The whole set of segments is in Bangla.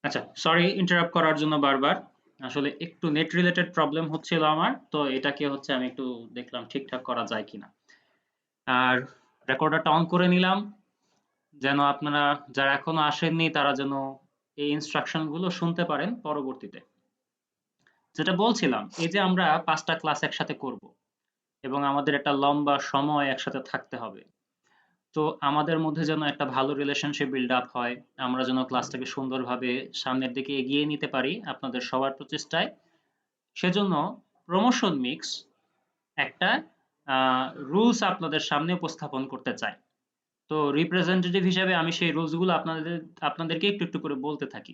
আচ্ছা, সরি ইন্টারাপ্ট করার জন্য বারবার। আসলে একটু নেট রিলেটেড প্রবলেম হচ্ছিল আমার, তো এটাকে হচ্ছে আমি একটু দেখলাম ঠিকঠাক করা যায় কিনা। আর রেকর্ডারটা অন করে নিলাম, যেন আপনারা যারা এখনো আসেননি তারা যেন এই ইনস্ট্রাকশন গুলো শুনতে পারেন পরবর্তীতে। যেটা বলছিলাম, এই যে আমরা 5টা ক্লাস একসাথে করব এবং আমাদের একটা লম্বা সময় একসাথে থাকতে হবে, তো আমাদের মধ্যে যেন একটা ভালো রিলেশনশিপ বিল্ড আপ হয়, আমরা যেন ক্লাসটাকে সুন্দরভাবে সামনের দিকে এগিয়ে নিতে পারি আপনাদের সবার প্রচেষ্টায়। সেজন্য প্রমোশন মিক্স একটা রুলস আপনাদের সামনে উপস্থাপন করতে চাই। তো রিপ্রেজেন্টেটিভ হিসেবে আমি সেই রুলসগুলো আপনাদেরকে একটু একটু করে বলতে থাকি।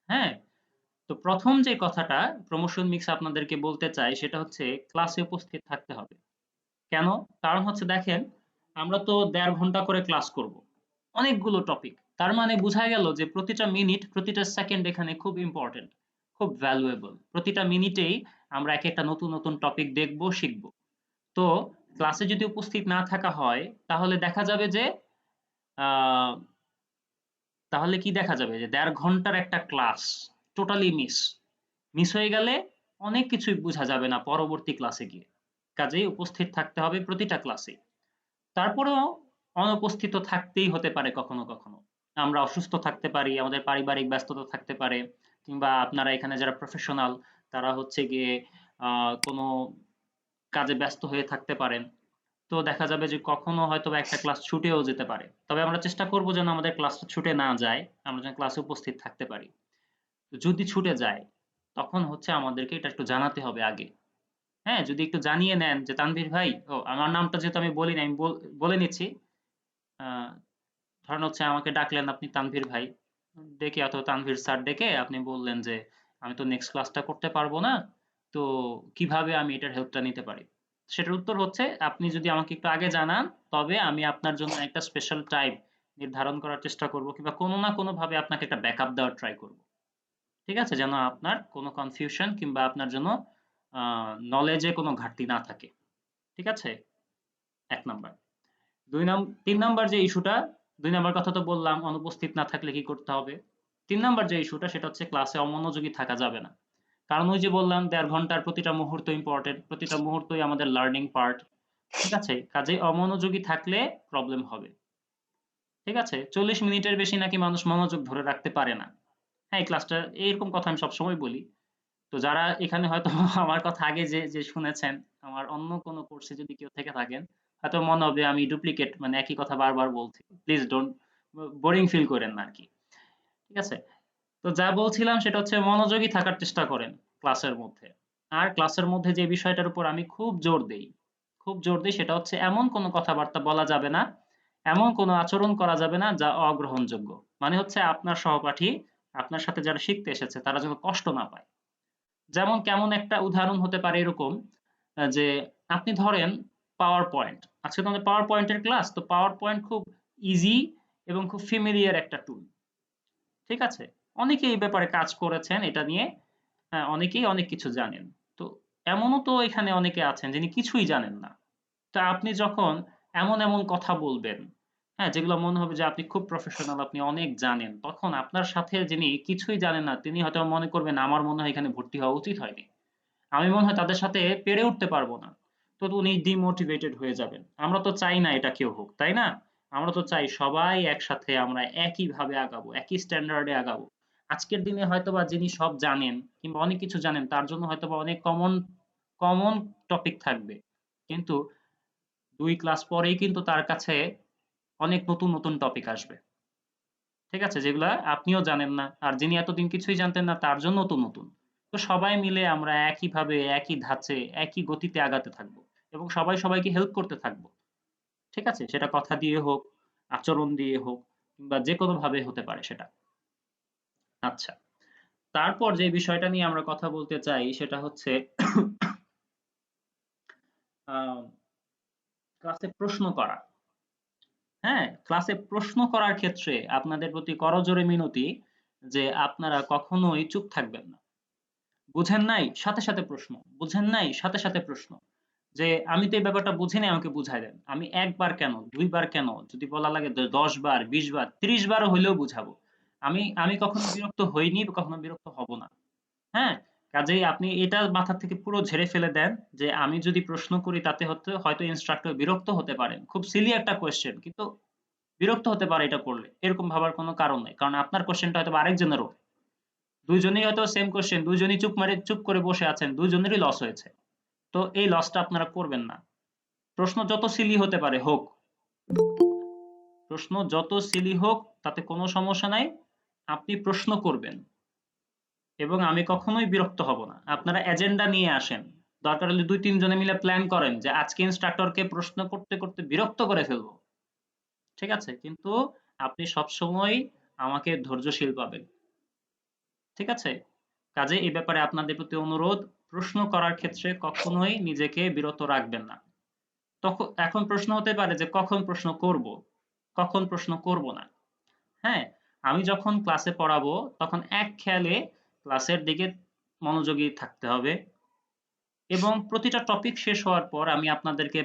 হ্যাঁ, তো প্রথম যে কথাটা প্রমোশন মিক্স আপনাদেরকে বলতে চাই সেটা হচ্ছে ক্লাসে উপস্থিত থাকতে হবে। কেন? কারণ হচ্ছে দেখেন, আমরা তো 1.5 ঘন্টা করে ক্লাস করব, অনেকগুলো টপিক। তার মানে বোঝা গেল যে প্রতিটা মিনিট প্রতিটা সেকেন্ড এখানে খুব ইম্পর্টেন্ট, খুব ভ্যালুয়েবল। প্রতিটা মিনিটেই আমরা এক একটা নতুন নতুন টপিক দেখব, শিখব। তো ক্লাসে যদি উপস্থিত না থাকা হয় তাহলে দেখা যাবে যে আহ, তাহলে কি দেখা যাবে যে 1.5 ঘন্টার একটা ক্লাস টোটালি মিস মিস হয়ে গেলে অনেক কিছুই বোঝা যাবে না পরবর্তী ক্লাসে গিয়ে। কাজেই উপস্থিত থাকতে হবে প্রতিটা ক্লাসে। তারপরেও অনুপস্থিত থাকতেই হতে পারে কখনো কখনো। আমরা অসুস্থ থাকতে পারি, আমাদের পারিবারিক ব্যস্ততা থাকতে পারে, কিংবা আপনারা এখানে যারা প্রফেশনাল তারা হচ্ছে গিয়ে কোনো কাজে ব্যস্ত হয়ে থাকতে পারেন। তো দেখা যাবে যে কখনো হয়তো বা একটা ক্লাস ছুটেও যেতে পারে, তবে আমরা চেষ্টা করব যেন আমাদের ক্লাসটা ছুটে না যায়, আমরা যেন ক্লাসে উপস্থিত থাকতে পারি। তো যদি ছুটে যায় তখন হচ্ছে আমাদেরকে এটা একটু জানাতে হবে আগে। হ্যাঁ, যদি একটু জানিয়ে নেন যে তানভীর ভাই, ও আমার নামটা যেহেতু আমি বলিনি, আমি বলে নিচ্ছি। আহ, ধরেন হচ্ছে আমাকে ডাকলেন আপনি তানভীর ভাই ডেকে, অথবা তানভীর স্যার ডেকে আপনি বললেন যে আমি তো নেক্সট ক্লাসটা করতে পারবো না, তো কিভাবে আমি এটার হেল্পটা নিতে পারি। সেটার উত্তর হচ্ছে আপনি যদি আমাকে একটু আগে জানান, তবে আমি আপনার জন্য একটা স্পেশাল টাইম নির্ধারণ করার চেষ্টা করব, কিংবা কোনো না কোনো ভাবে আপনাকে একটা ব্যাকআপ দেওয়ার ট্রাই করব। ঠিক আছে, যেন আপনার কোনো কনফিউশন কিংবা আপনার জন্য নলেজে কোনো ঘাটতি না থাকে। ঠিক আছে, 1 নাম্বার। 3 নাম্বার যে ইস্যুটা, 2 নাম্বার কথা তো বললাম অনুপস্থিত না থাকলে কি করতে হবে। 3 নাম্বার যে ইস্যুটা সেটা হচ্ছে ক্লাসে অমনোযোগী থাকা যাবে না। কারণ ওই যে বললাম 1.5 ঘন্টার প্রতিটা মুহূর্ত ইম্পর্টেন্ট, প্রতিটা মুহূর্তই আমাদের লার্নিং পার্ট। ঠিক আছে, কাজেই অমনোযোগী থাকলে প্রবলেম হবে। ঠিক আছে, 40 মিনিটের বেশি নাকি মানুষ মনোযোগ ধরে রাখতে পারে না। হ্যাঁ, এই ক্লাসটা এইরকম কথা আমি সবসময় বলি। তো যারা এখানে হয়তো আমার কথা আগে যে যে শুনেছেন, আমার অন্য কোনো কোর্সে যদি কেউ থেকে থাকেন, হয়তো মনে হবে আমি ডুপ্লিকেট, মানে একই কথা বারবার বলছি। প্লিজ ডোন্ট বোরিং ফিল করেন না আরকি। ঠিক আছে? তো যা বলছিলাম সেটা হচ্ছে মনোযোগী থাকার চেষ্টা করেন ক্লাসের মধ্যে। আর ক্লাসের মধ্যে যে বিষয়টার উপর আমি খুব জোর দেই সেটা হচ্ছে এমন কোনো কথাবার্তা বলা যাবে না, এমন কোনো আচরণ করা যাবে না যা অগ্রহণযোগ্য। মানে হচ্ছে আপনার সহপাঠী, আপনার সাথে যারা শিখতে এসেছে তারা যেন কষ্ট না পায়। যেমন কেমন একটা উদাহরণ হতে পারে এরকম, যে আপনি ধরেন পাওয়ার পয়েন্ট, আজকে তো আমাদের পাওয়ার পয়েন্টের ক্লাস, তো পাওয়ার পয়েন্ট খুব ইজি এবং খুব ফেমিলিয়ার একটা টুল। ঠিক আছে, অনেকেই এই ব্যাপারে কাজ করেছেন এটা নিয়ে। হ্যাঁ, অনেকেই অনেক কিছু জানেন। তো এমনও তো এখানে অনেকে আছেন যিনি কিছুই জানেন না। তা আপনি যখন এমন এমন কথা বলবেন, হ্যাঁ, যেগুলো মনে হবে যে আপনি খুব প্রফেশনাল, আপনি অনেক জানেন, তখন আপনার সাথে যিনি কিছুই জানেন না তিনি হয়তো মনে করবেন আমার মনে হয় এখানে ভর্তি হওয়া উচিত হয়নি, আমি মনে হয় তাদের সাথে পেরে উঠতে পারবো না। তো উনি ডিমোটিভেটেড হয়ে যাবেন। আমরা তো চাই না এটা কেউ হোক, তাই না? আমরা তো চাই সবাই একসাথে আমরা একইভাবে আগাবো, একই স্ট্যান্ডার্ডে আগাবো। আজকের দিনে হয়তোবা যিনি সব জানেন কিংবা অনেক কিছু জানেন তার জন্য হয়তোবা অনেক কমন কমন টপিক থাকবে, কিন্তু 2 ক্লাস পরেই কিন্তু তার কাছে অনেক নতুন নতুন টপিক আসবে। ঠিক আছে, যেগুলা আপনিও জানেন না, আর যিনি এতদিন কিছুই জানতেন না তার জন্য তো নতুন। তো সবাই মিলে আমরা একইভাবে একই ধাঁচে একই গতিতে আগাতে থাকবো এবং সবাই সবাইকে হেল্প করতে থাকবো। ঠিক আছে, সেটা কথা দিয়ে হোক, আচরণ দিয়ে হোক, কিংবা যে কোনো ভাবে হতে পারে সেটা। আচ্ছা, তারপর যে বিষয়টা নিয়ে আমরা কথা বলতে চাই সেটা হচ্ছে আহ, ক্লাসে প্রশ্ন করা। হ্যাঁ, ক্লাসে প্রশ্ন করার ক্ষেত্রে আপনাদের প্রতি করজোড়ে মিনতি যে আপনারা কখনোই চুপ থাকবেন না। বুঝেন নাই? সাথে, সাথে প্রশ্ন। বুঝেন নাই? সাথে, সাথে প্রশ্ন। যে আমি তো এই ব্যাপারটা বুঝি নাই, আমাকে বুঝায় দেন। আমি ১ বার কেন, ২ বার কেন, যদি বলা লাগে ১০ বার, ২০ বার, ৩০ বারও হইলেও বুঝাবো। আমি কখনো বিরক্ত হইনি, কখনো বিরক্ত হব না। হ্যাঁ? কাজেই আপনি এটা মাথা থেকে পুরো ঝেড়ে ফেলে দেন যে আমি যদি প্রশ্ন করি তাতে হয়তো ইন্সট্রাক্টর বিরক্ত হতে পারেন। খুব সিলি একটা কোয়েশ্চেন, কিন্তু বিরক্ত হতে পারে এটা করলে। এরকম ভাবার কোনো কারণ নাই। কারণ আপনার কোয়েশ্চেনটা হয়তোবা আরেকজনেরও। ২ জনেই হয়তো সেম কোয়েশ্চেন, ২ জনই চুপ করে বসে আছেন। ২ জনেরই লস হয়েছে। তো এই লসটা আপনারা করবেন না। প্রশ্ন যত সিলি হতে পারে হোক। প্রশ্ন যত সিলি হোক তাতে কোনো সমস্যা নাই। আপনি প্রশ্ন করবেন এবং আমি কখনোই বিরক্ত হব না। আপনারা এজেন্ডা নিয়ে আসেন। দরকার হলে ২-৩ জনে মিলে প্ল্যান করেন যে আজকে ইন্সট্রাক্টরকে প্রশ্ন করতে বিরক্ত করে ফেলবো। ঠিক আছে? কিন্তু আপনি সবসময় আমাকে ধৈর্যশীল পাবেন। ঠিক আছে? কাজেই এই ব্যাপারে আপনাদের প্রতি অনুরোধ, প্রশ্ন করার ক্ষেত্রে কখনোই নিজেকে বিরত রাখবেন না। এখন প্রশ্ন হতে পারে যে কখন প্রশ্ন করব, কখন প্রশ্ন করব না। হ্যাঁ? আমি যখন ক্লাসে পড়াবো তখন এক খেয়ালে ক্লাসের দিকে মনোযোগী থাকতে হবে এবং প্রতিটা টপিক শেষ হওয়ার পর আমি আপনাদেরকে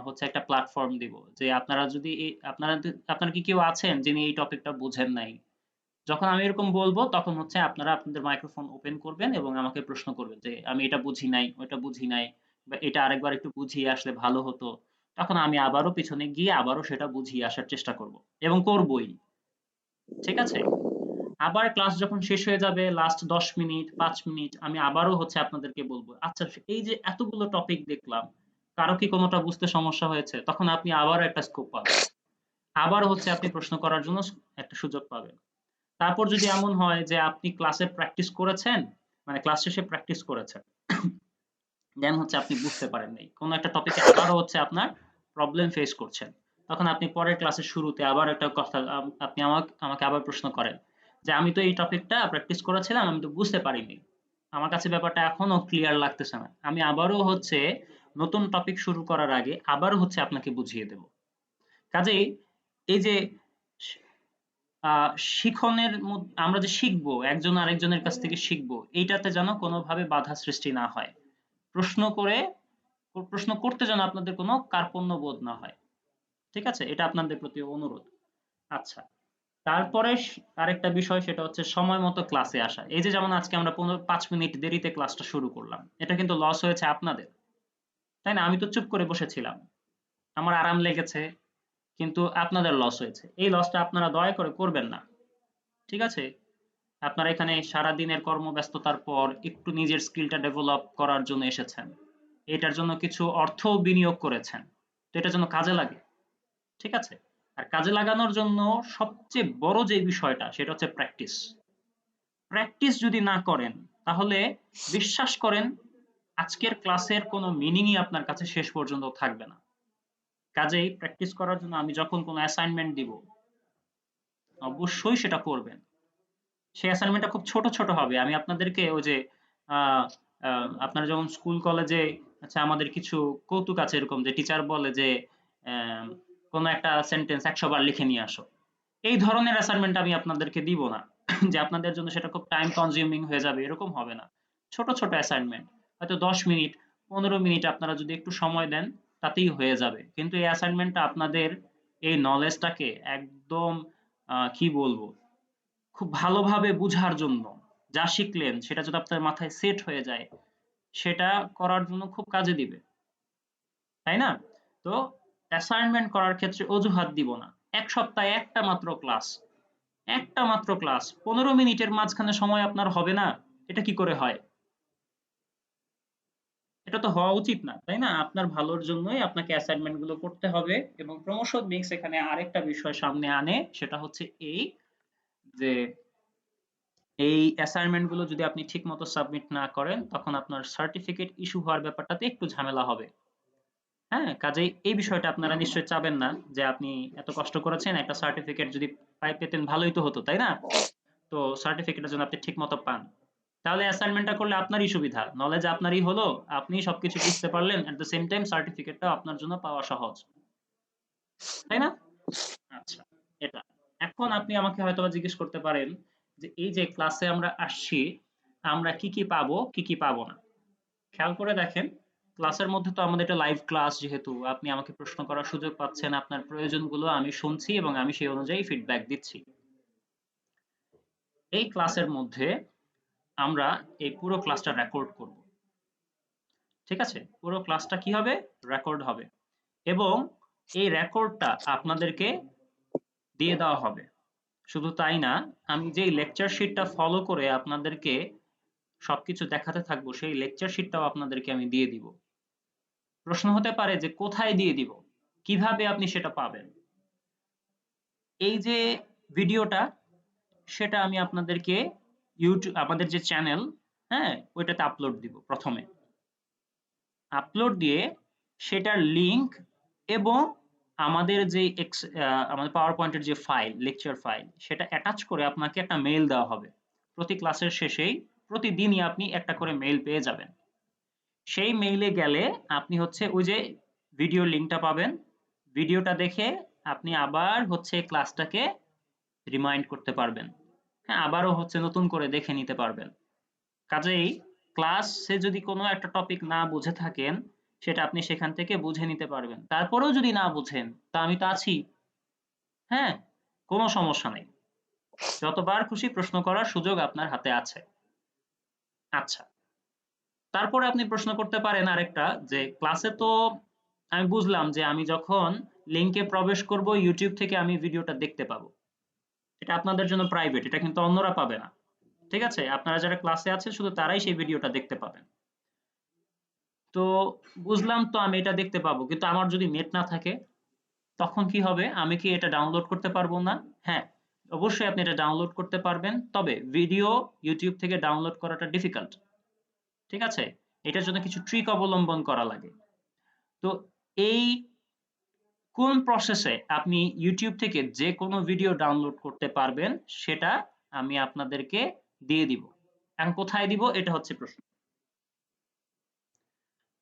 হচ্ছে একটা প্ল্যাটফর্ম দিব যে আপনারা যদি আপনারা কি কেউ আছেন যিনি এই টপিকটা বুঝেন নাই? যখন আমি এরকম বলবো তখন হচ্ছে আপনারা আপনাদের মাইক্রোফোন ওপেন করবেন এবং আমাকে প্রশ্ন করবেন যে আমি এটা বুঝি নাই, ওইটা বুঝি নাই বা এটা আরেকবার একটু বুঝিয়ে আসলে ভালো হতো। তখন আমি আবারও পিছনে গিয়ে আবারও সেটা বুঝিয়ে আসার চেষ্টা করব এবং করবই। ঠিক আছে? আবার ক্লাস যখন শেষ হয়ে যাবে লাস্ট ১০ মিনিট ৫ মিনিট আমি আবারও হচ্ছে আপনাদেরকে বলব, আচ্ছা এই যে এতগুলো টপিক দেখলাম, কারো কি কোনটা বুঝতে সমস্যা হয়েছে? তখন আপনি আবারও একটা স্কোপ পাবেন। আবার হচ্ছে আপনি প্রশ্ন করার জন্য একটা সুযোগ পাবেন। তারপর যদি এমন হয় যে আপনি ক্লাসে প্র্যাকটিস করেছেন, মানে ক্লাস শেষে প্র্যাকটিস করেছেন, দেন হচ্ছে আপনি বুঝতে পারেন নাই। কোন একটা টপিকে আবারও হচ্ছে আপনার প্রবলেম ফেস করছেন। তখন আপনি পরের ক্লাসের শুরুতে আবার একটা কথা আপনি আমাকে আবার প্রশ্ন করেন যে আমি তো এই টপিকটা প্র্যাকটিস করেছিলাম, আমি তো বুঝতে পারিনি। আমার কাছে ব্যাপারটা এখনো ক্লিয়ার লাগতেছে না। আমি আবারও হচ্ছে নতুন টপিক শুরু করার আগে আবারও হচ্ছে আপনাকে বুঝিয়ে দেব। কাজেই এই যে শিখনের আমরা যে শিখবো, একজন আরেকজনের কাছ থেকে শিখবো, এইটাতে যেন কোনোভাবে বাধা সৃষ্টি না হয়। প্রশ্ন করে প্রশ্ন করতে যেন আপনাদের কোনো কার্পণ্য বোধ না হয়। ঠিক আছে? এটা আপনাদের প্রতি অনুরোধ। আচ্ছা। তারপরে আরেকটা বিষয় সেটা হচ্ছে সময় মতো ক্লাসে আসা। এই যে যেমন আজকে আমরা ৫ মিনিট দেরিতে ক্লাসটা শুরু করলাম। এটা কিন্তু লস হয়েছে আপনাদের। তাই না? আমি তো চুপ করে বসেছিলাম। আমার আরাম লেগেছে, কিন্তু আপনাদের লস হয়েছে। এই লসটা আপনারা দয়া করে করবেন না। ঠিক আছে? আপনারা এখানে সারাদিনের কর্মব্যস্ততার পর একটু নিজের স্কিলটা ডেভেলপ করার জন্য এসেছেন। এটার জন্য কিছু অর্থও বিনিয়োগ করেছেন। তো এটা যেন কাজে লাগে। ঠিক আছে? আর কাজে লাগানোর জন্য সবচেয়ে বড় যে বিষয়টা সেটা হচ্ছে প্র্যাকটিস। প্র্যাকটিস যদি না করেন তাহলে বিশ্বাস করেন আজকের ক্লাসের কোনো মিনিংই আপনার কাছে শেষ পর্যন্ত থাকবে না। কাজেই প্র্যাকটিস করার জন্য আমি যখন কোনো অ্যাসাইনমেন্ট দিব অবশ্যই সেটা করবেন। সেই অ্যাসাইনমেন্টটা খুব ছোট ছোট হবে। আমি আপনাদেরকে ওই যে আহ, আপনারা যেমন স্কুল কলেজে আচ্ছা আমাদের কিছু কৌতুক আছে এরকম যে টিচার বলে যে কোনো একটা সেন্টেন্স ১০০ বার লিখে নিয়ে আসো। এই ধরনের অ্যাসাইনমেন্ট আমি আপনাদেরকে দিব না। যে আপনাদের জন্য সেটা খুব টাইম কনজিউমিং হয়ে যাবে এরকম হবে না। ছোট ছোট অ্যাসাইনমেন্ট হয়তো ১০ মিনিট ১৫ মিনিট আপনারা যদি একটু সময় দেন তাতেই হয়ে যাবে। কিন্তু এই অ্যাসাইনমেন্টটা আপনাদের এই নলেজটাকে একদম কি বলবো খুব ভালোভাবে বুঝার জন্য যা শিখলেন সেটা যদি আপনার মাথায় সেট হয়ে যায় সেটা করার জন্য খুব কাজে দিবে। তাই না? তো অ্যাসাইনমেন্ট করার ক্ষেত্রে অজুহাত দিব না। ১ সপ্তাহে একটা মাত্র ক্লাস ১৫ মিনিটের মাঝখানে সময় আপনার হবে না। এটা কি করে হয়? এটা তো হওয়া উচিত না, তাই না? আপনার ভালোর জন্যই আপনাকে অ্যাসাইনমেন্ট গুলো করতে হবে এবং প্রমোশন মিক্স এখানে আরেকটা বিষয় সামনে আনে সেটা হচ্ছে এই যে এই অ্যাসাইনমেন্ট গুলো যদি আপনি ঠিকমতো সাবমিট না করেন তখন আপনার সার্টিফিকেট ইস্যু হওয়ার ব্যাপারটাতে একটু ঝামেলা হবে। হ্যাঁ? কাজেই এই বিষয়টা আপনারা নিশ্চয়ই চাবেন না যে আপনি এত কষ্ট করেছেন একটা সার্টিফিকেট যদি পেতেন ভালোই তো হতো, তাই না? তো সার্টিফিকেটের জন্য আপনি ঠিকমতো পান। তাহলে অ্যাসাইনমেন্টটা করলে আপনারই সুবিধা। নলেজ আপনারই হলো, আপনি সবকিছু বুঝতে পারলেন, এট দ্য সেম টাইম সার্টিফিকেটটাও আপনার জন্য পাওয়া সহজ। তাই না? আচ্ছা, এটা। এখন আপনি আমাকে হয়তোবা জিজ্ঞেস করতে পারেন যে এই যে ক্লাসে আমরা আসছি, আমরা কি কি পাবো, কি কি পাবো না। খেয়াল করে দেখেন, ক্লাসের মধ্যে তো আমাদের এটা লাইভ ক্লাস যেহেতু আপনি আমাকে প্রশ্ন করার সুযোগ পাচ্ছেন, আপনার প্রয়োজনগুলো আমি শুনছি এবং আমি সেই অনুযায়ী ফিডব্যাক দিচ্ছি। এই ক্লাসের মধ্যে আমরা এই পুরো ক্লাসটা রেকর্ড করব। ঠিক আছে, পুরো ক্লাসটা কি হবে, রেকর্ড হবে এবং এই রেকর্ডটা আপনাদেরকে দিয়ে দেওয়া হবে। শুধু তাই না, আমি যেই লেকচার শিটটা ফলো করে আপনাদেরকে সবকিছু দেখাতে থাকবো সেই লেকচার শিটটাও আপনাদেরকে আমি দিয়ে দিব। প্রশ্ন হতে পারে যে কোথায় দিয়ে দিব, কিভাবে আপনি সেটা পাবেন। এই যে ভিডিওটা, সেটা আমি আপনাদেরকে ইউটিউব, আমাদের যে চ্যানেল, হ্যাঁ, ওইটাতে আপলোড দিব। প্রথমে আপলোড দিয়ে সেটার লিংক এবং আমাদের যে আমাদের পাওয়ার পয়েন্টের যে ফাইল, লেকচার ফাইল, সেটা অ্যাটাচ করে আপনাকে একটা মেইল দেওয়া হবে। প্রতি ক্লাসের শেষেই প্রতিদিনই আপনি একটা করে মেইল পেয়ে যাবেন। সেই মেইলে গেলে আপনি হচ্ছে ওই যে ভিডিও লিংকটা পাবেন। ভিডিওটা দেখে আপনি আবার হচ্ছে ক্লাসটাকে রিমাইন্ড করতে পারবেন। হ্যাঁ, আবারও হচ্ছে নতুন করে দেখে নিতে পারবেন। কাজেই ক্লাসে যদি কোনো একটা টপিক না বুঝে থাকেন, সেটা আপনি সেখান থেকে বুঝে নিতে পারবেন। তারপরেও যদি না বুঝেন, তা আমি তো আছি। হ্যাঁ, কোনো সমস্যা নেই। যতবার খুশি প্রশ্ন করার সুযোগ আপনার হাতে আছে। আচ্ছা, তারপরে আপনি প্রশ্ন করতে পারেন আরেকটা, যে ক্লাসে তো আমি বুঝলাম যে আমি যখন লিংকে প্রবেশ করব ইউটিউব থেকে আমি ভিডিওটা দেখতে পাবো। এটা আপনাদের জন্য প্রাইভেট, এটা কিন্তু অন্যরা পাবে না। ঠিক আছে, আপনারা যারা ক্লাসে আছেন শুধু তারাই সেই ভিডিওটা দেখতে পাবেন। তো বুঝলাম, তো আমি এটা দেখতে পাবো, কিন্তু আমার যদি নেট না থাকে তখন কি হবে, আমি কি এটা ডাউনলোড করতে পারবো না? হ্যাঁ, অবশ্যই আপনি এটা ডাউনলোড করতে পারবেন, তবে ভিডিও ইউটিউব থেকে ডাউনলোড করাটা ডিফিকাল্ট। ঠিক আছে, এটার জন্য কিছু ট্রিক অবলম্বন করা লাগে। তো এই কোন প্রসেসে আপনি ইউটিউব থেকে যে কোনো ভিডিও ডাউনলোড করতে পারবেন সেটা আমি আপনাদেরকে দিয়ে দিব। এখন কোথায় দিব, এটা হচ্ছে প্রশ্ন।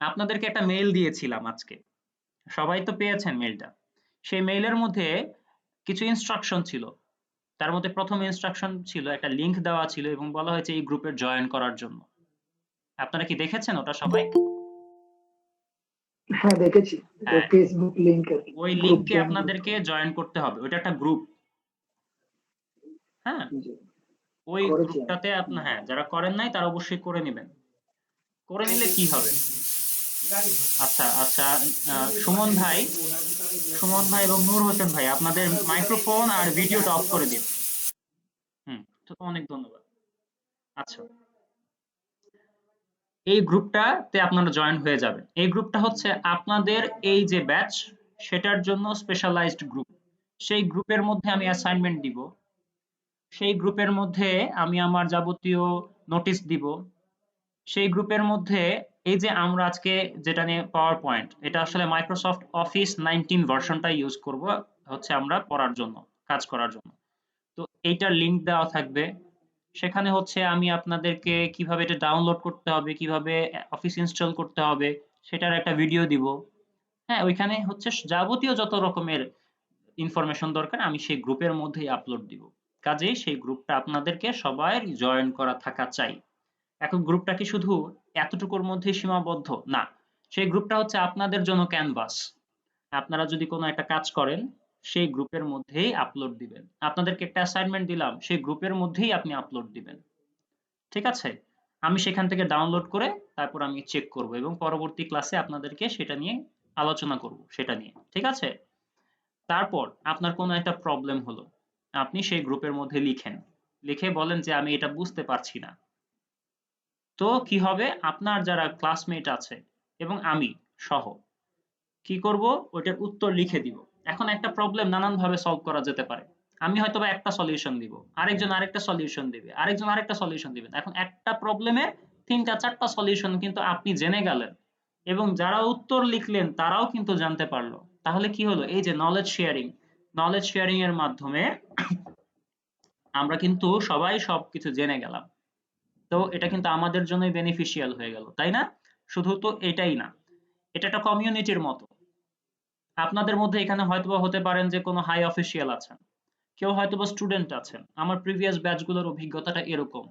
আপনাদেরকে একটা মেইল দিয়েছিলাম আজকে, সবাই তো পেয়েছেন মেইলটা। সেই মেইলের মধ্যে কিছু ইনস্ট্রাকশন ছিল। তার মধ্যে প্রথম ইনস্ট্রাকশন ছিল, একটা লিংক দেওয়া ছিল এবং বলা হয়েছে এই গ্রুপে জয়েন করার জন্য। আপনারা কি দেখেছেন ওটা সবাই? হ্যাঁ দেখেছি, এটা হ্যাঁ, ফেসবুক লিংক আর কি, ওই গ্রুপ লিংকে জয়েন করতে আপনাদেরকে হবে। জয়েন করতে হবে, ওটা একটা গ্রুপ। হ্যাঁ, জি, ওই করেছি আমি। গ্রুপটাতে আপনার, হ্যাঁ, যারা করেন নাই তারা অবশ্যই করে নেবেন। করে নিলে কি হবে, আচ্ছা আচ্ছা, সুমন ভাই, সুমন ভাই এবং নূর হোসেন ভাই, আপনাদের মাইক্রোফোন আর ভিডিওটা অফ করে দিন। হুম, তো অনেক ধন্যবাদ। আচ্ছা, এই গ্রুপটাতে আপনারা জয়েন হয়ে যাবেন। এই গ্রুপটা হচ্ছে আপনাদের এই যে ব্যাচ, সেটার জন্য স্পেশালাইজড গ্রুপ। সেই গ্রুপের মধ্যে আমি অ্যাসাইনমেন্ট দিব, সেই গ্রুপের মধ্যে আমি আমার যাবতীয় নোটিশ দিব, সেই গ্রুপের মধ্যে এই যে আমরা আজকে যেটা নিয়ে পাওয়ার পয়েন্ট, এটা আসলে মাইক্রোসফট অফিস 19 ভার্সনটা ইউজ করব হচ্ছে আমরা পড়ার জন্য, কাজ করার জন্য। তো এইটার লিংক দেওয়া থাকবে। সেখানে হচ্ছে আমি আপনাদেরকে কিভাবে এটা ডাউনলোড করতে হবে, কিভাবে অফিস ইনস্টল করতে হবে সেটার একটা ভিডিও দিব। হ্যাঁ, ওইখানে হচ্ছে যাবতীয় যত রকমের ইনফরমেশন দরকার আমি সেই গ্রুপের মধ্যেই আপলোড দিব। কাজেই সেই গ্রুপটা আপনাদেরকে সবাই জয়েন করা থাকা চাই। এখন গ্রুপটা কি শুধু এতটুকুর মধ্যেই সীমাবদ্ধ? না, সেই গ্রুপটা হচ্ছে আপনাদের জন্য ক্যানভাস। আপনারা যদি কোনো একটা কাজ করেন সেই গ্রুপের মধ্যেই আপলোড দিবেন। আপনাদেরকে একটা অ্যাসাইনমেন্ট দিলাম, সেই গ্রুপের মধ্যেই আপনি আপলোড দিবেন। ঠিক আছে, আমি সেখান থেকে ডাউনলোড করে তারপর আমি চেক করব এবং পরবর্তী ক্লাসে আপনাদেরকে সেটা নিয়ে আলোচনা করব, সেটা নিয়ে। ঠিক আছে, তারপর আপনার কোনো একটা প্রবলেম হলো, আপনি সেই গ্রুপের মধ্যে লিখেন, লিখে বলেন যে আমি এটা বুঝতে পারছি না। তো কি হবে, আপনার যারা ক্লাসমেট আছে এবং আমি সহ কি করব, ওইটার উত্তর লিখে দিব। এখন একটা প্রবলেম নানান ভাবে সলভ করা যেতে পারে। আমি হয়তোবা একটা সলিউশন দিব, আরেকজন আরেকটা সলিউশন দিবে, আরেকজন আরেকটা সলিউশন দিবেন। এখন একটা প্রবলেমে তিনটা চারটা সলিউশন কিন্তু আপনি জেনে গেলেন এবং যারা উত্তর লিখলেন তারাও কিন্তু জানতে পারলো। তাহলে কি হলো, এই যে নলেজ শেয়ারিং, নলেজ শেয়ারিং এর মাধ্যমে আমরা কিন্তু সবাই সবকিছু জেনে গেলাম। তো এটা কিন্তু আমাদের জন্যই বেনিফিশিয়াল হয়ে গেল, তাই না? শুধু তো এটাই না, এটা একটা কমিউনিটির মতো। আপনাদের মধ্যে এখানে হয়তোবা হতে পারেন যে কোনো হাই অফিসিয়াল আছেন, কেউ হয়তোবা স্টুডেন্ট আছেন। আমার প্রিভিয়াস ব্যাচগুলোর অভিজ্ঞতাটা এরকম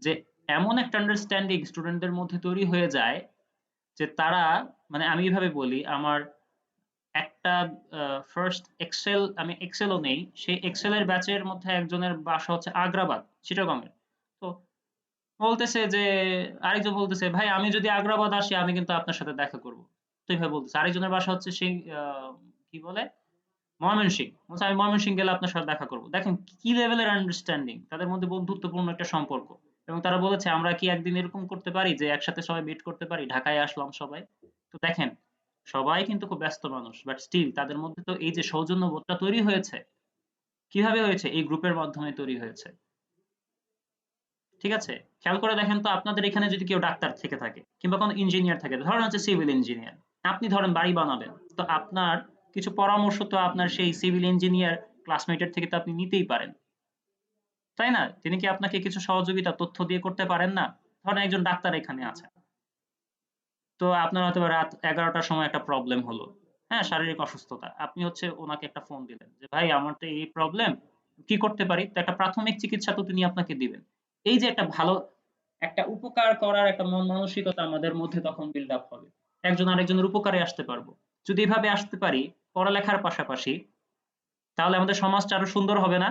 যে এমন একটা আন্ডারস্ট্যান্ডিং স্টুডেন্টদের মধ্যে তৈরি হয়ে যায় যে তারা, মানে আমি এভাবে বলি, আমার একটা ফার্স্ট এক্সেল, আমি এক্সেলও নেই, সেই এক্সেলের ব্যাচের মধ্যে একজনের বাসা হচ্ছে আগ্রাবাদ, চিটাগংয়ের। তো বলতেছে যে, আরেকজন বলতেছে ভাই আমি যদি আগ্রাবাদ আসি আমি কিন্তু আপনার সাথে দেখা করব। তো এইভাবে বলতেছে। আরেকজনের বাসা হচ্ছে সেই কি বলে ময়মনসিংহ, বলছে আমি ময়মনসিংহ গেলে আপনার সাথে দেখা করব। দেখেন কি লেভেলের আন্ডারস্ট্যান্ডিং, তাদের মধ্যে বন্ধুত্বপূর্ণ একটা সম্পর্ক। এবং তারা বলেছে আমরা কি একদিন এরকম করতে পারি যে একসাথে সবাই মিট করতে পারি, ঢাকায় আসলাম সবাই। তো দেখেন সবাই কিন্তু খুব ব্যস্ত মানুষ, বাট স্টিল তাদের মধ্যে তো এই যে সৌজন্যবোধটা তৈরি হয়েছে, কিভাবে হয়েছে? এই গ্রুপের মাধ্যমে তৈরি হয়েছে। ঠিক আছে, খেয়াল করে দেখেন তো আপনাদের এখানে যদি কেউ ডাক্তার থেকে থাকে কিংবা কোনো ইঞ্জিনিয়ার থাকে, ধরেন হচ্ছে সিভিল ইঞ্জিনিয়ার, আপনি ধরেন বাড়ি বানাবেন, তো আপনার কিছু পরামর্শ তো আপনার সেই সিভিল ইঞ্জিনিয়ার ক্লাসমেটের থেকে তো আপনি নিতেই পারেন, তাই না? তিনি কি আপনাকে কিছু সহযোগিতা তথ্য দিয়ে করতে পারেন না? ধরেন একজন ডাক্তার এখানে আছে, তো আপনার হয়তো রাত 11টার সময় একটা প্রবলেম হলো, হ্যাঁ, শারীরিক অসুস্থতা, আপনি হচ্ছে ওনাকে একটা ফোন দিলেন যে ভাই আমার তো এই প্রবলেম, কি করতে পারি? তো একটা প্রাথমিক চিকিৎসা তো তিনি আপনাকে দিবেন। এই যে একটা ভালো একটা উপকার করার একটা মন মানসিকতা আমাদের মধ্যে তখন বিল্ড আপ হবে, একজন আরেকজনের উপকারে আসতে পারবো। যদি এভাবে আসতে পারি পড়ালেখার পাশাপাশি, তাহলে আমাদের সমাজটা আরো সুন্দর হবে না?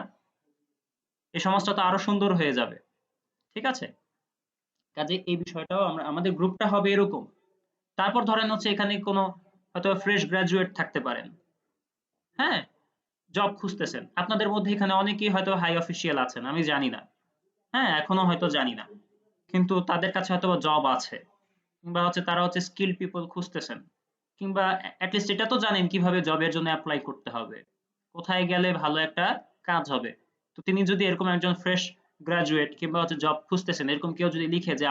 এই সমাজটা তো আরো সুন্দর হয়ে যাবে। ঠিক আছে, কাজে এই বিষয়টাও আমরা, আমাদের গ্রুপটা হবে এরকম। তারপর ধরেন হচ্ছে এখানে কোনো হয়তো ফ্রেশ গ্রাজুয়েট থাকতে পারেন, হ্যাঁ, জব খুঁজতেছেন, আপনাদের মধ্যে এখানে অনেকেই হয়তো হাই অফিসিয়াল আছেন, আমি জানি না, হ্যাঁ, এখনো হয়তো জানি না, কিন্তু তাদের কাছে হয়তো জব আছে, কিংবা হচ্ছে তারা হচ্ছে স্কিল পিপল খুঁজতেছেন, কিংবা লিস্ট এটা তো জানেন কিভাবে জবের জন্য অ্যাপ্লাই করতে হবে, কোথায় গেলে ভালো একটা কাজ হবে। তো তিনি যদি এরকম একজন ফ্রেশ গ্রাজুয়েট কিংবা হচ্ছে জব খুঁজতেছেন, এরকম কেউ যদি লিখে যে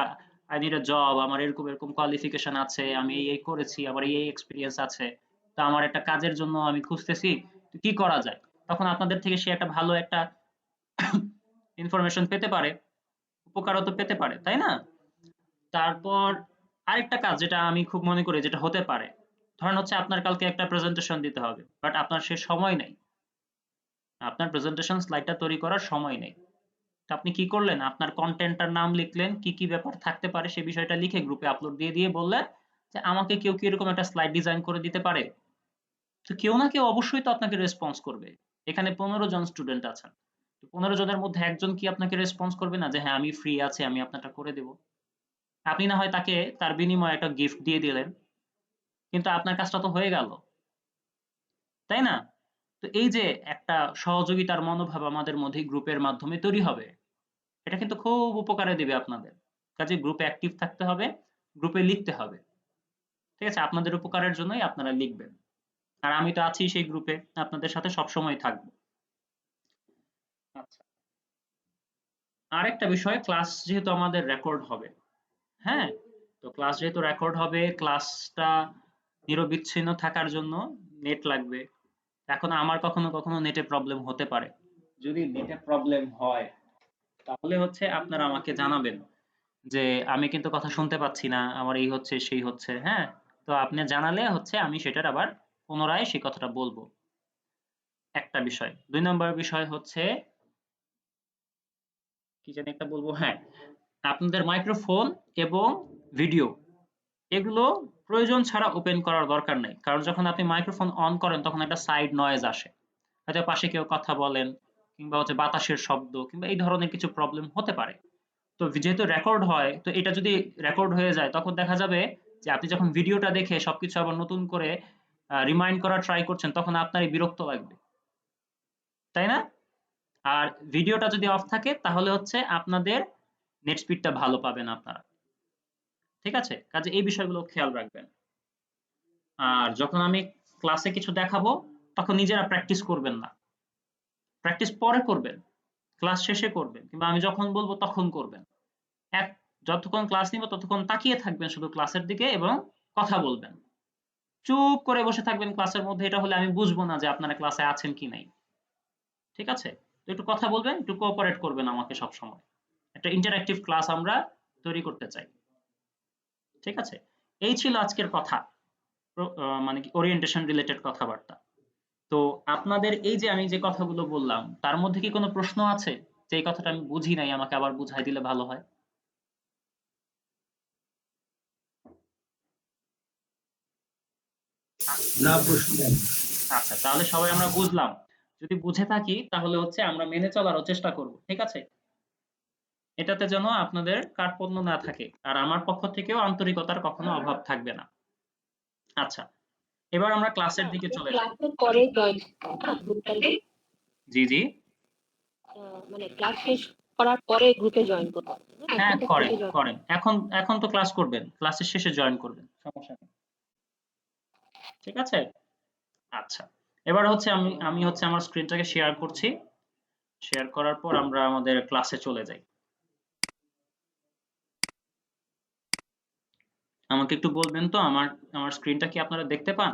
আই নিড আ জব, আমার এরকম এরকম কোয়ালিফিকেশন আছে, আমি এই করেছি, আমার এই এক্সপিরিয়েন্স আছে, তো আমার একটা কাজের জন্য আমি খুঁজতেছি, তো কি করা যায়? তখন আপনাদের থেকে সে একটা ভালো একটা ইনফরমেশন পেতে পারে, উপকারও তো পেতে পারে, তাই না? তারপর আরেকটা কাজ যেটা আমি খুব মনে করি যেটা হতে পারে, ধরেন হচ্ছে আপনার কালকে একটা প্রেজেন্টেশন দিতে হবে, বাট আপনার সে সময় নেই, আপনার প্রেজেন্টেশন স্লাইডটা তৈরি করার সময় নেই। তো আপনি কি করলেন? আপনার কন্টেন্টটার নাম লিখলেন, কি কি ব্যাপার থাকতে পারে সে বিষয়টা লিখে গ্রুপে আপলোড দিয়ে দিয়ে বললেন যে আমাকে কেউ কি এরকম একটা স্লাইড ডিজাইন করে দিতে পারে? তো কেউ না কেউ অবশ্যই তো আপনাকে রেসপন্স করবে। এখানে 15 জন স্টুডেন্ট আছেন, তো 15 জনের মধ্যে একজন কি আপনাকে রেসপন্স করবে না যে হ্যাঁ আমি ফ্রি আছি, আমি আপনারটা করে দেব? আপনি না হয় তাকে তার বিনিময়ে একটা গিফট দিয়ে দিলেন, কিন্তু আপনার কাজটা তো হয়ে গেল, তাই না? তো এই যে একটা সহযোগিতার মনোভাব আমাদের মধ্যে গ্রুপের মাধ্যমে তৈরি হবে, এটা কিন্তু খুব উপকারে দিবে আপনাদের। কাজে গ্রুপে অ্যাক্টিভ থাকতে হবে, গ্রুপে লিখতে হবে। ঠিক আছে, আপনাদের উপকারের জন্যই আপনারা লিখবেন। আর আমি তো আছি সেই গ্রুপে, আপনাদের সাথে সবসময় থাকবো। আচ্ছা, আরেকটা বিষয়, ক্লাস যেহেতু আমাদের রেকর্ড হবে, হ্যাঁ, তো ক্লাস যেহেতু রেকর্ড হবে, ক্লাসটা নিরবিচ্ছিন্ন থাকার জন্য নেট লাগবে। এখন আমার কখনো কখনো নেটে প্রবলেম হতে পারে, যদি নেটে প্রবলেম হয় তাহলে হচ্ছে আপনারা আমাকে জানাবেন যে আমি কিন্তু কথা শুনতে পাচ্ছি না, আমার এই হচ্ছে সেই হচ্ছে, হ্যাঁ, তো আপনি জানালে হচ্ছে আমি সেটার আবার পুনরায় সেই কথাটা বলবো। একটা বিষয়, 2 নম্বর বিষয় হচ্ছে কি জানি একটা বলবো, হ্যাঁ, আপনাদের মাইক্রোফোন এবং ভিডিও এগুলো প্রয়োজন ছাড়া ওপেন করার দরকার নেই, কারণ যখন আপনি মাইক্রোফোন অন করেন তখন একটা সাইড নয়েজ আসে, হয়তো পাশে কেউ কথা বলেন কিংবা হচ্ছে বাতাসের শব্দ কিংবা এই ধরনের কিছু প্রবলেম হতে পারে। তো যেহেতু রেকর্ড হয়, তো এটা যদি রেকর্ড হয়ে যায় তখন দেখা যাবে যে আপনি যখন ভিডিওটা দেখে সবকিছু আবার নতুন করে রিমাইন্ড করার ট্রাই করছেন তখন আপনারই বিরক্ত লাগবে, তাই না? আর ভিডিওটা যদি অফ থাকে তাহলে হচ্ছে আপনাদের নেট স্পিডটা ভালো পাবেন আপনারা। ঠিক আছে, কাজে এই বিষয়গুলো খেয়াল রাখবেন। আর যখন আমি ক্লাসে কিছু দেখাবো তখন নিজেরা প্র্যাকটিস করবেন না, প্র্যাকটিস পরে করবেন, ক্লাস শেষে করবেন কিংবা আমি যখন বলবো তখন করবেন। এক, যতক্ষণ ক্লাস নিব ততক্ষণ তাকিয়ে থাকবেন শুধু ক্লাসের দিকে এবং কথা বলবেন। চুপ করে বসে থাকবেন ক্লাসের মধ্যে, এটা হলে আমি বুঝবো না যে আপনারা ক্লাসে আছেন কি নাই। ঠিক আছে, তো একটু কথা বলবেন, একটু কোঅপারেট করবেন আমাকে সব সময়। একটা ইন্টারঅ্যাক্টিভ ক্লাস আমরা তৈরি করতে চাই। ঠিক আছে, এই ছিল আজকের কথা, মানে কি ওরিয়েন্টেশন রিলেটেড কথাবার্তা। তো আপনাদের এই যে আমি যে কথাগুলো বললাম তার মধ্যে কি কোনো প্রশ্ন আছে যে এই কথাটা আমি বুঝি নাই, আমাকে আবার বুঝাই দিলে ভালো হয়? না, প্রশ্ন নেই। আচ্ছা, তাহলে সবাই আমরা বুঝলাম। যদি বুঝে থাকি তাহলে হচ্ছে আমরা মেনে চলারও চেষ্টা করব। ঠিক আছে? এটাতে যেন আপনাদের কার্পণ্য না থাকে। আর আমার পক্ষ থেকেও আন্তরিকতার কখনো অভাব থাকবে না। আচ্ছা, এবার আমরা ক্লাসের দিকে চলে যাই। ক্লাসের পরে জয়েন গ্রুপটাতে জি, জি। মানে ক্লাস শেষ করার পরে গ্রুপে জয়েন করব। হ্যাঁ, এখন করেন, থেকে join করেন। এখন তো ক্লাস করবেন। ক্লাসের শেষে জয়েন করবেন। সমস্যা নেই। ঠিক আছে? আচ্ছা। এবার হচ্ছে আমি হচ্ছে আমার স্ক্রিনটাকে শেয়ার করছি। শেয়ার করার পর আমরা আমাদের ক্লাসে চলে যাই। আমাকে একটু বলবেন তো আমার স্ক্রিনটা কি আপনারা দেখতে পান?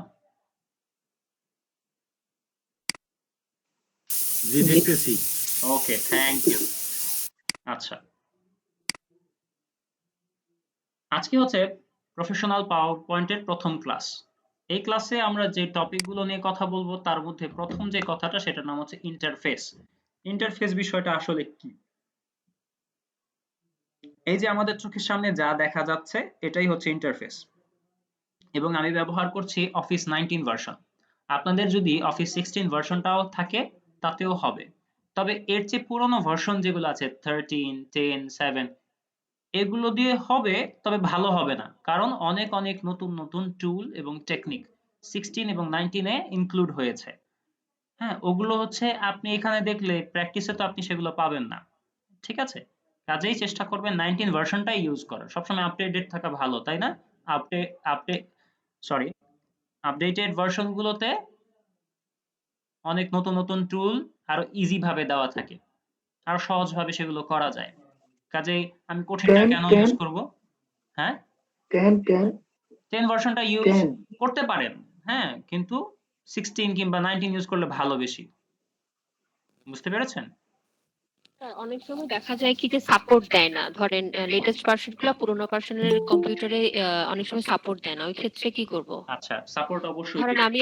জি, দেখতেছি। ওকে, থ্যাংক ইউ। আচ্ছা। আজকে হচ্ছে প্রফেশনাল পাওয়ার পয়েন্টের প্রথম ক্লাস। এই ক্লাসে আমরা যে টপিকগুলো নিয়ে কথা বলবো তার মধ্যে প্রথম যে কথাটা সেটার নাম হচ্ছে ইন্টারফেস। ইন্টারফেস বিষয়টা আসলে কি? এই যে আমাদের চোখের সামনে যা দেখা যাচ্ছে এটাই হচ্ছে ইন্টারফেস। এবং আমি ব্যবহার করছি অফিস 19 ভার্সন। আপনাদের যদি অফিস 16 ভার্সনটাও থাকে তাতেও হবে। তবে এর চেয়ে পুরনো ভার্সন যেগুলো আছে 13, 10, 7 এগুলো দিয়ে হবে, তবে ভালো হবে না। কারণ অনেক অনেক নতুন নতুন টুল এবং টেকনিক 16 এবং 19 এ ইনক্লুড হয়েছে। হ্যাঁ, ওগুলো হচ্ছে আপনি এখানে দেখলে প্র্যাকটিসে তো আপনি সেগুলো পাবেন না। ঠিক আছে? কাজেই চেষ্টা করবেন 19 ভার্সনটাই ইউজ করার। সবসময় আপডেটেড থাকা ভালো, তাই না? আপডে আপডে সরি আপডেটেড ভার্সন গুলোতে অনেক নতুন নতুন টুল আরো ইজি ভাবে দেওয়া থাকে, আরো সহজ ভাবে সেগুলো করা যায়। কাজেই আমি কঠিনটা 10 কেন 10 ইউজ করব? হ্যাঁ, 10 10 10 ভার্সনটা ইউজ 10 করতে পারেন। হ্যাঁ, কিন্তু 16 কিংবা 19 ইউজ করলে ভালো বেশি। বুঝতে পেরেছেন? অনেক সময় দেখা যায় কি যে সাপোর্ট দেয় না, ধরেন লেটেস্ট ভার্সন গুলো পুরোনো ভার্সনের কম্পিউটারে অনেক সময় সাপোর্ট দেয় না, ওই ক্ষেত্রে কি করব? আচ্ছা, সাপোর্ট অবশ্যই ধরেন দিবে। আমি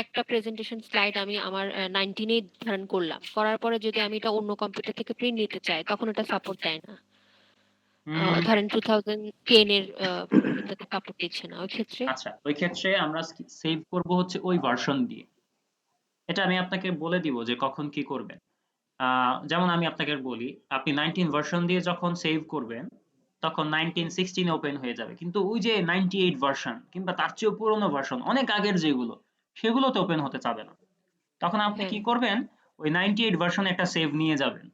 একটা প্রেজেন্টেশন স্লাইড আমি আমার 19 ধারণ করলাম, করার পরে যদি আমি এটা অন্য কম্পিউটার থেকে প্রিন্ট নিতে চাই তখন এটা সাপোর্ট দেয় না। হুম, ধরেন 2010 এর এটাতে সাপোর্ট দিচ্ছে না, ওই ক্ষেত্রে আচ্ছা, ওই ক্ষেত্রে আমরা সেভ করব হচ্ছে ওই ভার্সন দিয়ে। এটা আমি আপনাকে বলে দিব যে কখন কি করবেন। যেমন আমি আপনাকে বলি, আপনি 19 ভার্সন দিয়ে যখন সেভ করবেন তখন 19 16 ওপেন হয়ে যাবে, কিন্তু ওই যে 98 ভার্সন কিংবা তার চেয়েও পুরনো ভার্সন অনেক আগের যেগুলো সেগুলোতে ওপেন হতে চাবে না। তখন আপনি হ্যাঁ। কি করবেন, ওই 98 ভার্সনে একটা সেভ নিয়ে যাবেন,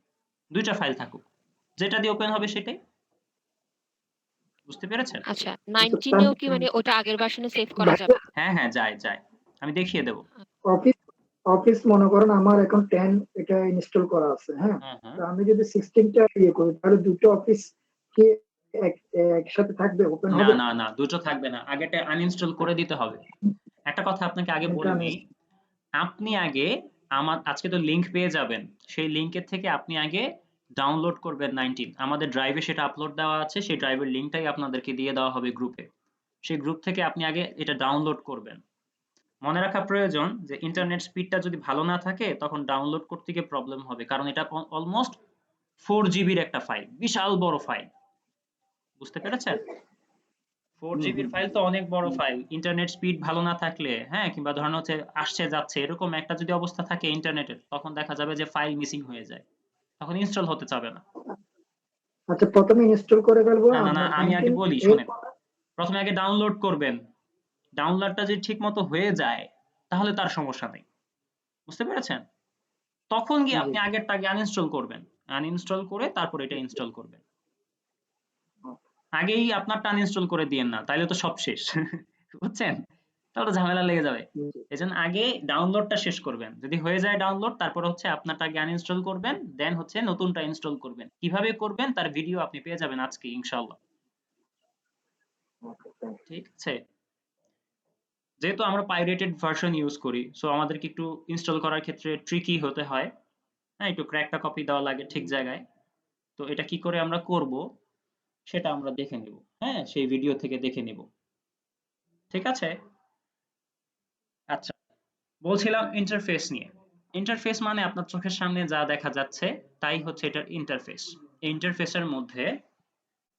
দুইটা ফাইল থাকুক, যেটা দিয়ে ওপেন হবে সেটাই। বুঝতে পেরেছেন? আচ্ছা, আচ্ছা 19 এও কি মানে ওটা আগের ভার্সনে সেভ করা ভাইয়া, যাবে? হ্যাঁ হ্যাঁ, যায় যায়, আমি দেখিয়ে দেবো। অফিস অফিস মনে করেন আমার এখন 10 এটা ইনস্টল করা আছে, হ্যাঁ। হ্যাঁ হ্যাঁ, তো আমি যদি 16টা ইয়ে করি তাহলে দুটো অফিস কি একসাথে থাকবে, ওপেন না হবে? না না, দুটো থাকবে না, আগেটা আনইনস্টল করে দিতে হবে। একটা কথা আপনাকে আগে এটা বলে আমি নেই, আপনি আগে আজকে তো লিংক পেয়ে যাবেন, সেই লিংকের থেকে আপনি আগে ডাউনলোড করবেন 19। আমাদের ড্রাইভে সেটা আপলোড দেওয়া আছে, সেই ড্রাইভের লিংকটাই আপনাদেরকে দিয়ে দেওয়া হবে গ্রুপে। সেই গ্রুপ থেকে আপনি আগে এটা ডাউনলোড করবেন। মনে রাখা প্রয়োজন যে ইন্টারনেট স্পিডটা যদি ভালো না থাকে তখন ডাউনলোড করতে গিয়ে প্রবলেম হবে, কারণ এটা অলমোস্ট 4 জিবির একটা ফাইল, বিশাল বড় ফাইল। বুঝতে পেরেছেন? 4 জিবির ফাইল তো অনেক বড় ফাইল। ইন্টারনেট স্পিড ভালো না থাকলে, হ্যাঁ, কিংবা ধরেন হচ্ছে আসছে যাচ্ছে এরকম একটা যদি অবস্থা থাকে ইন্টারনেটের, তখন দেখা যাবে যে ফাইল মিসিং হয়ে যায়, তখন ইনস্টল হতে চাবে না। আচ্ছা, প্রথমে ইনস্টল করে ফেলবো না না না, আপনার আমি আগে 19 বলি এর শোনেন। প্রথমে আগে ডাউনলোড করবেন। ডাউনলোডটা যদি ঠিক মতো হয়ে যায় তাহলে তার সমস্যা নেই। বুঝতে পেরেছেন? তখন গিয়ে জি। আপনি আগেরটা আগে আনইনস্টল করবেন। আনইনস্টল করে তারপর এটা ইনস্টল করবেন। আগেই আপনারটা আনইনস্টল করে দিয়েন না, তাইলে তো সব শেষ। বুঝছেন? তাহলে তো ঝামেলা লেগে যাবে। জি। এজন্য আগে ডাউনলোডটা শেষ করবেন। যদি হয়ে যায় ডাউনলোড, তারপর হচ্ছে আপনারটা আগে আনইনস্টল করবেন, দেন হচ্ছে নতুনটা ইনস্টল করবেন। কিভাবে করবেন তার ভিডিও আপনি পেয়ে যাবেন আজকে ইনশাআল্লাহ। ঠিক আছে? যেহেতু আমরা পাইরেটেড ভার্সন ইউজ করি, সো আমাদেরকে একটু ইনস্টল করার ক্ষেত্রে ট্রিকি হতে হয়। হ্যাঁ, একটু ক্র্যাকটা কপি দেওয়া লাগে ঠিক জায়গায়। তো এটা কি করে আমরা করব সেটা আমরা দেখে নিব। হ্যাঁ, সেই ভিডিও থেকে দেখে নিব। ঠিক আছে? আচ্ছা, বলছিলাম ইন্টারফেস নিয়ে। ইন্টারফেস মানে আপনার চোখের সামনে যা দেখা যাচ্ছে তাই হচ্ছে এটার ইন্টারফেস। এই ইন্টারফেসের মধ্যে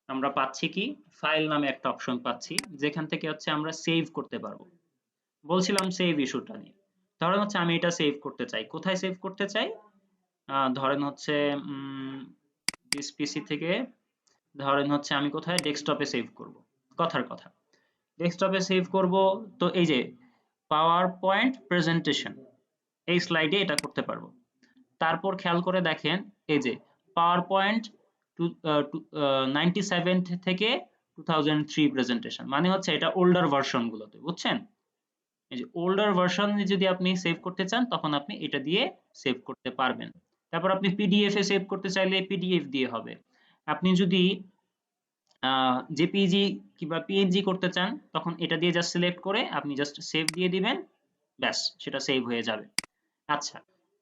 আমরা পাচ্ছি কি, ফাইল নামে একটা অপশন পাচ্ছি, যেখান থেকে হচ্ছে আমরা সেভ করতে পারবো। বলছিলাম সেভ ইস্যুটা নিয়ে। ধরেন হচ্ছে আমি এটা সেভ করতে চাই, কোথায় সেভ করতে চাই? ধরেন হচ্ছে দিস পিসি থেকে ধরেন হচ্ছে আমি কোথায় ডেস্কটপে সেভ করব, কথার কথা ডেস্কটপে সেভ করব। তো এই যে পাওয়ার পয়েন্ট প্রেজেন্টেশন, এই স্লাইডে এটা করতে পারবো। তারপর খেয়াল করে দেখেন এই যে পাওয়ার পয়েন্ট 97 থেকে 2003 প্রেজেন্টেশন, মানে হচ্ছে এটা ওল্ডার ভার্সন গুলোতে, বুঝছেন? এই যে ওল্ডার ভার্সনে যদি আপনি সেভ করতে চান তখন আপনি এটা দিয়ে সেভ করতে পারবেন। তারপর আপনি পিডিএফ এ সেভ করতে চাইলে পিডিএফ দিয়ে হবে। আপনি যদি জেপিজি কিংবা পিএনজি করতে চান তখন এটা দিয়ে জাস্ট সিলেক্ট করে আপনি জাস্ট সেভ দিয়ে দিবেন, ব্যাস সেটা সেভ হয়ে যাবে। আচ্ছা,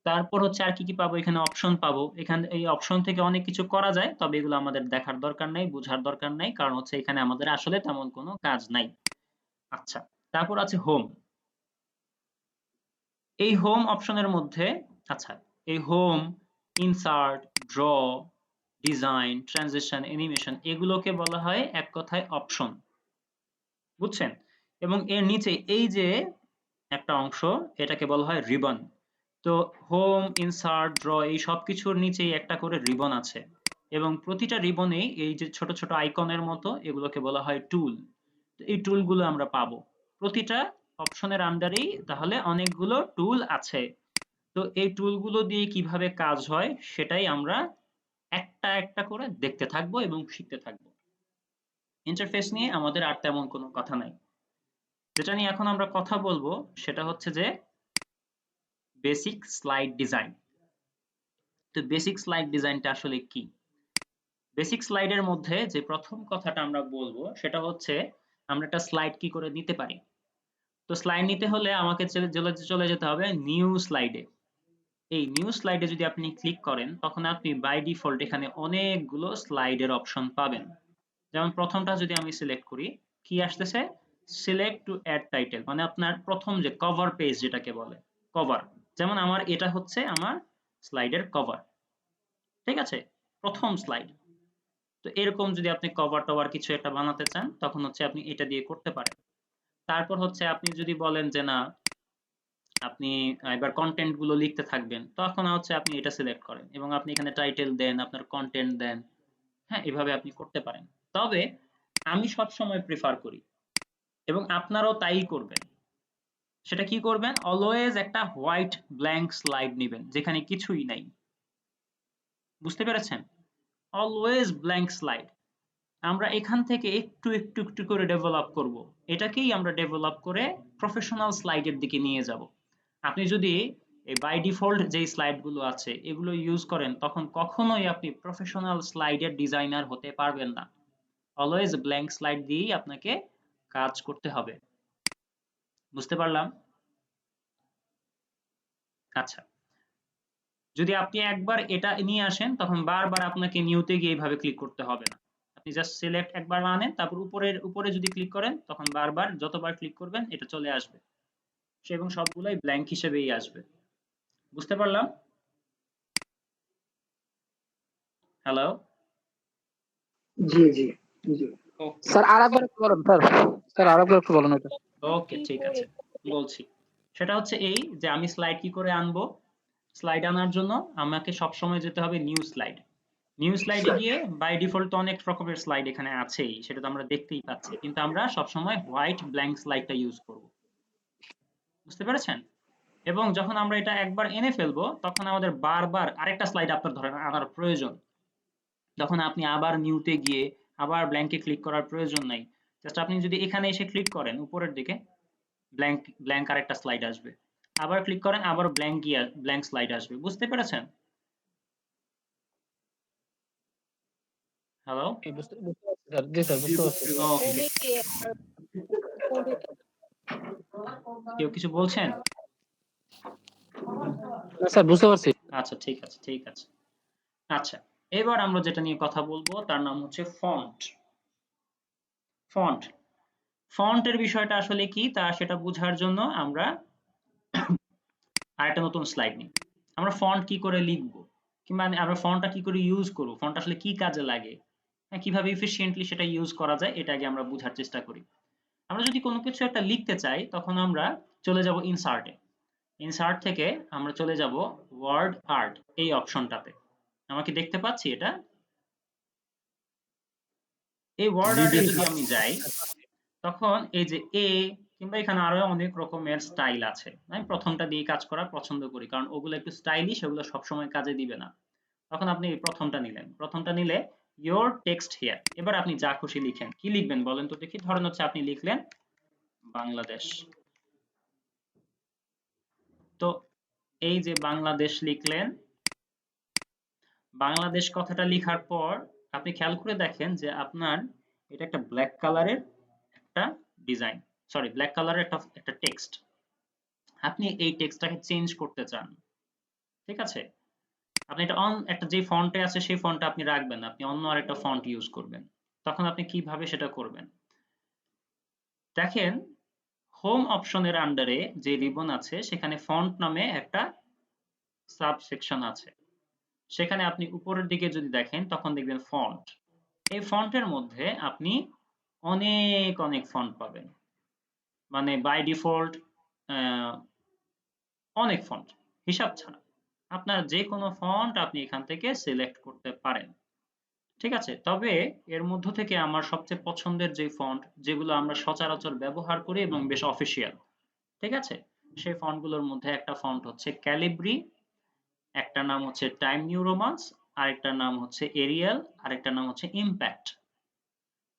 তারপর হচ্ছে আর কি কি পাবো? এখানে অপশন পাবো। এখানে এই অপশন থেকে অনেক কিছু করা যায়, তবে এগুলো আমাদের দেখার দরকার নাই, বোঝার দরকার নাই, কারণ হচ্ছে এখানে আমাদের আসলে তেমন কোনো কাজ নাই। আচ্ছা, তারপর আছে হোম। এই হোম অপশনের মধ্যে আচ্ছা, এই home, insert, draw, design, transition, animation এগুলোকে বলা হয় এক কথায় অপশন, বুঝছেন? এবং এর নিচে এই যে একটা অংশ, এটাকে বলা হয় রিবন। তো হোম, ইনসার্ট, ড্র এই সবকিছুর নিচেই একটা করে রিবন আছে, এবং প্রতিটা রিবনেই এই যে ছোট ছোট আইকনের মতো এগুলোকে বলা হয় টুল। তো এই টুলগুলো আমরা পাবো প্রতিটা অপশনের আন্ডারেই, তাহলে অনেকগুলো টুল আছে। তো এই টুলগুলো দিয়ে কিভাবে কাজ হয় সেটাই আমরা একটা একটা করে দেখতে থাকবো এবং শিখতে থাকবো। ইন্টারফেস নিয়ে আমাদের আর তেমন কোনো কথা নাই। যেটা নিয়ে এখন আমরা কথা বলবো সেটা হচ্ছে যে বেসিক স্লাইড ডিজাইন। তো বেসিক স্লাইড ডিজাইনটা আসলে কি? বেসিক স্লাইডের মধ্যে যে প্রথম কথাটা আমরা বলবো সেটা হচ্ছে আমরা একটা স্লাইড কি করে নিতে পারি। তো স্লাইড নিতে হলে আমাকে চলে যেতে হবে নিউ স্লাইডে। এই নিউ স্লাইডে যদি আপনি ক্লিক করেন তখন আপনি বাই ডিফল্ট এখানে অনেকগুলো স্লাইডের অপশন পাবেন। যেমন প্রথমটা যদি আমি সিলেক্ট করি, কি আসতেছে? সিলেক্ট টু অ্যাড টাইটেল, মানে আপনার প্রথম যে কভার পেজ যেটাকে বলে, কভার। যেমন আমার এটা হচ্ছে আমার স্লাইডের কভার, ঠিক আছে, প্রথম স্লাইড। তো এরকম যদি আপনি কভার টভার কিছু একটা বানাতে চান তখন হচ্ছে আপনি এটা দিয়ে করতে পারেন। তারপর হচ্ছে আপনি যদি বলেন যে না আপনি এবার কন্টেন্ট গুলো লিখতে থাকবেন, তখন হচ্ছে আপনি এটা সিলেক্ট করেন এবং আপনি এখানে টাইটেল দেন, আপনার কন্টেন্ট দেন। হ্যাঁ, এভাবে আপনি করতে পারেন। তবে আমি সব সময় প্রেফার করি এবং আপনারাও তাই করবেন। সেটা কি করবেন? অলওয়েজ একটা হোয়াইট ব্ল্যাঙ্ক স্লাইড নেবেন যেখানে কিছুই নাই। বুঝতে পেরেছেন? Always blank slide. আমরা এখান থেকে একটু একটু একটু করে ডেভেলপ করব। এটাকেই আমরা ডেভেলপ করে প্রফেশনাল স্লাইডের দিকে নিয়ে যাব। আপনি যদি এই বাই ডিফল্ট যেই স্লাইডগুলো আছে এগুলো ইউজ করেন তখন কখনোই আপনি প্রফেশনাল স্লাইডের ডিজাইনার হতে পারবেন না। অলওয়েজ ব্ল্যাঙ্ক স্লাইড দিয়েই আপনাকে কাজ করতে হবে। বুঝতে পারলাম? আচ্ছা, যদি আপনি একবার এটা নিয়ে আসেন তখন বারবার আপনাকে নিউতে গিয়ে এইভাবে ক্লিক করতে হবে না। আপনি জাস্ট সিলেক্ট একবার আনেন, তারপর উপরে যদি ক্লিক করেন তখন বারবার যতবার ক্লিক করবেন এটা চলে আসবে এবং সবগুলাই ব্ল্যাঙ্ক হিসেবেই আসবে। বুঝতে পারলাম? হ্যালো? জি জি জি। ওকে, স্যার আরেকবার একটু বলেন স্যার। স্যার আরেকবার একটু বলেন এটা। ওকে, ঠিক আছে, বলছি। সেটা হচ্ছে এই যে আমি স্লাইড কি করে আনবো। স্লাইড আনার জন্য আমাকে সবসময় যেতে হবে নিউ স্লাইড। নিউ স্লাইডে গিয়ে বাই ডিফল্ট তো অনেক রকমের স্লাইড এখানে আছেই, সেটা তো আমরা দেখতেই পাচ্ছি, কিন্তু আমরা সবসময় হোয়াইট ব্ল্যাঙ্ক স্লাইডটা ইউজ করব। বুঝতে পেরেছেন? এবং যখন আমরা এটা একবার এনে ফেলবো তখন আমাদের বারবার আরেকটা স্লাইড আপনার ধরেন আনার প্রয়োজন, তখন আপনি আবার নিউতে গিয়ে আবার ব্ল্যাঙ্কে ক্লিক করার প্রয়োজন নাই। জাস্ট আপনি যদি এখানে এসে ক্লিক করেন উপরের দিকে, ব্ল্যাঙ্ক ব্ল্যাঙ্ক আরেকটা স্লাইড আসবে, আবার ক্লিক করেন আবার ব্ল্যাঙ্ক স্লাইড আসবে। বুঝতে পেরেছেন? হ্যালো? বুঝতে বুঝতে পারছি স্যার। জি স্যার জি, বুঝতে পারছি। বুঝতে পারছি। ওকে, কেউ কিছু বলছেন? না স্যার বুঝতে পারছি। আচ্ছা, ঠিক আছে, ঠিক আছে। আচ্ছা, এবার আমরা যেটা নিয়ে কথা বলবো তার নাম হচ্ছে ফন্ট। ফন্ট ফন্টের বিষয়টা আসলে কি তা সেটা বোঝার জন্য আমরা আরেকটা নতুন স্লাইড নিই। আমরা ফন্ট কি করে লিখবো কিংবা আমরা ফন্টটা কি করে ইউজ করব, ফন্ট আসলে কি কাজে লাগে, হ্যাঁ, কিভাবে এফিশিয়েন্টলি সেটা ইউজ করা যায় এটা আগে আমরা বোঝার চেষ্টা করি। আমরা যদি কোনো কিছু একটা লিখতে চাই তখন আমরা চলে যাব ইনসার্টে। ইনসার্ট থেকে আমরা চলে যাব ওয়ার্ড আর্ট এই অপশনটাতে। আমরা কি দেখতে পাচ্ছি এটা? এই ওয়ার্ড জি আর্টে যদি দেখতেছি। আমি যাই, তখন এই যে এ কিংবা এখানে আরো অনেক রকমের স্টাইল আছে। আমি প্রথমটা দিয়ে কাজ করা পছন্দ করি, কারণ ওগুলো একটু স্টাইলিশ, ওগুলো সবসময় কাজে দিবে না। তখন আপনি এই প্রথমটা নিলেন। প্রথমটা নিলে ইয়োর টেক্সট হিয়ার। এবার আপনি যা খুশি লিখেন। কি লিখবেন বলেন তো দেখি? ধরেন হচ্ছে আপনি লিখলেন বাংলাদেশ। তো এই যে বাংলাদেশ লিখলেন, বাংলাদেশ কথাটা লিখার পর আপনি খেয়াল করে দেখেন যে আপনার এটা একটা ব্ল্যাক কালারের একটা ডিজাইন, সরি ব্ল্যাক কালারের একটা টেক্সট। আপনি এই টেক্সটটাকে চেঞ্জ করতে চান, ঠিক আছে? আপনি এটা একটা যে ফন্টে আছে সেই ফন্টটা আপনি রাখবেন না, আপনি অন্য আরেকটা ফন্ট ইউজ করবেন। তখন আপনি কিভাবে সেটা করবেন? দেখেন হোম অপশনের আন্ডারে যে রিবন আছে সেখানে ফন্ট নামে একটা সাব সেকশন আছে। সেখানে আপনি উপরের দিকে যদি দেখেন তখন দেখবেন ফন্ট। এই ফন্টের মধ্যে আপনি অনেক অনেক ফন্ট পাবেন, মানে বাই ডিফল্ট অনেক ফন্ট, হিসাব ছাড়া। আপনার যে কোনো ফন্ট আপনি এখান থেকে সিলেক্ট করতে পারেন, ঠিক আছে? তবে এর মধ্য থেকে আমার সবচেয়ে পছন্দের যে ফন্ট, যেগুলো আমরা সচরাচর ব্যবহার করি এবং বেশ অফিসিয়াল, ঠিক আছে, সেই ফন্টগুলোর মধ্যে একটা ফন্ট হচ্ছে ক্যালিব্রি, একটা নাম হচ্ছে টাইম নিউ রোমান্স, আরেকটার নাম হচ্ছে এরিয়াল, আরেকটার নাম হচ্ছে ইম্প্যাক্ট।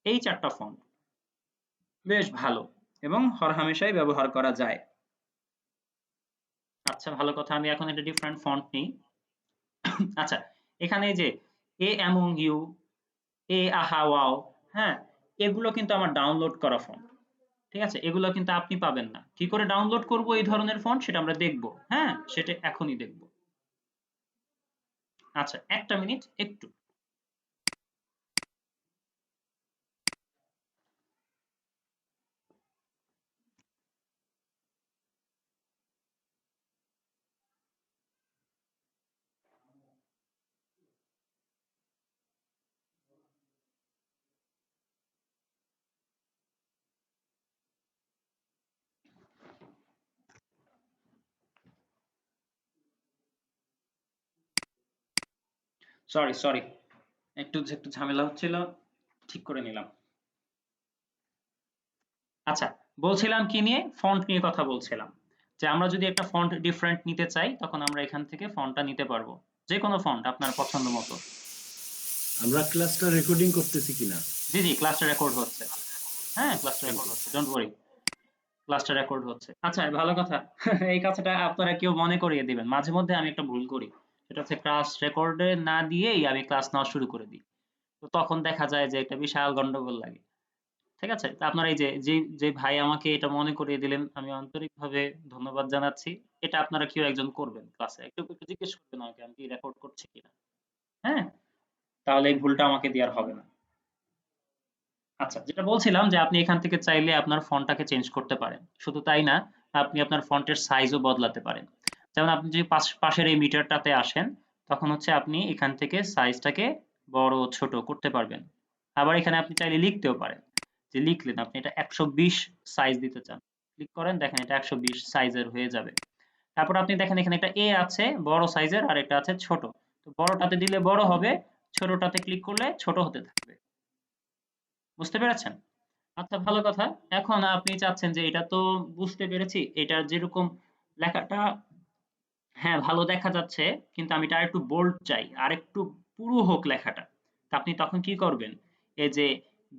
এই চারটা ফন্ট বেশ ভালো এবং হরহামেশাই ব্যবহার করা যায়। আচ্ছা, ভালো কথা, আমি এখন একটা ডিফারেন্ট ফন্ট নিই। আচ্ছা, এখানে এই যে এ অ্যামং ইউ, এ আহা ওয়াও, হ্যাঁ, এগুলো কিন্তু আমার ডাউনলোড করা ফন্ট, ঠিক আছে? এগুলো কিন্তু আপনি পাবেন না। কি করে ডাউনলোড করব এই ধরনের ফন্ট সেটা আমরা দেখব, হ্যাঁ, সেটা এখনই দেখব। আচ্ছা, একটা মিনিট একটু। সরি সরি, একটু একটু ঝামেলা হচ্ছিল, ঠিক করে নিলাম। আচ্ছা, বলছিলাম কি নিয়ে? ফন্ট নিয়ে কথা বলছিলাম, যে আমরা যদি একটা ফন্ট ডিফারেন্ট নিতে চাই তখন আমরা এখান থেকে ফন্টটা নিতে পারবো, যে কোনো ফন্ট আপনার পছন্দ মতো। আমরা ক্লাসটা রেকর্ডিং করতেছি কিনা? জি জি, ক্লাসটা রেকর্ড হচ্ছে। হ্যাঁ, ক্লাসটা থ্যাংক রেকর্ড ইউ। হচ্ছে, ডোন্ট ওয়ারি, ক্লাসটা রেকর্ড হচ্ছে। আচ্ছা, ভালো কথা। এই কাজটা আপনারা কেউ মনে করিয়ে দিবেন। মাঝে মধ্যে আমি একটা ভুল করি, সেটা হচ্ছে ক্লাস রেকর্ডে না দিয়েই আমি ক্লাস নেওয়া শুরু করে দিই। তো তখন দেখা যায় যে একটা বিশাল গন্ডগোল লাগে, ঠিক আছে? তো আপনারা এই যে যে ভাই আমাকে এটা মনে করিয়ে দিলেন, আমি আন্তরিকভাবে ধন্যবাদ জানাচ্ছি। এটা আপনারা কেউ একজন করবেন ক্লাসে, একটু একটু জিজ্ঞেস করবেন আমাকে আমি কি রেকর্ড করছি কিনা, হ্যাঁ? তাহলে এই ভুলটা আমাকে দিয়ে আর হবে না। আচ্ছা, যেটা বলছিলাম যে আপনি এখান থেকে চাইলে আপনার ফন্টটাকে চেঞ্জ করতে পারেন। শুধু তাই না, আপনি আপনার ফন্টের সাইজও বদলাতে পারেন। যেমন আপনি যদি পাশের এই মিটারটাতে আসেন, তখন হচ্ছে আপনি এখান থেকে সাইজটাকে বড় ছোট করতে পারবেন। আবার এখানে আপনি চাইলে লিখতেও পারেন। যে লিখলেন আপনি এটা ১২০ সাইজ দিতে চান। ক্লিক করেন, দেখেন এটা ১২০ সাইজের হয়ে যাবে। তারপর আপনি দেখেন এখানে একটা এ আছে বড় সাইজের আর একটা আছে ছোট। তো বড়টাতে দিলে বড় হবে, ছোটটাতে ক্লিক করলে ছোট হতে থাকবে। বুঝতে পেরেছেন? আচ্ছা, ভালো কথা। এখন আপনি চাচ্ছেন যে এটা তো বুঝতে পেরেছি, এটার যেরকম লেখাটা হ্যাঁ ভালো দেখা যাচ্ছে, কিন্তু আমি এটা আরেকটু বোল্ড চাই, আরেকটু পুরু হোক লেখাটা। তা আপনি তখন কি করবেন? এই যে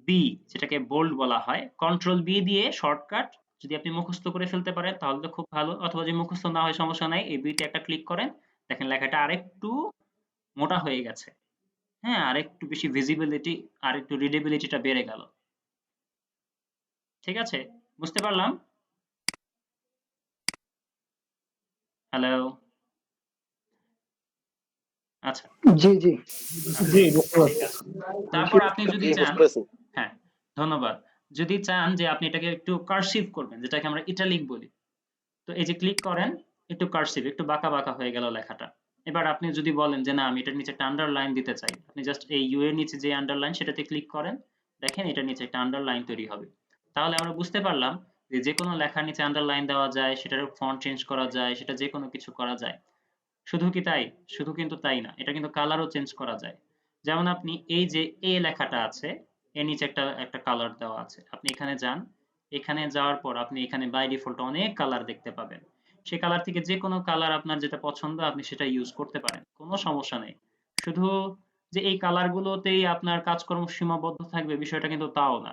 বি, যেটাকে বোল্ড বলা হয়, কন্ট্রোল বি দিয়ে শর্টকাট, যদি আপনি মুখস্থ করে ফেলতে পারেন তাহলে তো খুব ভালো, অথবা যদি মুখস্থ না হয় সমস্যা নাই, এই বিতে একটা ক্লিক করেন, দেখেন লেখাটা আরেকটু মোটা হয়ে গেছে, হ্যাঁ, আরেকটু বেশি ভিজিবিলিটি, আরেকটু রিডেবিলিটিটা বেড়ে গেল। ঠিক আছে? বুঝতে পারলাম? হ্যালো? আচ্ছা, জি জি আচ্ছা, জি বুঝতে ঠিক পারছি। আছে। তারপর আপনি যদি চান, বুঝতে হ্যাঁ, ধন্যবাদ। যদি চান যে আপনি এটাকে একটু কার্সিভ করবেন, যেটাকে আমরা ইটালিক বলি, তো এই যে ক্লিক করেন, একটু কার্সিভ, একটু বাঁকা বাঁকা হয়ে গেল লেখাটা। এবার আপনি যদি বলেন যে না আমি এটার নিচে একটা আন্ডারলাইন দিতে চাই, আপনি জাস্ট এই ইউ এর নিচে যে আন্ডারলাইন সেটাতে ক্লিক করেন, দেখেন এটার নিচে একটা আন্ডারলাইন তৈরি হবে। তাহলে আমরা বুঝতে পারলাম যে কোনো লেখার নিচে আন্ডারলাইন দেওয়া যায়, সেটার ফন্ট চেঞ্জ করা যায়, সেটা যে কোনো কিছু করা যায়। শুধু কি তাই? শুধু কিন্তু তাই না, এটা কিন্তু কালারও চেঞ্জ করা যায়। যেমন আপনি এই যে এ লেখাটা আছে, এর নিচে একটা কালার দেওয়া আছে, আপনি এখানে যান, এখানে যাওয়ার পর আপনি এখানে বাই ডিফল্ট অনেক কালার দেখতে পাবেন। সেই কালার থেকে যে কোনো কালার আপনার যেটা পছন্দ আপনি সেটা ইউজ করতে পারেন, কোনো সমস্যা নেই। শুধু যে এই কালার গুলোতেই আপনার কাজকর্ম সীমাবদ্ধ থাকবে বিষয়টা কিন্তু তাও না।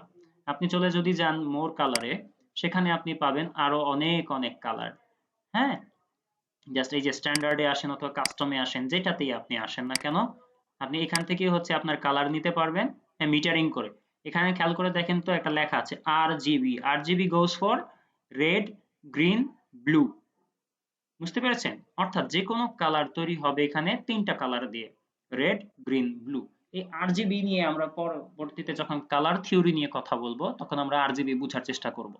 আপনি চলে যদি যান মোর কালারে, সেখানে আপনি পাবেন আরো অনেক অনেক কালার। হ্যাঁ, জাস্ট এই যে স্ট্যান্ডার্ডে আসেন অথবা কাস্টমে আসেন, যেটাতেই আপনি আসেন না কেন, আপনি এখান থেকে হচ্ছে আপনার কালার নিতে পারবেন মিটারিং করে। এখানে খেয়াল করে দেখেন তো একটা লেখা আছে RGB, RGB goes for red, green, blue. বুঝতে পেরেছেন? অর্থাৎ যে কোনো কালার তৈরি হবে এখানে 3টা কালার দিয়ে, রেড, গ্রিন, ব্লু। এই RGB নিয়ে আমরা পরবর্তীতে যখন কালার থিওরি নিয়ে কথা বলবো তখন আমরা RGB বোঝার চেষ্টা করব।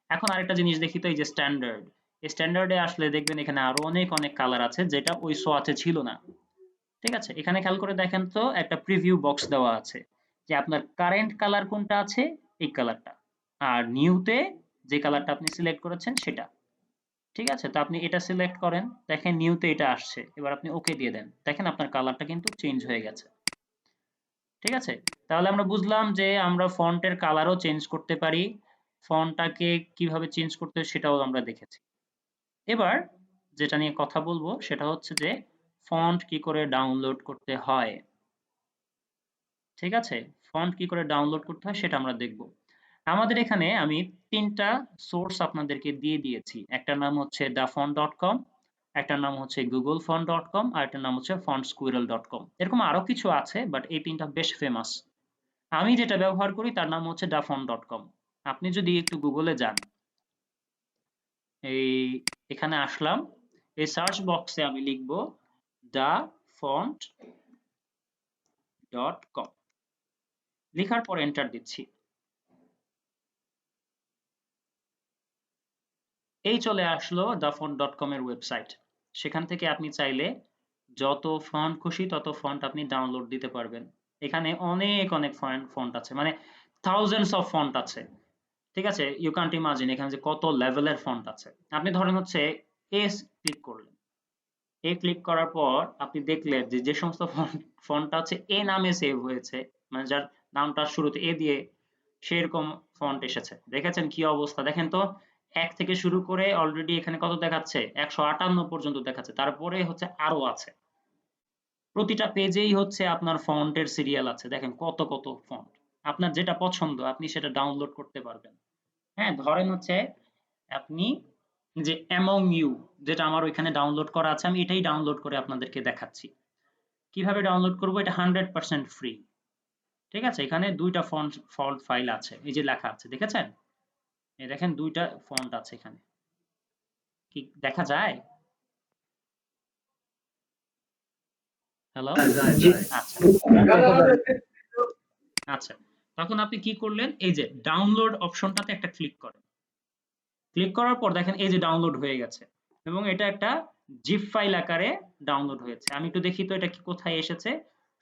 এখন আরেকটা জিনিস দেখি তো, এই যে স্ট্যান্ডার্ড, এই স্ট্যান্ডার্ডে আসলে দেখবেন এখানে আরো অনেক অনেক কালার আছে যেটা ওই সোয়াচে ছিল না। ঠিক আছে, এখানে খেয়াল করে দেখেন তো একটা প্রিভিউ বক্স দেওয়া আছে যে আপনার কারেন্ট কালার কোনটা আছে, এই কালারটা, আর নিউতে যে কালারটা আপনি সিলেক্ট করেছেন সেটা। ঠিক আছে, তো আপনি এটা সিলেক্ট করেন, দেখেন নিউতে এটা আসছে, এবার আপনি ওকে দিয়ে দেন, দেখেন আপনার কালারটা কিন্তু চেঞ্জ হয়ে গেছে। ঠিক আছে, তাহলে আমরা বুঝলাম যে আমরা ফন্টের কালারও চেঞ্জ করতে পারি, ফন্টটাকে কিভাবে চেঞ্জ করতে হয় সেটাও আমরা দেখেছি। এবার যেটা নিয়ে কথা বলবো সেটা হচ্ছে যে ফন্ট কি করে ডাউনলোড করতে হয়। ঠিক আছে, ফন্ট কি করে ডাউনলোড করতে হয় সেটা আমরা দেখব। আমাদের এখানে আমি 3টা সোর্স আপনাদেরকে দিয়ে দিয়েছি, একটার নাম হচ্ছে dafont.com, একটার নাম হচ্ছে googleFont.com, আর একটার নাম হচ্ছে fontsquirrel.com। এরকম আরো কিছু আছে বাট এই 3টা বেশ ফেমাস। আমি যেটা ব্যবহার করি তার নাম হচ্ছে dafont.com। আপনি যদি একটু গুগলে যান, এই এখানে আসলাম, এই সার্চ বক্সে আমি লিখব dafont.com, লেখার পর এন্টার দিচ্ছি। এই চলে আসলো dafont.com এর ওয়েবসাইট। সেখান থেকে আপনি চাইলে যত ফন্ট খুশি তত ফন্ট আপনি ডাউনলোড দিতে পারবেন। এখানে অনেক অনেক ফন্ট আছে, মানে থাউজেন্ডস অফ ফন্ট আছে। ঠিক আছে, ইউ কান্ট ইমাজিন এখানে যে কত লেভেলের ফন্ট আছে। আপনি ধরেন হচ্ছে এস ক্লিক করলেন, এ ক্লিক করার পর আপনি দেখলেন যে যে সমস্ত ফন্টটা আছে এ নামে সেভ হয়েছে, মানে যার নামটা শুরুতে এ দিয়ে সেরকম ফন্ট এসেছে। দেখেছেন কি অবস্থা? দেখেন তো, 1 থেকে শুরু করে অলরেডি এখানে কত দেখাচ্ছে, 158 পর্যন্ত দেখাচ্ছে, তারপরে হচ্ছে আরো আছে। প্রতিটা পেজেই হচ্ছে আপনার ফন্টের সিরিয়াল আছে, দেখেন কত কত ফন্ট। আপনার যেটা পছন্দ আপনি সেটা ডাউনলোড করতে পারবেন। হ্যাঁ, ধরেন হচ্ছে আপনি যে অ্যামং ইউ, যেটা আমার ওইখানে ডাউনলোড করা আছে, আমি এটাই ডাউনলোড করে আপনাদেরকে দেখাচ্ছি। কিভাবে ডাউনলোড করব, এটা 100% ফ্রি। ঠিক আছে, এখানে 2টা ফন্ট ফাইল আছে, এই যে লেখা আছে দেখেছেন, এই দেখেন 2টা ফন্ট আছে এখানে, কি দেখা যায়? হ্যালো, যায় জি। যায়। আচ্ছা আচ্ছা, তখন আপনি কি করলেন, এই যে ডাউনলোড অপশনটাতে একটা ক্লিক করেন, ক্লিক করার পর দেখেন এই যে ডাউনলোড হয়ে গেছে এবং এটা একটা জিপ ফাইল আকারে ডাউনলোড হয়েছে। আমি একটু দেখি তো এটা কি কোথায় এসেছে।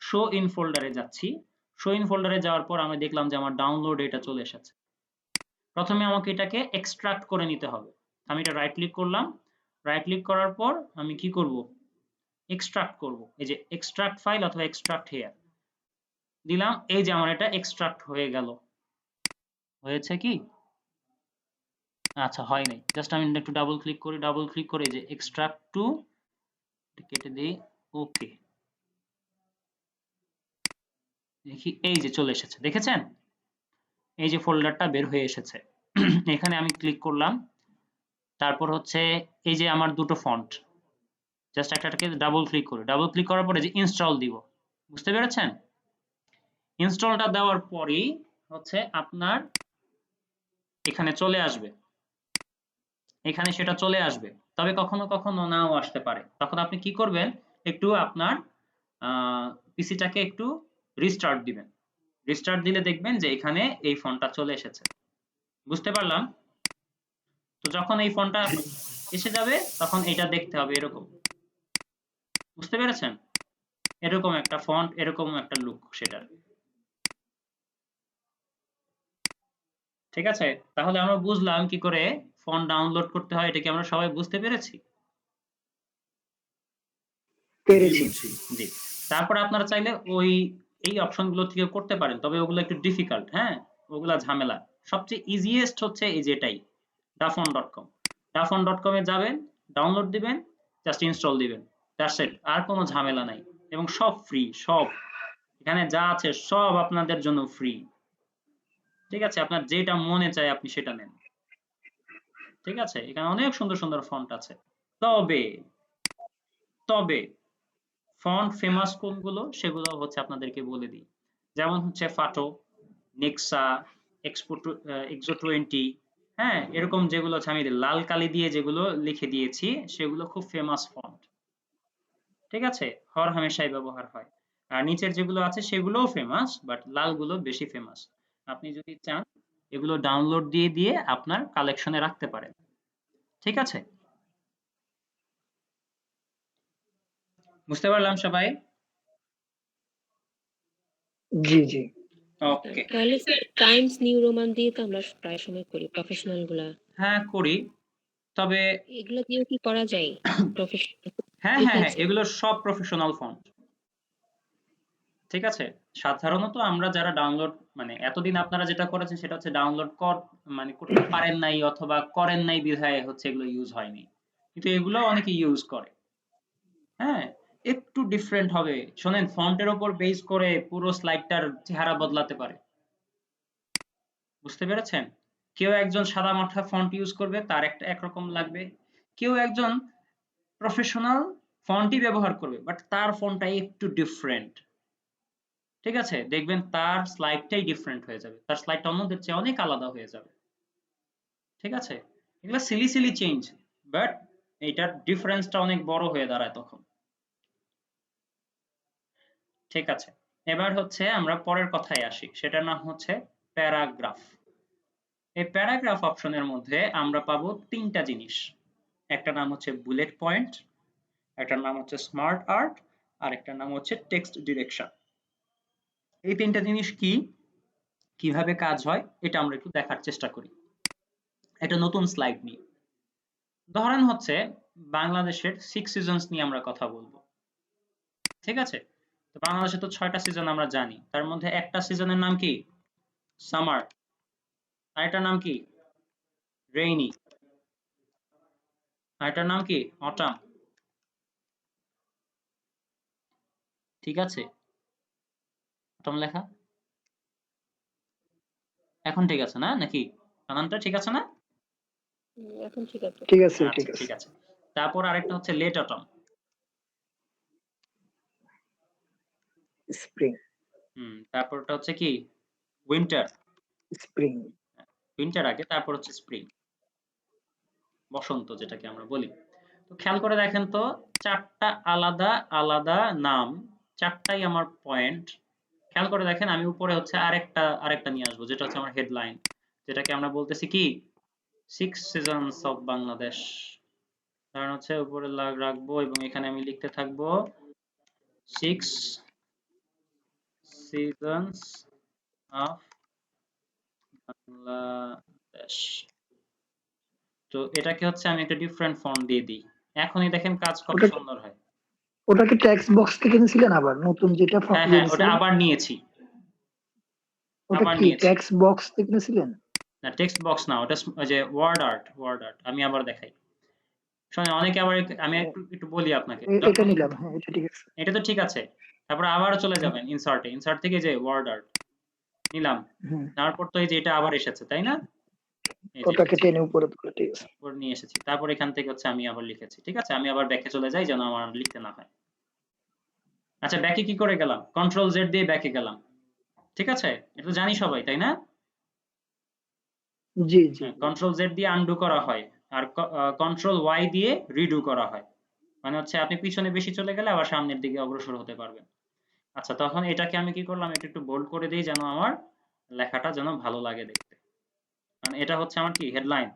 শো ইন ফোল্ডারে যাচ্ছি, শো ইন ফোল্ডারে যাওয়ার পর আমি দেখলাম যে আমার ডাউনলোড এটা চলে এসেছে। প্রথমে আমাকে এটাকে এক্সট্রাক্ট করে নিতে হবে। আমি এটা রাইট ক্লিক করলাম, রাইট ক্লিক করার পর আমি কি করব, এক্সট্রাক্ট করব। এই যে এক্সট্রাক্ট ফাইল অথবা এক্সট্রাক্ট হেয়ার দিলাম, এই যে আমার এটা এক্সট্রাক্ট হয়ে গেল। হয়েছে কি? আচ্ছা, হয় নাই, জাস্ট আমি একটু ডাবল ক্লিক করি, ডাবল ক্লিক করে এই যে এক্সট্রাক্ট টু কেটে দিই, ওকে, দেখি এই যে চলে এসেছে, দেখেছেন এই যে ফোল্ডারটা বের হয়ে এসেছে। এখানে আমি ক্লিক করলাম, তারপর হচ্ছে এই যে আমার দুটো ফন্ট, জাস্ট একটাকে ডাবল ক্লিক করে, ডাবল ক্লিক করার পরে যে ইনস্টল দিব, বুঝতে পেরেছেন? ইনস্টলটা দেওয়ার পরেই হচ্ছে আপনার এখানে চলে আসবে, এখানে সেটা চলে আসবে, তবে কখনো কখনো নাও আসতে পারে। তখন আপনি কি করবেন, একটু আপনার পিসিটাকে একটু রিস্টার্ট দিবেন, রিস্টার্ট দিলে দেখবেন যে এখানে এই ফন্টটা চলে এসেছে। বুঝতে পারলাম? তো যখন এই ফন্টটা এসে যাবে তখন এটা দেখতে হবে এরকম, বুঝতে পেরেছেন? এরকম একটা ফন্ট, এরকম একটা লুক সেটার। ঠিক আছে, তাহলে আমরা বুঝলাম কি করে ফন্ট ডাউনলোড করতে হয়, এটা কি আমরা সবাই বুঝতে পেরেছি? পেরেছি। বুঝছি। জি। তারপর আপনারা চাইলে এই অপশনগুলো থেকে করতে পারেন, তবে ওগুলো একটু ডিফিকাল্ট, হ্যাঁ, ওগুলা ঝামেলা। সবচেয়ে ইজিয়েস্ট হচ্ছে এই যেটাই, dafon.com। dafon.com এ যাবেন, ডাউনলোড দিবেন, জাস্ট ইনস্টল দিবেন, দ্যাটস ইট। আর কোনো ঝামেলা নাই, এবং সব ফ্রি, সব এখানে যা আছে সব আপনাদের জন্য ফ্রি। ঠিক আছে, আপনার যেটা মনে চায় আপনি সেটা নেন। ঠিক আছে, এখানে অনেক সুন্দর সুন্দর ফন্ট আছে। তবে তবে ফন্ট ফেমাস কোনগুলো সেগুলো হচ্ছে আপনাদেরকে বলে দিই। যেমন হচ্ছে ফাটো, নেক্সা, এক্সো 20, হ্যাঁ, এরকম যেগুলো আছে, আমি লাল কালি দিয়ে যেগুলো লিখে দিয়েছি সেগুলো খুব ফেমাস ফন্ট। ঠিক আছে, হর হামেশাই ব্যবহার হয়। আর নিচের যেগুলো আছে সেগুলোও ফেমাস, বাট লালগুলো বেশি ফেমাস। আপনি যদি চান এগুলো ডাউনলোড দিয়ে দিয়ে আপনার কালেকশনে রাখতে পারেন। ঠিক আছে, বুঝতে পারলাম সবাই? জি জি। ওকে। তাহলে স্যার টাইমস নিউ রোমান দিয়ে তো আমরা প্রায় সময় করি, প্রফেশনাল গুলা। হ্যাঁ করি, তবে এগুলো দিয়েও কি করা যায় প্রফেশনাল? হ্যাঁ হ্যাঁ হ্যাঁ, এগুলো সব প্রফেশনাল ফন্ট। ঠিক আছে, সাধারণত আমরা যারা ডাউনলোড, মানে এতদিন আপনারা যেটা করেছেন সেটা হচ্ছে ডাউনলোড মানে করতে পারেন নাই অথবা করেন নাই বিধায় হচ্ছে এগুলো ইউজ হয়নি, কিন্তু এগুলো অনেকে ইউজ করে। হ্যাঁ, একটু ডিফারেন্ট হবে, শোনেন, ফন্টের উপর বেস করে পুরো স্লাইডটার চেহারা বদলাতে পারে। বুঝতে পেরেছেন? কেউ একজন সাদা মাঠা ফন্ট ইউজ করবে, তার একটা একরকম লাগবে। কেউ একজন প্রফেশনাল ফন্টই ব্যবহার করবে, বাট তার ফন্টটা একটু ডিফারেন্ট। ঠিক আছে, দেখবেন তার স্লাইডটাই ডিফারেন্ট হয়ে যাবে, তার স্লাইডটা অন্যদের চেয়ে অনেক আলাদা হয়ে যাবে। ঠিক আছে, এগুলো সিলি সিলি চেঞ্জ, বাট এইটার ডিফারেন্সটা অনেক বড় হয়ে দাঁড়ায় তখন। ঠিক আছে, এবার হচ্ছে আমরা পরের কথায় আসি, সেটার নাম হচ্ছে প্যারাগ্রাফ। এই প্যারাগ্রাফ অপশনের মধ্যে আমরা পাবো তিনটা জিনিস। একটা নাম হচ্ছে বুলেট পয়েন্ট, একটার নাম হচ্ছে স্মার্ট আর্ট, আর একটার নাম হচ্ছে টেক্সট ডিরেকশন। এই তিনটা জিনিস কি, কিভাবে কাজ হয়, এটা আমরা একটু দেখার চেষ্টা করি। একটা নতুন স্লাইড নিয়ে, ধরেন হচ্ছে বাংলাদেশের 6 সিজনস নিয়ে আমরা কথা বলবো। ঠিক আছে, তো বাংলাদেশে তো 6টা সিজন আমরা জানি, তার মধ্যে একটা সিজনের নাম কি সামার, আরেকটার নাম কি রেইনি, আরেকটার নাম কি অটাম। ঠিক আছে, অটাম লেখা এখন ঠিক আছে না, নাকি বানানটা ঠিক আছে না? এখন ঠিক আছে। ঠিক আছে ঠিক আচ্ছা আছে। ঠিক আছে। তারপর আরেকটা হচ্ছে লেট অটম। স্প্রিং। তারপরটা হচ্ছে কি উইন্টার। স্প্রিং। উইন্টার আগে, তারপর হচ্ছে স্প্রিং, বসন্ত যেটাকে আমরা বলি। তো খেয়াল করে দেখেন তো, চারটা আলাদা আলাদা নাম, চারটাই আমার পয়েন্ট। খেয়াল করে দেখেন, আমি উপরে হচ্ছে আরেকটা নিয়ে আসবো, যেটা হচ্ছে আমার হেডলাইন, যেটাকে আমরা বলতেছি কি 6 সিজনস অফ বাংলাদেশ। কারণ হচ্ছে উপরে রাখবো এবং এখানে আমি লিখতে থাকবো 6 সিজনস অফ বাংলাদেশ। তো এটাকে হচ্ছে আমি একটা ডিফারেন্ট ফন্ট দিয়ে দিই, এখনই দেখেন কাজ কত ওটা সুন্দর হয়। ওটা কি টেক্সট বক্স থেকে নিয়েছিলেন আবার নতুন যেটা হ্যাঁ ইয়ে হ্যাঁ, ওটা দিয়েছিলেন? আবার নিয়েছি, ওটা আবার কি নিয়েছি। টেক্সট বক্স থেকে নিয়েছিলেন? না, টেক্সট বক্স না, ওটা ওই যে ওয়ার্ড আর্ট, ওয়ার্ড আর্ট। আমি আবার দেখাই, শোনেন, অনেকে আবার আমি ও, একটু একটু বলি আপনাকে, এটা যখন নিলাম, হ্যাঁ এটা ঠিক আছে। এটা তো ঠিক আছে, তারপর আবার চলে হুম, যাবেন ইনসার্টে, ইনসার্ট থেকে যে ওয়ার্ড আর্ট নিলাম, হুম। তারপর তো এই যে এটা আবার এসেছে, তাই না? এই যে ওটাকে টেনে উপরে তুলে, ঠিক আছে। উপর নিয়ে এসেছি, তারপর এখান থেকে হচ্ছে আমি আবার লিখেছি। ঠিক আছে, আমি আবার ব্যাকে চলে যাই যেন আমার আর লিখতে না হয়। আচ্ছা, ব্যাকে কি করে গেলাম? কন্ট্রোল জেড দিয়ে ব্যাকে গেলাম। ঠিক আছে, এটা তো জানি সবাই, তাই না? জি জি হ্যাঁ, জি। কন্ট্রোল জেড দিয়ে আনডু করা হয়, আর কন্ট্রোল ওয়াই দিয়ে রিডু করা হয়। মানে হচ্ছে আপনি পিছনে বেশি চলে গেলে আবার সামনের দিকে অগ্রসর হতে পারবেন। আচ্ছা, তখন এটাকে আমি কি করলাম, একটু একটু বোল্ড করে দিই যেন আমার লেখাটা যেন ভালো লাগে দেখতে। মানে এটা হচ্ছে আমার কি হেডলাইন।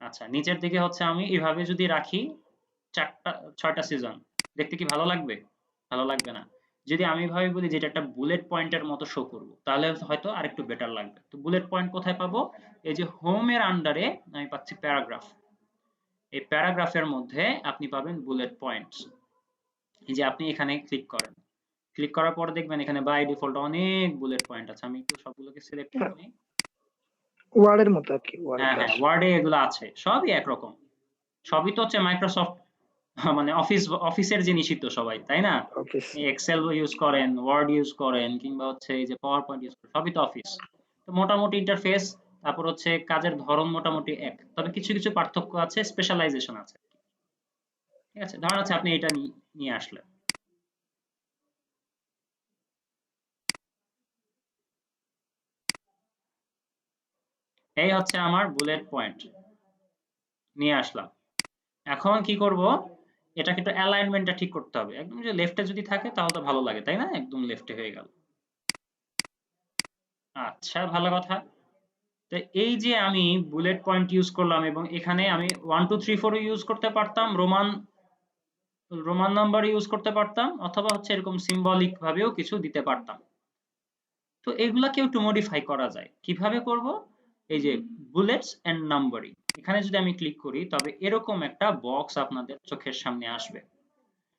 আচ্ছা, নিচের দিকে হচ্ছে আমি এভাবে যদি রাখি 6টা সিজন, দেখতে কি ভালো লাগবে? ভালো লাগবে না। যদি আমি ভাবে বলি যে এটা একটা বুলেট পয়েন্টের মতো শো করব, তাহলে হয়তো আরেকটু বেটার লাগবে। তো বুলেট পয়েন্ট কোথায় পাবো? এই যে হোম এর আন্ডারে আমি পাচ্ছি প্যারাগ্রাফ। এই প্যারাগ্রাফের মধ্যে আপনি পাবেন বুলেট পয়েন্টস। এই যে আপনি এখানে ক্লিক করেন, ক্লিক করার পর দেখবেন এখানে বাই ডিফল্ট অনেক বুলেট পয়েন্ট আছে। আমি একটু সবগুলোকে সিলেক্ট করে নিই। ওয়ার্ডের মতো আর কি, ওয়ার্ড হ্যাঁ ক্লাস। হ্যাঁ, ওয়ার্ডে এগুলো আছে, সবই একরকম। সবই তো হচ্ছে মাইক্রোসফট, মানে অফিসের জিনিসই তো সবাই, তাই না? অফিস। এক্সেল ইউজ করেন, ওয়ার্ড ইউজ করেন, কিংবা হচ্ছে এই যে পাওয়ার পয়েন্ট ইউজ করেন, সবই তো অফিস। তো মোটামুটি ইন্টারফেস, তারপর হচ্ছে কাজের ধরন মোটামুটি এক, তবে কিছু কিছু পার্থক্য আছে, স্পেশালাইজেশন আছে। ঠিক আছে, ধরেন হচ্ছে আপনি এটা নিয়ে আসলেন, এই হচ্ছে আমার বুলেট পয়েন্ট নিয়ে আসলাম। এখন কি করব? এটাকে একটু অ্যালাইনমেন্টটা ঠিক করতে হবে। একদম যে লেফটে যদি থাকে তাহলে তো ভালো লাগে, তাই না? একদম লেফটে হয়ে গেল। আচ্ছা, ভালো কথা। তো এই যে আমি বুলেট পয়েন্ট ইউজ করলাম, এবং এখানে আমি 1 2 3 4 ইউজ করতে পারতাম, রোমান রোমান নাম্বার ইউজ করতে পারতাম, অথবা হচ্ছে এরকম সিম্বলিক ভাবেও কিছু দিতে পারতাম। তো এগুলাকেও একটু মডিফাই করা যায়। কিভাবে করব? এই যে বুলেটস এন্ড নাম্বারিং, এখানে যদি আমি ক্লিক করি তবে এরকম একটা বক্স আপনাদের চোখের সামনে আসবে।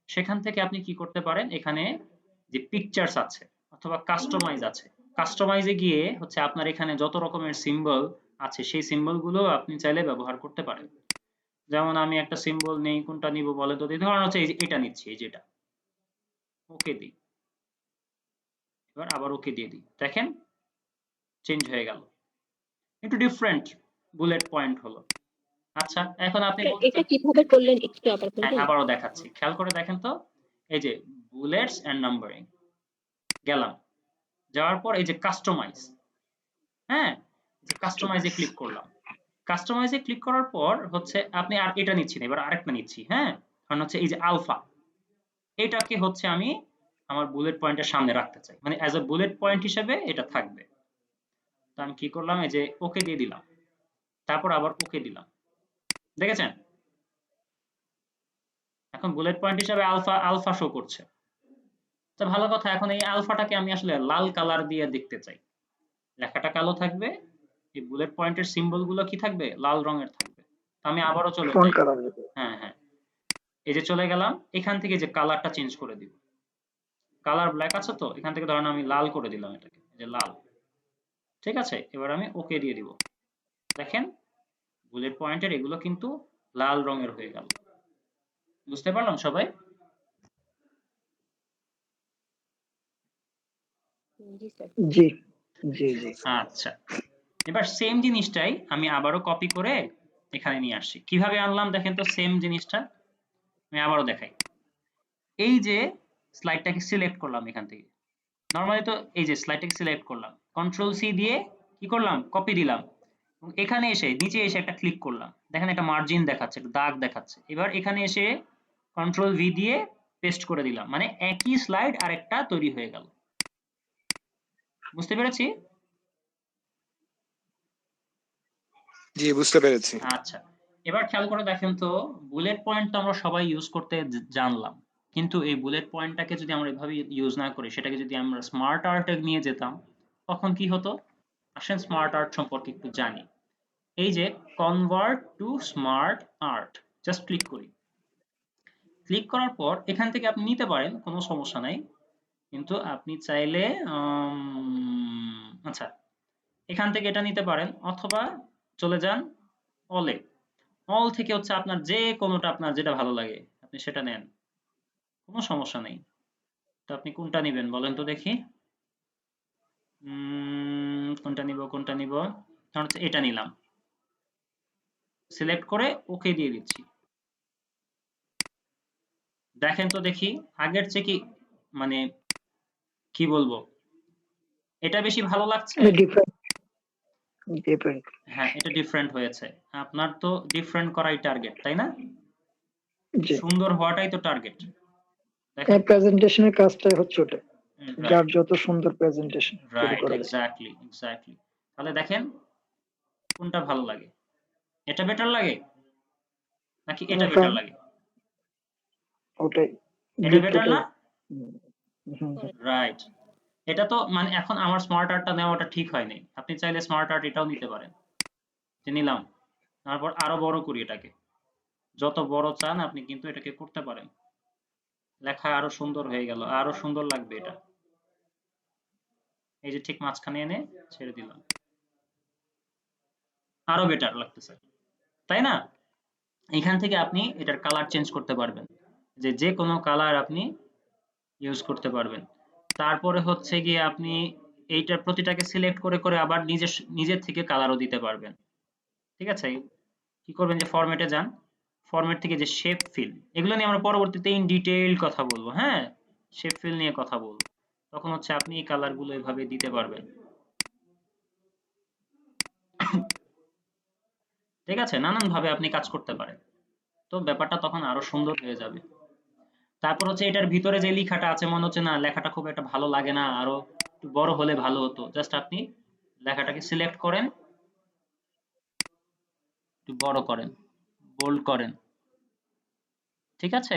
সেখান থেকে আপনি কি করতে পারেন? এখানে যে পিকচার্স আছে অথবা কাস্টমাইজ আছে, কাস্টমাইজে গিয়ে হচ্ছে আপনার এখানে যত রকমের সিম্বল আছে সেই সিম্বল গুলো আপনি চাইলে ব্যবহার করতে পারেন। যেমন আমি একটা সিম্বল নেই, কোনটা নিব বলে তো? ধরুন হচ্ছে এই যে এটা নিচ্ছি, এই যেটা, ওকে দিই। এবার আবার ওকে দিয়ে দিই, দেখেন চেঞ্জ হয়ে গেল, একটু ডিফারেন্ট বুলেট পয়েন্ট হলো। আচ্ছা, এখন আপনি এটা কিভাবে করলেন একটু আবার হ্যাঁ, বলবেন? আবারও দেখাচ্ছি, খেয়াল করে দেখেন তো। এই যে বুলেটস এন্ড নাম্বারিং গেলাম, যাওয়ার পর এই যে কাস্টমাইজ, হ্যাঁ, যে কাস্টমাইজে ক্লিক করলাম। কাস্টমাইজে ক্লিক করার পর হচ্ছে আপনি আর এটা নিচ্ছি না, এবার আরেকটা নিচ্ছি। হ্যাঁ, কারণ হচ্ছে এই যে আলফা, এটাকে হচ্ছে আমি আমার বুলেট পয়েন্টের সামনে রাখতে চাই, মানে অ্যাজ এ বুলেট পয়েন্ট হিসেবে এটা থাকবে। তো আমি কি করলাম? এই যে ওকে দিয়ে দিলাম, তারপর আবার ওকে দিলাম, দেখেছেন? এখন বুলেট পয়েন্ট হিসেবে আলফা আলফা শো করছে। তো ভালো কথা, এখন এই আলফাটাকে আমি আসলে লাল কালার দিয়ে দেখতে চাই। লেখাটা কালো থাকবে, এই বুলেট পয়েন্টের সিম্বল গুলো কি থাকবে? লাল রঙের থাকবে। তো আমি আবারও চলে ফন্ট যাই। কালার। হ্যাঁ হ্যাঁ, এই যে চলে গেলাম, এখান থেকে যে কালারটা চেঞ্জ করে দিব, কালার ব্ল্যাক আছে তো, এখান থেকে ধরেন আমি লাল করে দিলাম এটাকে, এই যে লাল। ঠিক আছে, এবার আমি ওকে দিয়ে দিব। দেখেন বুলেট পয়েন্টের এগুলো কিন্তু লাল রঙের হয়ে গেল। বুঝতে পারলাম সবাই? জি স্যার। জি জি জি। আচ্ছা, এবার সেম জিনিসটাই আমি আবারও কপি করে এখানে নিয়ে আসছি। কিভাবে আনলাম দেখেন তো সেম জিনিসটা, আমি আবারও দেখাই। এই যে স্লাইডটাকে সিলেক্ট করলাম এখান থেকে, নরমালি তো এই যে স্লাইডটাকে সিলেক্ট করলাম, কন্ট্রোল সি দিয়ে কি করলাম? কপি দিলাম, এবং এখানে এসে নিচে এসে একটা ক্লিক করলাম, দেখেন একটা মার্জিন দেখাচ্ছে, একটা দাগ দেখাচ্ছে। এবার এখানে এসে কন্ট্রোল ভি দিয়ে পেস্ট করে দিলাম, মানে একই স্লাইড আরেকটা তৈরি হয়ে গেল। বুঝতে পেরেছি? জি, বুঝতে পেরেছি। আচ্ছা, এবার খেয়াল করে দেখেন তো, বুলেট পয়েন্ট তো আমরা সবাই ইউজ করতে জানলাম, কিন্তু এই বুলেট পয়েন্টটাকে যদি আমরা এভাবে ইউজ না করি, সেটাকে যদি আমরা স্মার্ট আর্টে নিয়ে যেতাম, তখন কি হতো? আসেন স্মার্ট আর্ট সম্পর্কে একটু জানি। এই যে convert to smart art, just click করি। ক্লিক করার পর এখান থেকে আপনি নিতে পারেন, কোনো সমস্যা নাই, কিন্তু আপনি চাইলে আচ্ছা, এখান থেকে এটা নিতে পারেন, অথবা চলে যান অলে। অল থেকে হচ্ছে আপনার যে কোনোটা, আপনার যেটা ভালো লাগে আপনি সেটা নেন, কোনো সমস্যা নেই। তো আপনি কোনটা নিবেন বলেন তো দেখি? কোনটা নিব, কোনটা নিব? ধরুন হচ্ছে এটা নিলাম, সিলেক্ট করে ওকে দিয়ে দিচ্ছি। দেখেন তো দেখি আগের চেয়ে কি, মানে কি বলবো, এটা বেশি ভালো লাগছে? Different different. হ্যাঁ, এটা ডিফারেন্ট হয়েছে। আপনার তো ডিফারেন্ট করাই টার্গেট, তাই না? জি, সুন্দর হওয়াটাই তো টার্গেট। দেখেন, প্রেজেন্টেশনের কাজটাই হচ্ছে ওটা, যার রাইট যত সুন্দর প্রেজেন্টেশন তৈরি রাইট, করা যায়। Exactly exactly. তাহলে দেখেন কোনটা ভালো লাগে? এটা বেটার লাগে নাকি এটা বেটার লাগে? ওটাই, এটা বেটার বৃত্তটাই। না? হুম, করেন। রাইট। এটা তো মানে এখন আমার স্মার্ট আর্টটা নেওয়াটা ঠিক হয়নি। আপনি চাইলে স্মার্ট আর্ট এটাও নিতে পারেন। যে নিলাম, তারপর আরো বড় করি এটাকে। যত বড় চান আপনি কিন্তু এটাকে করতে পারেন। লেখা আরো সুন্দর হয়ে গেল, আরো সুন্দর লাগবে এটা। এই যে ঠিক মাঝখানে এনে ছেড়ে দিলাম, আরো বেটার লাগতেছে, তাই না? এখান থেকে আপনি এটার কালার চেঞ্জ করতে পারবেন, যে যে কোনো কালার আপনি ইউজ করতে পারবেন। তারপরে হচ্ছে গিয়ে আপনি এইটার প্রতিটাকে সিলেক্ট করে করে আবার নিজের থেকে কালারও দিতে পারবেন। ঠিক আছে? কি করবেন, যে ফরম্যাটে যান, ফরম্যাট থেকে যে শেপ ফিল, এগুলো নিয়ে আমরা পরবর্তীতে ইন ডিটেইল কথা বলবো। হ্যাঁ, শেপ ফিল নিয়ে কথা বলবো। তখন হচ্ছে আপনি এই কালারগুলো এভাবে দিতে পারবেন। ঠিক আছে? নানান ভাবে আপনি কাজ করতে পারেন। তো ব্যাপারটা তখন আরো সুন্দর হয়ে যাবে। তারপর হচ্ছে এটার ভিতরে যে লেখাটা আছে, মনে হচ্ছে না লেখাটা খুব একটা ভালো লাগে না, আরো একটু বড় হলে ভালো হতো। জাস্ট আপনি লেখাটাকে সিলেক্ট করেন, একটু বড় করেন, বোল্ড করেন। ঠিক আছে?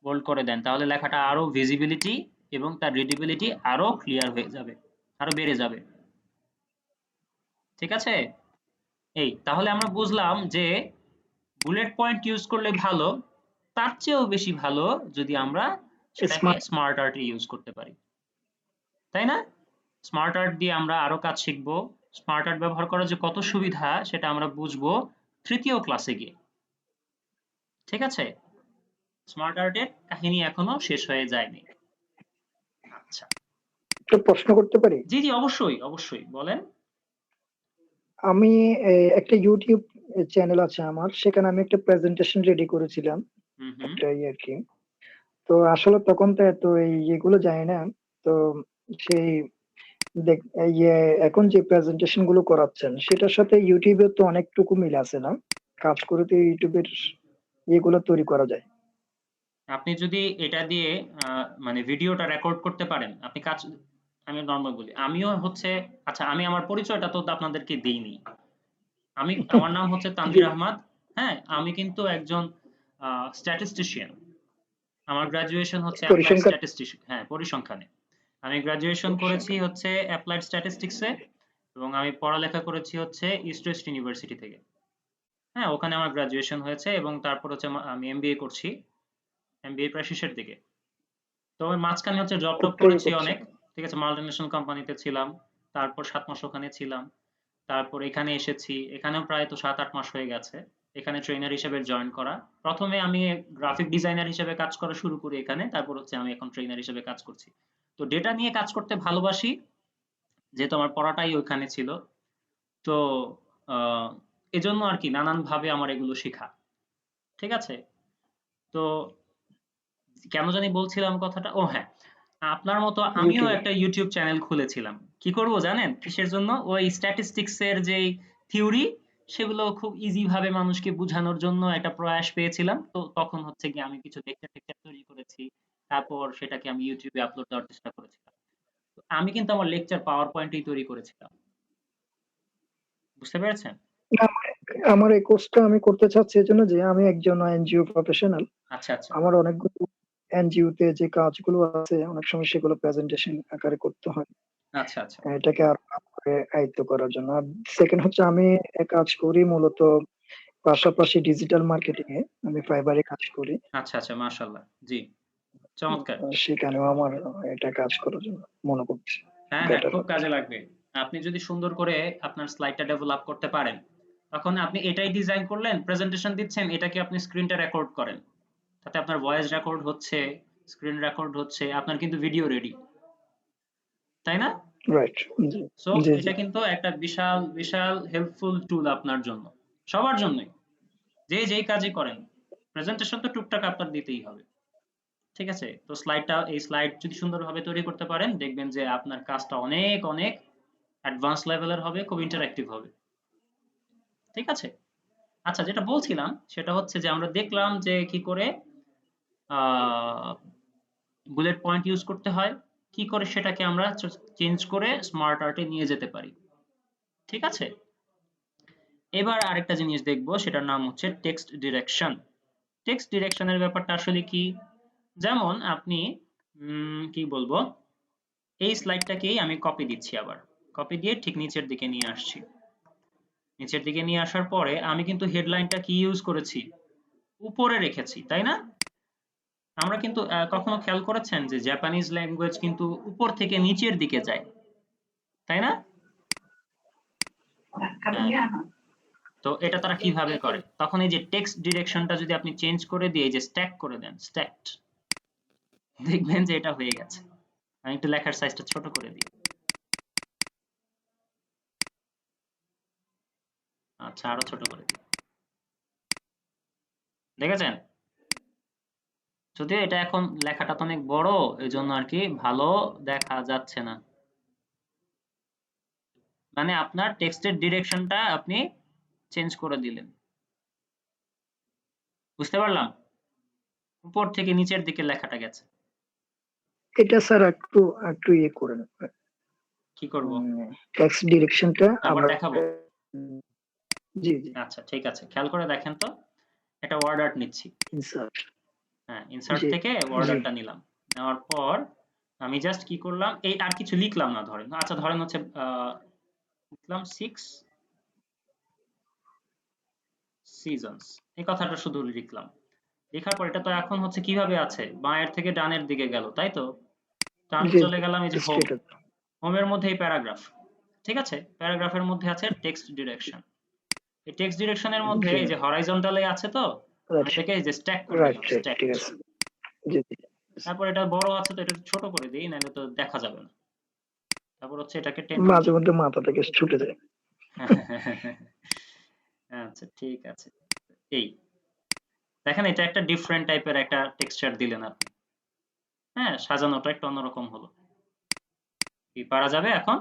বোল্ড করে দেন, তাহলে লেখাটা আরো ভিজিবিলিটি এবং তার রিডেবিলিটি আরো ক্লিয়ার হয়ে যাবে, আরো বেড়ে যাবে। ঠিক আছে? এই তাহলে আমরা বুঝলাম যে বুলেট পয়েন্ট ইউজ করলে ভালো, তার চেয়েও বেশি ভালো যদি আমরা সেটাকে স্মার্ট স্মার্ট আর্টে ইউজ করতে পারি, তাই না? স্মার্ট আর্ট দিয়ে আমরা আরো কাজ শিখবো। স্মার্ট আর্ট ব্যবহার করার যে কত সুবিধা সেটা আমরা বুঝবো তৃতীয় ক্লাসে গিয়ে। ঠিক আছে? স্মার্ট আর্টের কাহিনী এখনো শেষ হয়ে যায়নি। আচ্ছা, একটা প্রশ্ন করতে পারি? জি জি, অবশ্যই অবশ্যই, বলেন। আমি একটা ইউটিউব চ্যানেল আছে আমার, সেখানে আমি একটা প্রেজেন্টেশন রেডি করেছিলাম, হুম হুম। একটা আর কি। তো আসলে তখন তো এত এগুলো জানি না। তো সেই দেখ এখন যে প্রেজেন্টেশন গুলো করাচ্ছেন সেটার সাথে ইউটিউবের তো অনেকটুকু মিল আছে না? কাজ করে তো ইউটিউবের এগুলো তৈরি করা যায়। আপনি যদি এটা দিয়ে মানে ভিডিওটা রেকর্ড করতে পারেন, আপনি কাজ, আমি নরমাল বলি, আমিও হচ্ছে, আচ্ছা আমি আমার পরিচয়টা তো আপনাদেরকে দিইনি। আমার নাম হচ্ছে জি, তানভীর আহমদ। হ্যাঁ, আমি কিন্তু একজন স্ট্যাটিস্টিশিয়ান। আমার গ্রাজুয়েশন হচ্ছে অ্যাপ্লাইড পরিসংখ্যান। স্ট্যাটিস্টিক্স, হ্যাঁ পরিসংখ্যানে। আমি গ্রাজুয়েশন করেছি পরিসংখ্যান। হচ্ছে অ্যাপ্লাইড স্ট্যাটিস্টিক্সে, এবং আমি পড়ালেখা করেছি হচ্ছে ইস্ট ওয়েস্ট ইউনিভার্সিটি থেকে। হ্যাঁ, ওখানে আমার গ্রাজুয়েশন হয়েছে, এবং তারপর হচ্ছে আমি এমবিএ করছি, এমবিএ প্রায় শেষের দিকে। তো আমি মাঝখানে হচ্ছে জব টব কোথায় করেছি করছেন? অনেক। ঠিক আছে, মাল্টিনেশনাল কোম্পানিতে ছিলাম, তারপর 7 মাস ওখানে ছিলাম, তারপর এখানে এসেছি, এখানেও প্রায় তো 7-8 মাস হয়ে গেছে। এখানে ট্রেনার হিসেবে জয়েন করা। প্রথমে আমি গ্রাফিক ডিজাইনার হিসেবে কাজ করা শুরু করি এখানে, তারপর হচ্ছে আমি এখন ট্রেনার হিসেবে কাজ করছি। তো ডেটা নিয়ে কাজ করতে ভালোবাসি, যেহেতু আমার পড়াটাই ওইখানে ছিল। তো আহ, এজন্য আর কি নানান ভাবে আমার এগুলো শেখা। ঠিক আছে? তো কেন জানি বলছিলাম কথাটা, ও হ্যাঁ, আপনার মতো আমিও ইউটিউবে। একটা ইউটিউব চ্যানেল খুলেছিলাম। কি করব জানেন কিসের জন্য? ওই স্ট্যাটিস্টিক্স এর যেই থিওরি, সেগুলো খুব ইজি ভাবে মানুষকে বোঝানোর জন্য একটা প্রয়াস পেয়েছিলাম। তো তখন হচ্ছে কি আমি কিছু লেকচার টেকচার তৈরি করেছি, তারপর সেটাকে আমি ইউটিউবে আপলোড দেওয়ার চেষ্টা করেছিলাম। তো আমি কিন্তু আমার লেকচার পাওয়ার পয়েন্টেই তৈরি করেছিলাম। বুঝতে পেরেছেন? আমার আমার এই কোর্সটা আমি করতে চাচ্ছি এজন্য যে আমি একজন এনজিও প্রফেশনাল। আচ্ছা আচ্ছা আমার অনেকগুলো এনজিও তে যে কাজগুলো আছে অনেক সময় সেগুলো প্রেজেন্টেশন আকারে করতে হয়। আচ্ছা আচ্ছা এটাকে আরো ভালো করে আয়ত্ত করার জন্য। আর সেকেন্ড হচ্ছে আমি কাজ করি মূলত পাশাপাশি ডিজিটাল মার্কেটিং এ। আমি ফাইবারে কাজ করি। আচ্ছা আচ্ছা, মাশাআল্লাহ, জি, চমৎকার। সেখানেও আমার এটা কাজ করার জন্য মনে করছি হ্যাঁ হ্যাঁ, বেটার খুব হবে। কাজে লাগবে। আপনি যদি সুন্দর করে আপনার স্লাইডটা ডেভেলপ করতে পারেন, তখন আপনি এটাই ডিজাইন করলেন, প্রেজেন্টেশন দিচ্ছেন, এটাকে আপনি স্ক্রিনটা রেকর্ড করেন। তাতে আপনার ভয়েস রেকর্ড হচ্ছে, স্ক্রিন রেকর্ড হচ্ছে, আপনার কিন্তু ভিডিও রেডি, তাই না? রাইট। জি, সো জি, জি। এটা কিন্তু একটা বিশাল বিশাল হেল্পফুল টুল আপনার জন্য, সবার জন্যই, যে যেই কাজই করেন। প্রেজেন্টেশন তো টুকটাক আপনার দিতেই হবে। ঠিক আছে? তো এই স্লাইড যদি সুন্দরভাবে তৈরি করতে পারেন, দেখবেন যে আপনার কাজটা অনেক অনেক অ্যাডভান্স লেভেলের হবে, খুব ইন্টারঅ্যাক্টিভ হবে। ঠিক আছে? আচ্ছা, যেটা বলছিলাম সেটা হচ্ছে যে আমরা দেখলাম যে কি করে বুলেট পয়েন্ট ইউজ করতে হয়, কি করে সেটাকে আমরা চেঞ্জ করে স্মার্ট আর্টে নিয়ে যেতে পারি। ঠিক আছে? এবার আরেকটা জিনিস দেখবো, সেটার নাম হচ্ছে টেক্সট ডিরেকশন। টেক্সট ডিরেকশনের ব্যাপারটা আসলে কি? যেমন আপনি কি বলবো, এই স্লাইডটাকেই আমি কপি দিচ্ছি, আবার কপি দিয়ে ঠিক নিচের দিকে নিয়ে আসছি। নিচের দিকে নিয়ে আসার পরে আমি কিন্তু হেডলাইনটা কি ইউজ করেছি, উপরে রেখেছি, তাই না? আমরা কিন্তু কখনো খেয়াল করেছেন যে জাপানিজ ল্যাঙ্গুয়েজ কিন্তু উপর থেকে নিচের দিকে যায়, তাই না? হ্যাঁ। তো এটা তারা কিভাবে করে, তখন এই যে টেক্সট ডিরেকশনটা যদি আপনি চেঞ্জ করে দিয়ে এই যে স্ট্যাক করে দেন, স্ট্যাকড, দেখবেন যে এটা হয়ে গেছে। আমি একটু লেখার সাইজটা ছোট করে দিই। আচ্ছা, আরো ছোট করে দিই। দেখেছেন? যদিও এটা এখন লেখাটা তো অনেক বড়, এই জন্য আর কি ভালো দেখা যাচ্ছে না। মানে আপনার টেক্সটের ডিরেকশনটা আপনি চেঞ্জ করে দিলেন, বুঝতে পারলাম? উপর থেকে নিচের দিকে লেখাটা গেছে। এটা স্যার একটু একটু ইয়ে করে নেন, কি করব? টেক্সট ডিরেকশনটা আবার আমরা দেখাবো? জি জি আচ্ছা, ঠিক আছে, খেয়াল করে দেখেন তো। একটা ওয়ার্ড আর্ট নিচ্ছি। ইনসার্ট হ্যাঁ, ইনসার্ট জি থেকে ওয়ার্ড জি আর্টটা নিলাম। নেওয়ার পর আমি জাস্ট কি করলাম, এই আর কিছু লিখলাম না, ধরেন, আচ্ছা ধরেন হচ্ছে লিখলাম 6 সিজনস, এই কথাটা শুধু লিখলাম। লেখার পর এটা তো এখন হচ্ছে কিভাবে আছে, বাঁয়ের থেকে ডানের দিকে গেল, তাই তো? তো আমি জি চলে গেলাম এই যে হোম। স্ট্রেট হোমের মধ্যে এই প্যারাগ্রাফ, ঠিক আছে? প্যারাগ্রাফের মধ্যে আছে টেক্সট ডিরেকশন। এই টেক্সট ডিরেকশনের মধ্যে জি এই যে হরাইজন্টালে আছে, তো আমি রাইট এটাকে এই যে স্ট্যাক করে রাইট দিলাম, রাইট ঠিক স্ট্যাকড। আছে জি জি তারপর এটা বড় আছে তো এটা ছোট করে দিই, নাহলে তো দেখা যাবে না। তারপর হচ্ছে এটাকে টেনে মাঝে মধ্যে মাথা থেকে ছুটে যায়। আচ্ছা, ঠিক আছে। এই দেখেন, এটা একটা ডিফারেন্ট টাইপের একটা টেক্সচার দিলেন আপনি। হ্যাঁ, সাজানোটা একটু অন্যরকম হলো। কি পারা যাবে এখন?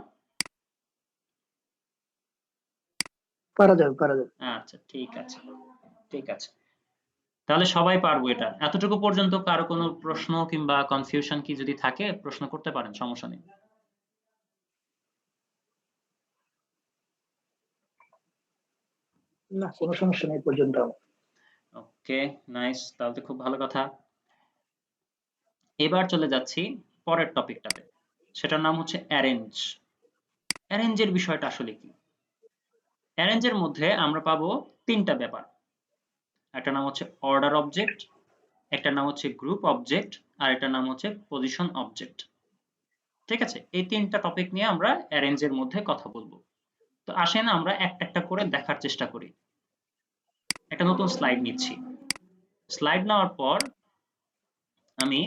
পারা যাবে পারা যাবে। আচ্ছা, ঠিক আছে, ঠিক আছে। তাহলে সবাই পারবো এটা। এতটুকু পর্যন্ত কারো কোনো প্রশ্ন কিংবা কনফিউশন কি যদি থাকে প্রশ্ন করতে পারেন, সমস্যা নেই। না কোনো সমস্যা নেই এই পর্যন্ত আমার। ওকে, নাইস, তাহলে তো খুব ভালো কথা। এবার চলে যাচ্ছি পরের টপিকটাতে, সেটার নাম হচ্ছে অ্যারেঞ্জ। অ্যারেঞ্জের বিষয়টা আসলে কি? অ্যারেঞ্জের মধ্যে আমরা পাবো তিনটা ব্যাপার। একটা নাম হচ্ছে অর্ডার অবজেক্ট, একটা নাম হচ্ছে গ্রুপ অবজেক্ট, আর একটা নাম হচ্ছে পজিশন অবজেক্ট। ঠিক আছে, এই তিনটা টপিক নিয়ে আমরা অ্যারেঞ্জের মধ্যে কথা বলবো। তো আসেন আমরা একটা একটা করে দেখার চেষ্টা করি। একটা নতুন স্লাইড নিচ্ছি। স্লাইড নেওয়ার পর আমি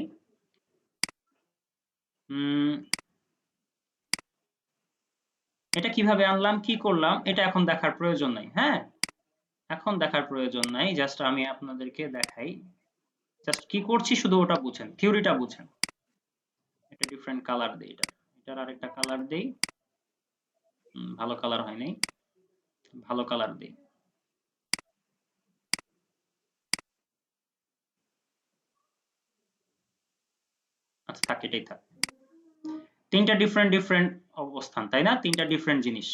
এটা কিভাবে আনলাম, কি করলাম, এটা এখন দেখার প্রয়োজন নাই। হ্যাঁ, এখন দেখার প্রয়োজন নাই, জাস্ট আমি আপনাদেরকে দেখাই। জাস্ট কি করছি শুধু ওটা বুঝেন, থিওরিটা বুঝেন। একটা ডিফারেন্ট কালার দেই, এটার আরেকটা কালার দেই। ভালো কালার হয় নাই, ভালো কালার দেই। আচ্ছা, থাক, এটাই থাক। তিনটা ডিফারেন্ট ডিফারেন্ট অবস্থান, তাই না? তিনটা ডিফারেন্ট জিনিস।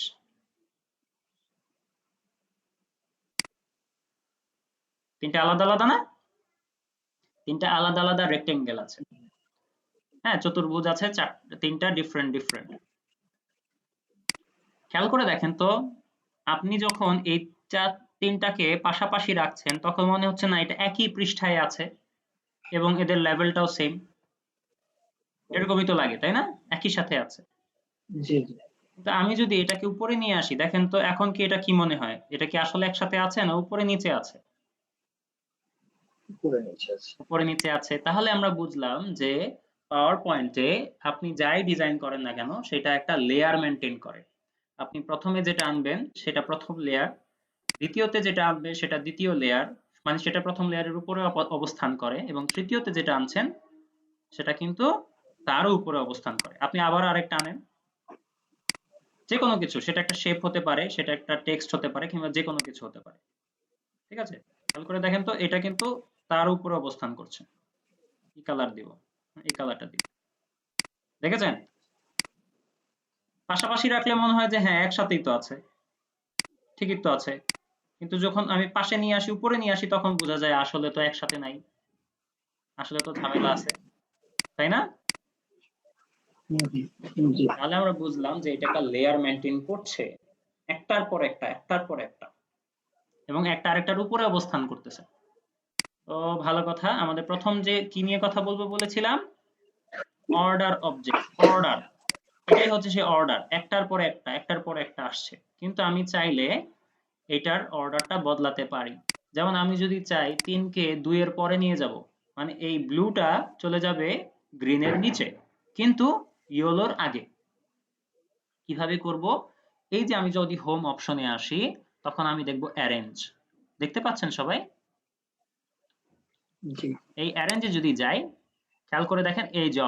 তিনটা আলাদা আলাদা না? তিনটা আলাদা আলাদা রেক্টেঙ্গেল আছে। হ্যাঁ, চতুর্ভুজ আছে, তিনটা ডিফারেন্ট ডিফারেন্ট। খেয়াল করে দেখেন তো, আপনি যখন এই তিনটাকে পাশাপাশি রাখছেন তখন মনে হচ্ছে না এটা একই পৃষ্ঠায় আছে এবং এদের লেভেলটাও সেম? এরকমই তো লাগে, তাই না? একই সাথে আছে। জি জি তো আমি যদি এটাকে উপরে নিয়ে আসি, দেখেন তো এখন কি এটা কি মনে হয়, এটা কি আসলে একসাথে আছে না উপরে নিচে আছে? করে নিচ্ছে আছে। উপরে নিচে আছে। তাহলে আমরা বুঝলাম যে পাওয়ার পয়েন্টে আপনি যাই ডিজাইন করেন না কেন সেটা একটা লেয়ার মেনটেন করে। আপনি প্রথমে যেটা আনবেন সেটা প্রথম লেয়ার, দ্বিতীয়তে যেটা আনবে সেটা দ্বিতীয় লেয়ার, মানে সেটা প্রথম লেয়ারের উপরে অবস্থান করে, এবং তৃতীয়তে যেটা আনছেন সেটা কিন্তু তারও উপরে অবস্থান করে। আপনি আবার আরেকটা আনেন, যে কোনো কিছু, সেটা একটা শেপ হতে পারে, সেটা একটা টেক্সট হতে পারে, কিংবা যে কোনো কিছু হতে পারে। ঠিক আছে, খেয়াল করে দেখেন তো, এটা কিন্তু তার উপরে অবস্থান করছে। কি কালার দিব? এই কালারটা দিব। দেখেছেন? পাশাপাশি রাখলে মনে হয় যে হ্যাঁ একসাথেই তো আছে, ঠিকই তো আছে। কিন্তু যখন আমি পাশে নিয়ে আসি, উপরে নিয়ে আসি, তখন বোঝা যায় আসলে তো একসাথে নাই, আসলে তো ঝামেলা আছে, তাই না? জি তাহলে আমরা বুঝলাম যে এটা একটা লেয়ার মেইনটেইন করছে একটার পর একটা একটার পর একটা এবং একটা আরেকটার উপরে অবস্থান করতেছে। তো ভালো কথা, আমাদের প্রথম যে কি নিয়ে কথা বলবো বলেছিলাম, অর্ডার অবজেক্ট, অর্ডার। এটাই হচ্ছে সেই অর্ডার, একটার পর একটা একটার পর একটা আসছে, কিন্তু আমি চাইলে এটার অর্ডারটা বদলাতে পারি। যেমন আমি যদি চাই 3 কে 2 এর পরে নিয়ে যাব, মানে এই ব্লুটা চলে যাবে গ্রিনের নিচে কিন্তু ইয়েলোর আগে। কিভাবে করব? এই যে আমি যদি হোম অপশনে আসি তখন আমি দেখব অ্যারেঞ্জ, দেখতে পাচ্ছেন সবাই? জি এই অ্যারেঞ্জে যদি যাই, খেয়াল করে দেখেন এই যে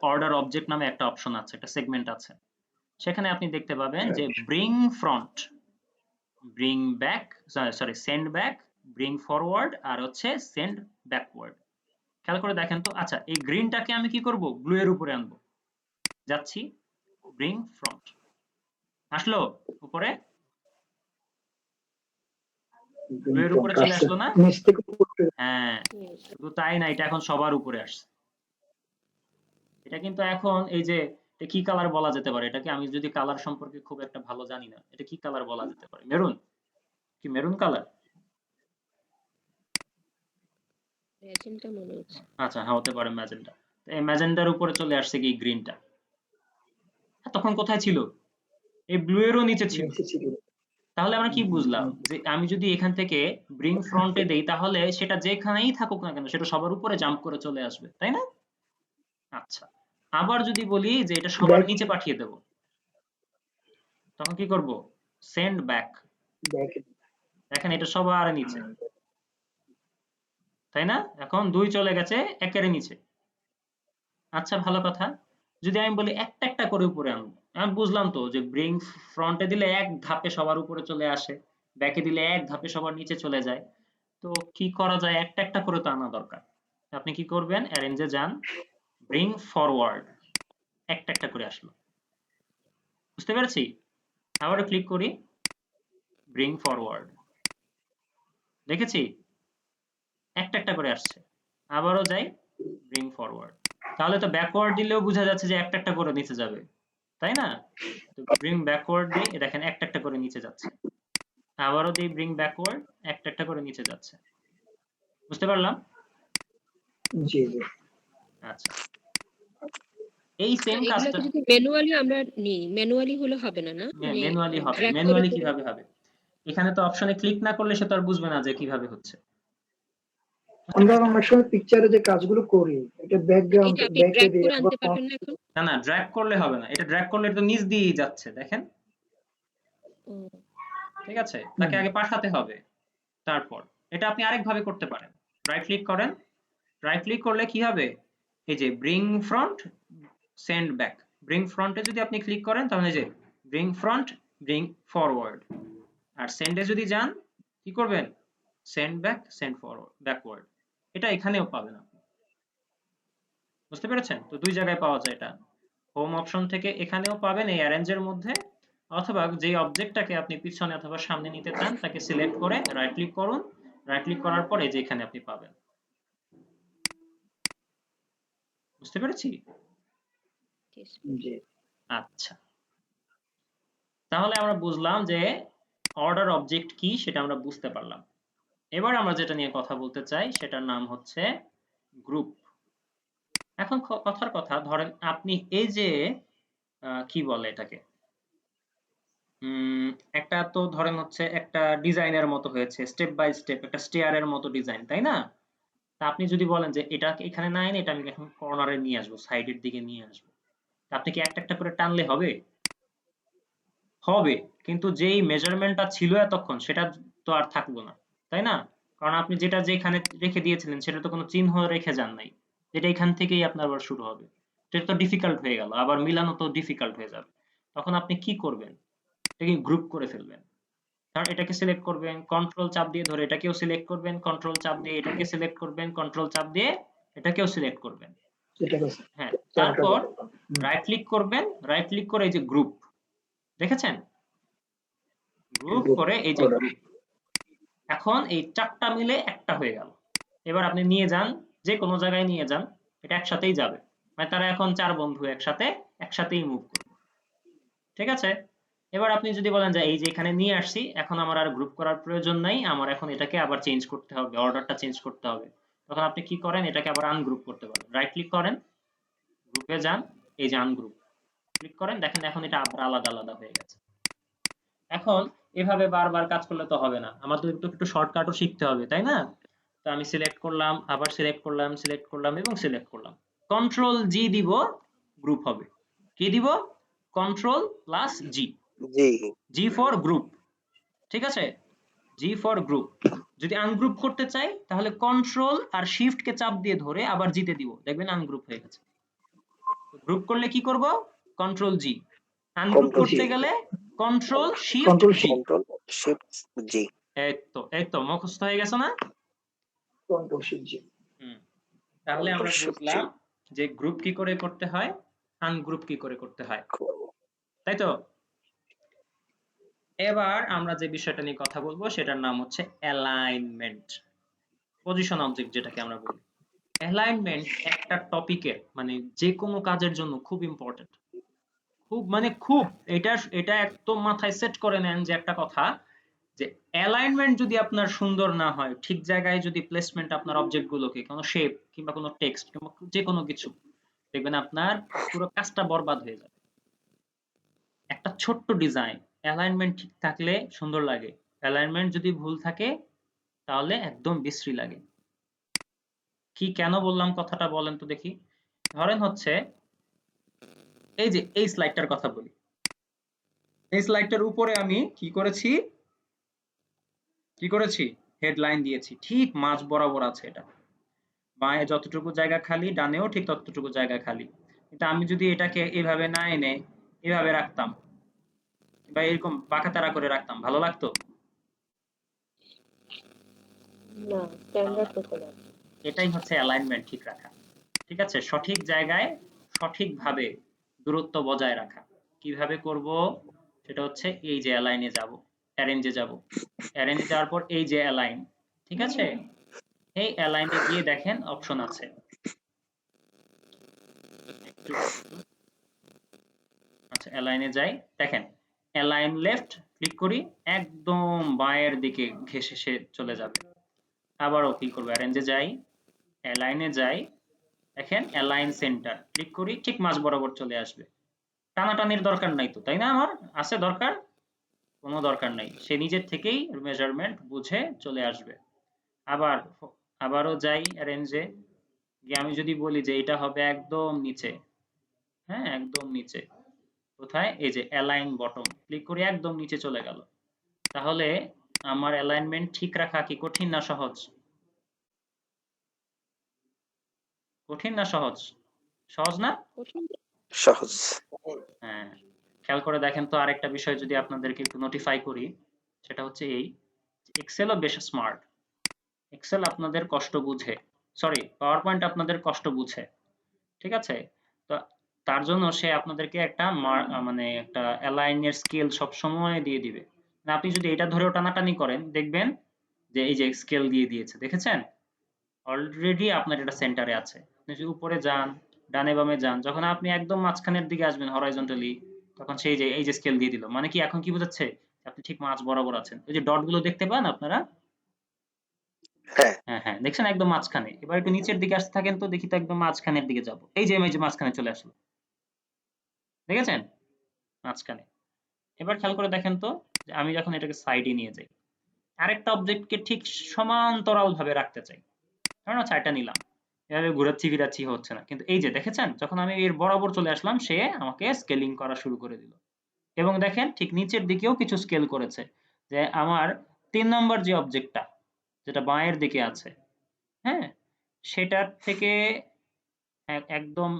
অর্ডার অবজেক্ট নামে একটা অপশন আছে, একটা সেগমেন্ট আছে। সেখানে আপনি দেখতে পাবেন যে bring front, bring back, sorry send back, bring forward আর হচ্ছে সেন্ড ব্যাকওয়ার্ড। খেয়াল করে দেখেন তো। আচ্ছা, এই গ্রিনটাকে আমি কি করব? ব্লু এর উপরে আনবো। যাচ্ছি, ব্রিং ফ্রন্ট, আসলো উপরে, ব্লু এর উপরে চলে আসলো না? নিচ থেকে উপরে। হ্যাঁ, শুধু তাই না, এটা এখন সবার উপরে আসছে। এটা কিন্তু এখন এই যে এটা কি কালার বলা যেতে পারে? এটাকে আমি যদি কালার সম্পর্কে খুব একটা ভালো জানি না, এটা কি কালার বলা যেতে পারে? মেরুন? কি মেরুন কালার? ম্যাজেন্টা মনে হচ্ছে। আচ্ছা, হ্যাঁ হতে পারে ম্যাজেন্টা। এই ম্যাজেন্টার উপরে চলে আসছে কি গ্রিনটা। তখন কোথায় ছিল? এই ব্লু এরও নিচে ছিল। নিচে ছিল। তাহলে আমরা কি বুঝলাম? যে আমি যদি এখান থেকে ব্রিং ফ্রন্টে দেই তাহলে সেটা যেখানেই থাকুক না কেন সেটা সবার উপরে জাম্প করে চলে আসবে, তাই না? আচ্ছা, আবার যদি বলি যে এটা সবার ব্যাক নিচে পাঠিয়ে দেব, তখন কি করব? Send back. ব্যাক। দেখেন এটা সবার নিচে, তাই না? এখন 2 চলে গেছে 1 এর নিচে। আচ্ছা, ভালো কথা। যদি আমি বলি একটা একটা করে উপরে আনবো, আমি বুঝলাম তো যে ব্রিং ফ্রন্টে দিলে এক ধাপে সবার উপরে চলে আসে, ব্যাকে দিলে এক ধাপে সবার নিচে চলে যায়। তো কি করা যায়? একটা একটা করে তো আনা দরকার। আপনি কি করবেন? অ্যারেঞ্জে যান, ব্রিং ফরওয়ার্ড, একটা একটা করে আসলো। বুঝতে পেরেছি? আবারও ক্লিক করি, ব্রিং ফরওয়ার্ড, দেখেছি একটা একটা করে আসছে। আবারও যাই, ব্রিং ফরওয়ার্ড। তাহলে তো ব্যাকওয়ার্ড দিলেও বোঝা যাচ্ছে যে একটা একটা করে নিচে যাবে, তাই না? তো ব্রিং ব্যাকওয়ার্ড দিই, দেখেন একটা একটা করে নিচে যাচ্ছে। আবারও দিই ব্রিং ব্যাকওয়ার্ড, একটা একটা করে নিচে যাচ্ছে। বুঝতে পারলাম? জি জি আচ্ছা, এই সেম কাজটা এগুলোকে যদি ম্যানুয়ালি আমরা নিই, ম্যানুয়ালি হলে হবে না, না? মানে ম্যানুয়ালি হবে। ড্র্যাগ করে ম্যানুয়ালি করে কিভাবে হবে? এখানে তো অপশনে ক্লিক না করলে সে তো আর বুঝবে না যে কিভাবে হচ্ছে। বুঝতে আমরা পারছেন? অনেক সময় পিকচারে যে কাজগুলো করি এটা ব্যাকগ্রাউন্ড এটা আপনি ব্যাকে ড্র্যাগ দিয়ে করে আবার আনতে পারবেন না এখন? না না, ড্র্যাগ করলে হবে না। এটা ড্র্যাগ করলে তো নিচ দিয়েই যাচ্ছে, দেখেন। ও, ঠিক আছে? তাকে আগে পাঠাতে হবে। তারপর এটা আপনি আরেকভাবে করতে পারেন। রাইট ক্লিক করেন। রাইট ক্লিক করলে কি হবে? এই যে bring front, send back. Bring ফ্রন্টে যদি আপনি ক্লিক করেন তাহলে এই যে ব্রিং ফ্রন্ট, ব্রিং ফরওয়ার্ড। আর সেন্ডে যদি যান কি করবেন? Send back, send forward, backward. এটা এখানেও পাবেন আপনি। বুঝতে পেরেছেন? তো 2 জায়গায় পাওয়া যায় এটা। হোম অপশন থেকে এখানেও পাবেন এই অ্যারেঞ্জের মধ্যে, অথবা যেই অবজেক্টটাকে আপনি পিছনে অথবা সামনে নিতে চান তাকে সিলেক্ট করে রাইট ক্লিক করুন। রাইট ক্লিক করার পরে যে এখানে আপনি পাবেন। বুঝতে পেরেছি? ঠিক আছে। জি আচ্ছা, তাহলে আমরা বুঝলাম যে অর্ডার অবজেক্ট কি সেটা আমরা বুঝতে পারলাম। এবার আমরা যেটা নিয়ে কথা বলতে চাই সেটার নাম হচ্ছে গ্রুপ। এখন কথার কথা, ধরেন আপনি এই যে কি বলে এটাকে, একটা তো ধরেন হচ্ছে একটা ডিজাইনের মতো হয়েছে, স্টেপ বাই স্টেপ একটা স্টেয়ারের মতো ডিজাইন, তাই না? তা আপনি যদি বলেন যে এটা এখানে না এনে এটা আমি এখন কর্নারে নিয়ে আসবো, সাইডের দিকে নিয়ে আসবো, তা আপনি কি একটা একটা করে টানলে হবে? হবে, কিন্তু যেই মেজারমেন্টটা ছিল এতক্ষণ সেটা তো আর থাকলো না, তাই না? কারণ আপনি যেটা যেখানে রেখে দিয়েছিলেন সেটা তো কোনো চিহ্ন রেখে যান নাই, যেটা এখান থেকেই আপনার আবার শুরু হবে। এটা তো ডিফিকাল্ট হয়ে গেল, আবার মিলানো তো ডিফিকাল্ট হয়ে যাবে। তখন আপনি কি করবেন? এটাকে গ্রুপ করে ফেলবেন। কারণ এটাকে সিলেক্ট করবেন, কন্ট্রোল চাপ দিয়ে ধরে এটাকেও সিলেক্ট করবেন, কন্ট্রোল চাপ দিয়ে এটাকে সিলেক্ট করবেন, কন্ট্রোল চাপ দিয়ে এটাকেও সিলেক্ট করবেন। সেটা আছে হ্যাঁ, চারটা তারপর করতে পারবো। রাইট ক্লিক করবেন, রাইট ক্লিক করে এই যে গ্রুপ, দেখেছেন? গ্রুপ করে এই যে অর্ডার গ্রুপ। এখন এই 4টা মিলে একটা হয়ে গেল। এবার আপনি নিয়ে যান, যে কোনো জায়গায় নিয়ে যান, এটা একসাথেই যাবে। মানে তারা এখন 4 বন্ধু একসাথেই মুভ করবে। ঠিক আছে? এবার আপনি যদি বলেন যে এই যে এখানে নিয়ে আসছি, এখন আমার আর গ্রুপ করার প্রয়োজন নাই, আমার এখন এটাকে আবার চেঞ্জ করতে হবে, অর্ডারটা চেঞ্জ করতে হবে। তখন আপনি কি করেন, এটাকে আবার আনগ্রুপ করতে পারবেন। রাইট ক্লিক করেন, গ্রুপে যান, এই যে আনগ্রুপ ক্লিক করেন, দেখেন এখন এটা আবার আলাদা আলাদা হয়ে গেছে। এখন এভাবে বারবার কাজ করলে তো হবে না, আমার তো একটু শর্টকাটও শিখতে হবে, তাই না? তো আমি সিলেক্ট করলাম, আবার সিলেক্ট করলাম এবং সিলেক্ট করলাম। কন্ট্রোল জি দিব, গ্রুপ হবে। কি দিব? Control plus G, G G for group. ঠিক আছে? G for group. যদি আনগ্রুপ করতে চাই তাহলে কন্ট্রোল আর শিফট কে চাপ দিয়ে ধরে আবার জিতে দিব, দেখবেন আনগ্রুপ হয়ে গেছে। গ্রুপ করলে কি করব? কন্ট্রোল জি। আনগ্রুপ কন্ট্রোল করতে গেলে control shift control G. Control shift G. এই তো মুখস্থ হয়ে গেছে না? Control shift G. তাহলে আমরা কন্ট্রোল শিফট জি বুঝলাম যে গ্রুপ কি করে করতে হয়, আনগ্রুপ কি করে করতে হয়, তাই তো? এবার আমরা যে বিষয়টা নিয়ে কথা বলবো সেটার নাম হচ্ছে অ্যালাইনমেন্ট, পজিশন অবজেক্ট যেটাকে আমরা বলি। অ্যালাইনমেন্ট একটা টপিকের মানে যে কোনো কাজের জন্য খুব ইম্পর্টেন্ট, খুব এটা একদম মাথায় সেট করে নেন যে একটা কথা, যে অ্যালাইনমেন্ট যদি আপনার সুন্দর না হয়, ঠিক জায়গায় যদি প্লেসমেন্ট আপনার অবজেক্ট গুলোকে, কোনো শেপ কিংবা কোনো টেক্সট কিংবা যে কোনো কিছু, দেখবেন আপনার পুরো কাজটা বরবাদ হয়ে যাবে। একটা ছোট্ট ডিজাইন অ্যালাইনমেন্ট ঠিক থাকলে সুন্দর লাগে, অ্যালাইনমেন্ট যদি ভুল থাকে তাহলে একদম বিশ্রী লাগে। কি কেন বললাম কথাটা বলেন তো দেখি। ধরেন হচ্ছে এই যে এই স্লাইডটার কথা বলি, এই স্লাইডটার উপরে আমি কি করেছি হেডলাইন দিয়েছি, ঠিক মাঝ বরাবর আছে এটা, বাঁয়ে যতটুকু জায়গা খালি ডানেও ঠিক ততটুকু জায়গা খালি। কিন্তু আমি যদি এটাকে এভাবে না এনে এভাবে রাখতাম বা এরকম বাঁকাতারা করে রাখতাম, ভালো লাগতো? না, স্ট্যান্ডার্ড করতে না। এটাই হচ্ছে অ্যালাইনমেন্ট ঠিক রাখা। ঠিক আছে? সঠিক জায়গায় সঠিকভাবে দূরত্ব বজায় রাখা। কিভাবে করব? সেটা হচ্ছে এই যে অ্যালাইনে যাব, অ্যারেঞ্জে যাব, অ্যারেঞ্জে যাওয়ার পর এই যে অ্যালাইন, ঠিক আছে? এই অ্যালাইনে গিয়ে দেখেন অপশন আছে, আচ্ছা অ্যালাইনে যাই, দেখেন অ্যালাইন লেফট ক্লিক করি, একদম বাঁয়ের দিকে ঘেঁষে সে চলে যাবে। আবারও কি করবো, অ্যারেঞ্জে যাই, অ্যালাইনে যাই, দেখেন অ্যালাইন সেন্টার ক্লিক করি, ঠিক মাঝ বরাবর চলে আসবে। টানাটানির দরকার নাই তো, তাই না? আমার আছে দরকার? কোনো দরকার নাই, সে নিজের থেকেই মেজারমেন্ট বুঝে চলে আসবে। আবারও যাই অ্যারেঞ্জে গিয়ে, আমি যদি বলি যে এটা হবে একদম নিচে, হ্যাঁ একদম নিচে, কোথায়? এই যে অ্যালাইন বটম ক্লিক করি, একদম নিচে চলে গেল। তাহলে আমার অ্যালাইনমেন্ট ঠিক রাখা কি কঠিন না সহজ? কঠিন না সহজ? সহজ না? সহজ। হ্যাঁ, খেয়াল করে দেখেন তো, আরেকটা বিষয় যদি আপনাদেরকে একটু নোটিফাই করি, সেটা হচ্ছে এই এক্সেলও বেশ স্মার্ট। এক্সেল আপনাদের কষ্ট বুঝে, সরি পাওয়ার পয়েন্ট আপনাদের কষ্ট বুঝে, ঠিক আছে? তো তার জন্য সে আপনাদেরকে একটা মানে একটা অ্যালাইনের স্কেল সব সময় দিয়ে দিবে। না আপনি যদি এটা ধরেও টানাটানি করেন, দেখবেন যে এই যে স্কেল দিয়ে দিয়েছে, দেখেছেন? অলরেডি আপনার এটা সেন্টারে আছে। আপনি যদি উপরে যান, ডানে বামে যান, যখন আপনি একদম মাঝখানের দিকে আসবেন হরাইজন্টালি, তখন সেই যে এই যে স্কেল দিয়ে দিল, মানে কি এখন কি বোঝাচ্ছে? আপনি ঠিক মাঝ বরাবর আছেন। ওই যে ডট গুলো দেখতে পান আপনারা? হ্যাঁ হ্যাঁ হ্যাঁ, দেখছেন একদম মাঝখানে। এবার একটু নিচের দিকে আসতে থাকেন তো, দেখি তো একদম মাঝখানের দিকে যাব। এই যে মাঝখানে চলে আসলো, দেখেছেন? মাঝখানে। এবার খেয়াল করে দেখেন তো, যে আমি যখন এটাকে সাইডে নিয়ে যাই, আরেকটা অবজেক্টকে ঠিক সমান্তরাল ভাবে রাখতে চাই, ধরেন হচ্ছে এটা নিলাম, এভাবে ঘুরাচ্ছি ফিরাচ্ছি হচ্ছে না, কিন্তু এই যে দেখেছেন যখন আমি এর বরাবর চলে আসলাম, সে আমাকে স্কেলিং করা শুরু করে দিল। এবং দেখেন ঠিক নিচের দিকেও কিছু স্কেল করেছে, যে আমার ৩ নম্বর যে অবজেক্টটা যেটা বাঁয়ের দিকে আছে, হ্যাঁ, সেটার থেকে একদম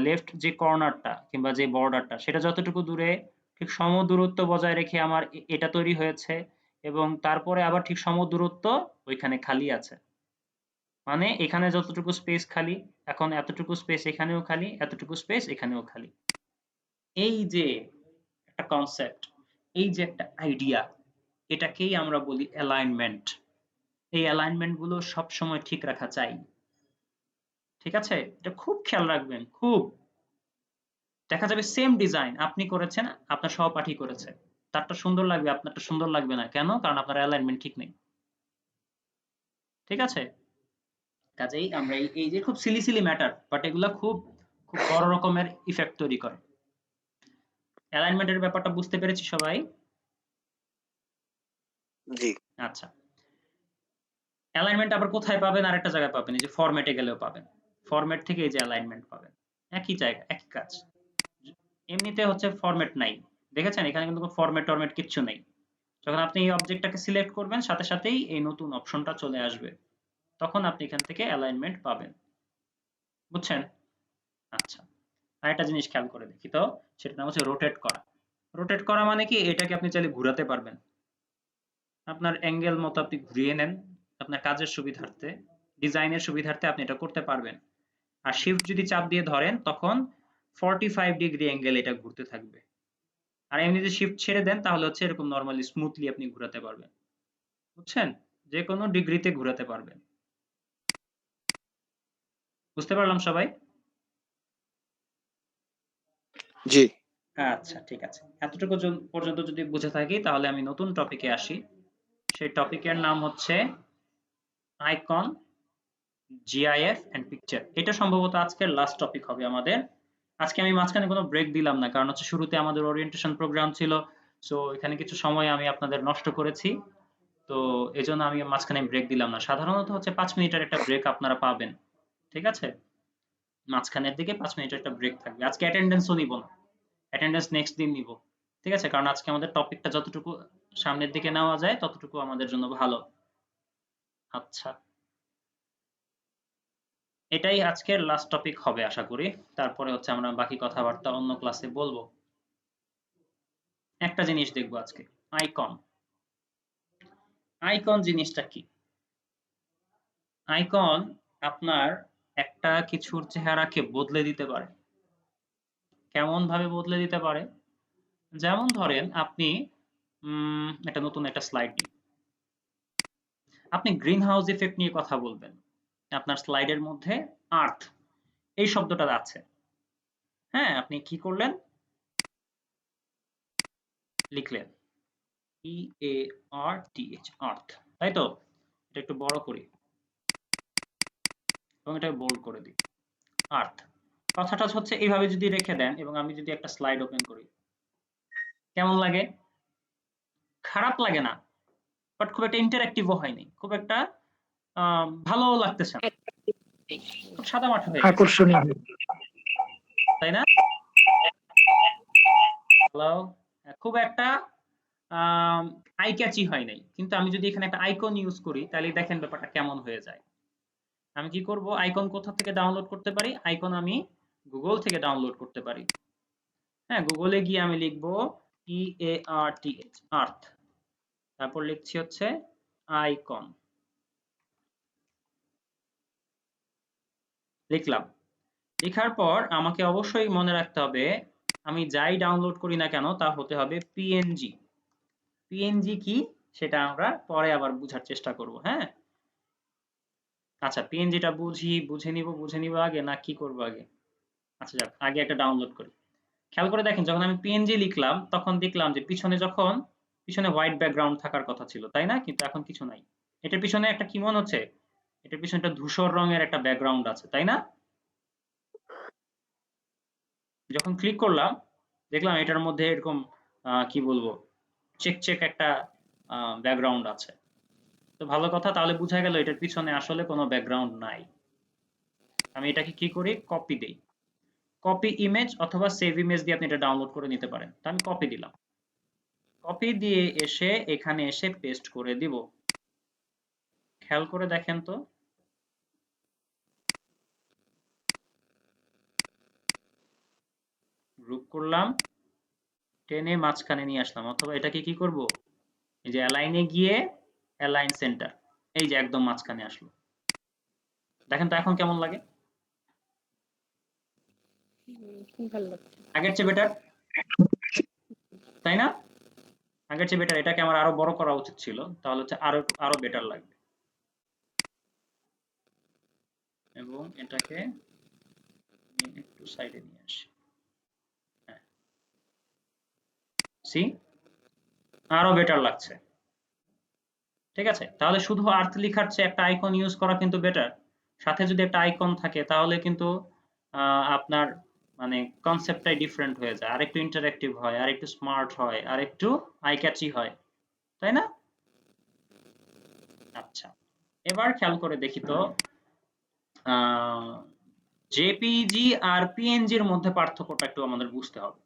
লেফট যে কর্নারটা কিংবা যে বর্ডারটা, সেটা যতটুকু দূরে ঠিক সম দূরত্ব বজায় রেখে আমার এটা তৈরি হয়েছে, এবং তারপরে আবার ঠিক সম দূরত্ব ওইখানে খালি আছে। মানে এখানে যতটুকু স্পেস খালি, এখন এতটুকু স্পেস এখানেও খালি, এতটুকু স্পেস এখানেও খালি। এই যে একটা কনসেপ্ট, এই যে একটা আইডিয়া, এটাকেই আমরা বলি অ্যালাইনমেন্ট। এই অ্যালাইনমেন্ট গুলো সব সময় ঠিক রাখা চাই। ঠিক আছে? এটা খুব খেয়াল রাখবেন, খুব। দেখা যাবে সেম ডিজাইন আপনি করেছেন, আপনার সহপাঠী করেছে। তারটা সুন্দর লাগবে, আপনারটা সুন্দর লাগবে না। কেন? কারণ আপনার অ্যালাইনমেন্ট ঠিক নেই। ঠিক আছে? কাজেই আমরা এই যে খুব সিলি ম্যাটার, বাট এগুলা খুব বড় রকমের ইফেক্ট তৈরি করে। অ্যালাইনমেন্টের ব্যাপারটা বুঝতে পেরেছি সবাই? জি। আচ্ছা। অ্যালাইনমেন্ট আবার কোথায় পাবেন? আরেকটা জায়গায় পাবেন। এই যে ফরম্যাটে গেলেও পাবেন। ফরম্যাট থেকে এই যে অ্যালাইনমেন্ট পাবেন। একই জায়গা, একই কাজ। এমনিতে হচ্ছে ফরম্যাট নাই। দেখেছেন? এখানে কিন্তু কোনো ফরম্যাট-টরম্যাট কিচ্ছু নেই। যখন আপনি এই অবজেক্টটাকে সিলেক্ট করবেন, সাথে সাথেই এই নতুন অপশনটা চলে আসবে। তখন আপনি এখান থেকে অ্যালাইনমেন্ট পাবেন। বুঝছেন? আচ্ছা। আরেকটা জিনিস খেয়াল করে দেখি তো, সেটার নাম হচ্ছে রোটেট করা। রোটেট করা মানে কি? এটাকে আপনি চাইলে ঘুরাতে পারবেন। আপনার অ্যাঙ্গেল মতো আপনি ঘুরিয়ে নেন, আপনার কাজের সুবিধার্থে, ডিজাইনের সুবিধার্থে আপনি এটা করতে পারবেন। আর শিফট যদি চাপ দিয়ে ধরেন, তখন 45 ডিগ্রি অ্যাঙ্গেল এটা ঘুরতে থাকবে। আর এমনি যদি শিফট ছেড়ে দেন, তাহলে হচ্ছে এরকম নরমালি স্মুথলি আপনি ঘুরাতে পারবেন। বুঝছেন? যে কোনো ডিগ্রিতে ঘুরাতে পারবেন। বুঝতে পারলাম সবাই? জি। আচ্ছা, ঠিক আছে। এতটুকু পর্যন্ত যদি বুঝে থাকি, তাহলে আমি নতুন টপিকে আসি। সেই টপিকের নাম হচ্ছে আইকন, জিআইএফ এন্ড পিকচার। এটা সম্ভবত আজকের লাস্ট টপিক হবে আমাদের। আজকে আমি মাঝখানে কোনো ব্রেক দিলাম না, কারণ হচ্ছে শুরুতে আমাদের ওরিয়েন্টেশন প্রোগ্রাম ছিল। সো এখানে কিছু সময় আমি আপনাদের নষ্ট করেছি। তো এজন্য আমি মাঝখানে ব্রেক দিলাম না। সাধারণত হচ্ছে 5 মিনিটের একটা ব্রেক আপনারা পাবেন। ঠিক আছে? মাঝখানের দিকে 5 মিনিটের একটা ব্রেক থাকবে। আজকে অ্যাটেন্ডেন্সও নিব না। অ্যাটেন্ডেন্স নেক্সট দিন নিব। ঠিক আছে? কারণ আজকে আমাদের টপিকটা যতটুকু সামনের দিকে নেওয়া যায়, ততটুকু আমাদের জন্য ভালো। আচ্ছা। এটাই আজকের লাস্ট টপিক হবে আশা করি। তারপরে হচ্ছে আমরা বাকি কথাবার্তা অন্য ক্লাসে বলবো। একটা জিনিস দেখবো আজকে, আইকন। আইকন জিনিসটা কি? আইকন আপনার একটা কিছুর চেহারাকে বদলে দিতে পারে। কেমন ভাবে বদলে দিতে পারে? যেমন ধরেন আপনি একটা নতুন একটা স্লাইড নিই। আপনি গ্রিন হাউস ইফেক্ট নিয়ে কথা বলবেন। আপনার স্লাইডের মধ্যে আর্থ এই শব্দটা আছে। হ্যাঁ, আপনি কি করলেন? লিখলেন EARTH, আর্থ। তাই তো? এটা একটু বড় করি এবং এটাকে বোল্ড করে দিই। আর্থ কথাটা হচ্ছে এইভাবে যদি রেখে দেন, এবং আমি যদি একটা স্লাইড ওপেন করি, কেমন লাগে? খারাপ লাগে না, বাট খুব একটা ইন্টারঅ্যাক্টিভও হয়নি, খুব একটা ভালো লাগতেছে না, খুব সাদামাটা হয়ে গেছে, আকর্ষণীয়। তাই না? হ্যালো, খুব একটা আই ক্যাচি হয় নাই। কিন্তু আমি যদি এখানে একটা আইকন ইউজ করি, তাহলে দেখেন ব্যাপারটা কেমন হয়ে যায়। আমি কি করব? আইকন কোথা থেকে ডাউনলোড করতে পারি? আইকন আমি গুগল থেকে ডাউনলোড করতে পারি। হ্যাঁ, গুগলে গিয়ে আমি লিখব EARTH, আর্থ। তারপর লিখছি হচ্ছে আইকন। লিখলাম। লেখার পর আমাকে অবশ্যই মনে রাখতে হবে, আমি যাই ডাউনলোড করি না কেন, তা হতে হবে পিএনজি। পিএনজি কি সেটা আমরা পরে আবার বুঝার চেষ্টা করব। হ্যাঁ, আচ্ছা, পিএনজিটা বুঝে নিব আগে, না কি করব আগে? আচ্ছা যাক, আগে একটা ডাউনলোড করি। খেয়াল করে দেখেন, যখন আমি পিএনজি লিখলাম, তখন দেখলাম যে পিছনে হোয়াইট ব্যাকগ্রাউন্ড থাকার কথা ছিল, তাই না? কিন্তু এখন কিছু নাই। এটার পিছনে একটা কি মনে হচ্ছে? এটার পিছনে একটা ধূসর রঙের একটা ব্যাকগ্রাউন্ড আছে, তাই না? যখন ক্লিক করলাম, দেখলাম এটার মধ্যে এরকম কি বলবো, চেক একটা ব্যাকগ্রাউন্ড আছে। তো ভালো কথা, তাহলে বোঝা গেল এটার পিছনে আসলে কোনো ব্যাকগ্রাউন্ড নাই। আমি এটাকে কি করি? কপি দেই। কপি ইমেজ অথবা সেভ ইমেজ দিয়ে আপনি এটা ডাউনলোড করে নিতে পারেন। তো আমি কপি দিলাম। কপি দিয়ে এসে এখানে এসে পেস্ট করে দিব। খেয়াল করে দেখেন তো। গ্রুপ করলাম, টেনে মাঝখানে নিয়ে আসলাম, অথবা এটাকে কি করব? এই যে অ্যালাইনে গিয়ে অ্যালাইন সেন্টার, এই যে একদম মাঝখানে আসলো। দেখেন তো এখন কেমন লাগে? ভালো লাগছে। আগের চেয়ে বেটার, তাই না? আগের চেয়ে বেটার। এটাকে আমার আরো বড় করা উচিত ছিল, তাহলে হচ্ছে আরো বেটার লাগবে। এবং এটাকে আমি একটু সাইডে নিয়ে আসি। হ্যাঁ, সি আরো বেটার লাগছে। ঠিক আছে, তাহলে শুধু আর্থ লেখার চেয়ে একটা আইকন ইউজ করা কিন্তু বেটার। সাথে যদি একটা আইকন থাকে তাহলে কিন্তু আপনার মানে কনসেপ্টটাই ডিফারেন্ট হয়ে যায়, আরেকটু ইন্টারেক্টিভ হয়, আরেকটু স্মার্ট হয়, আরেকটু আই ক্যাচি হয়, তাই না? আচ্ছা, এবার খেয়াল করে দেখি তো জেপিজি আর পিএনজির মধ্যে পার্থক্যটা একটু আমাদের বুঝতে হবে।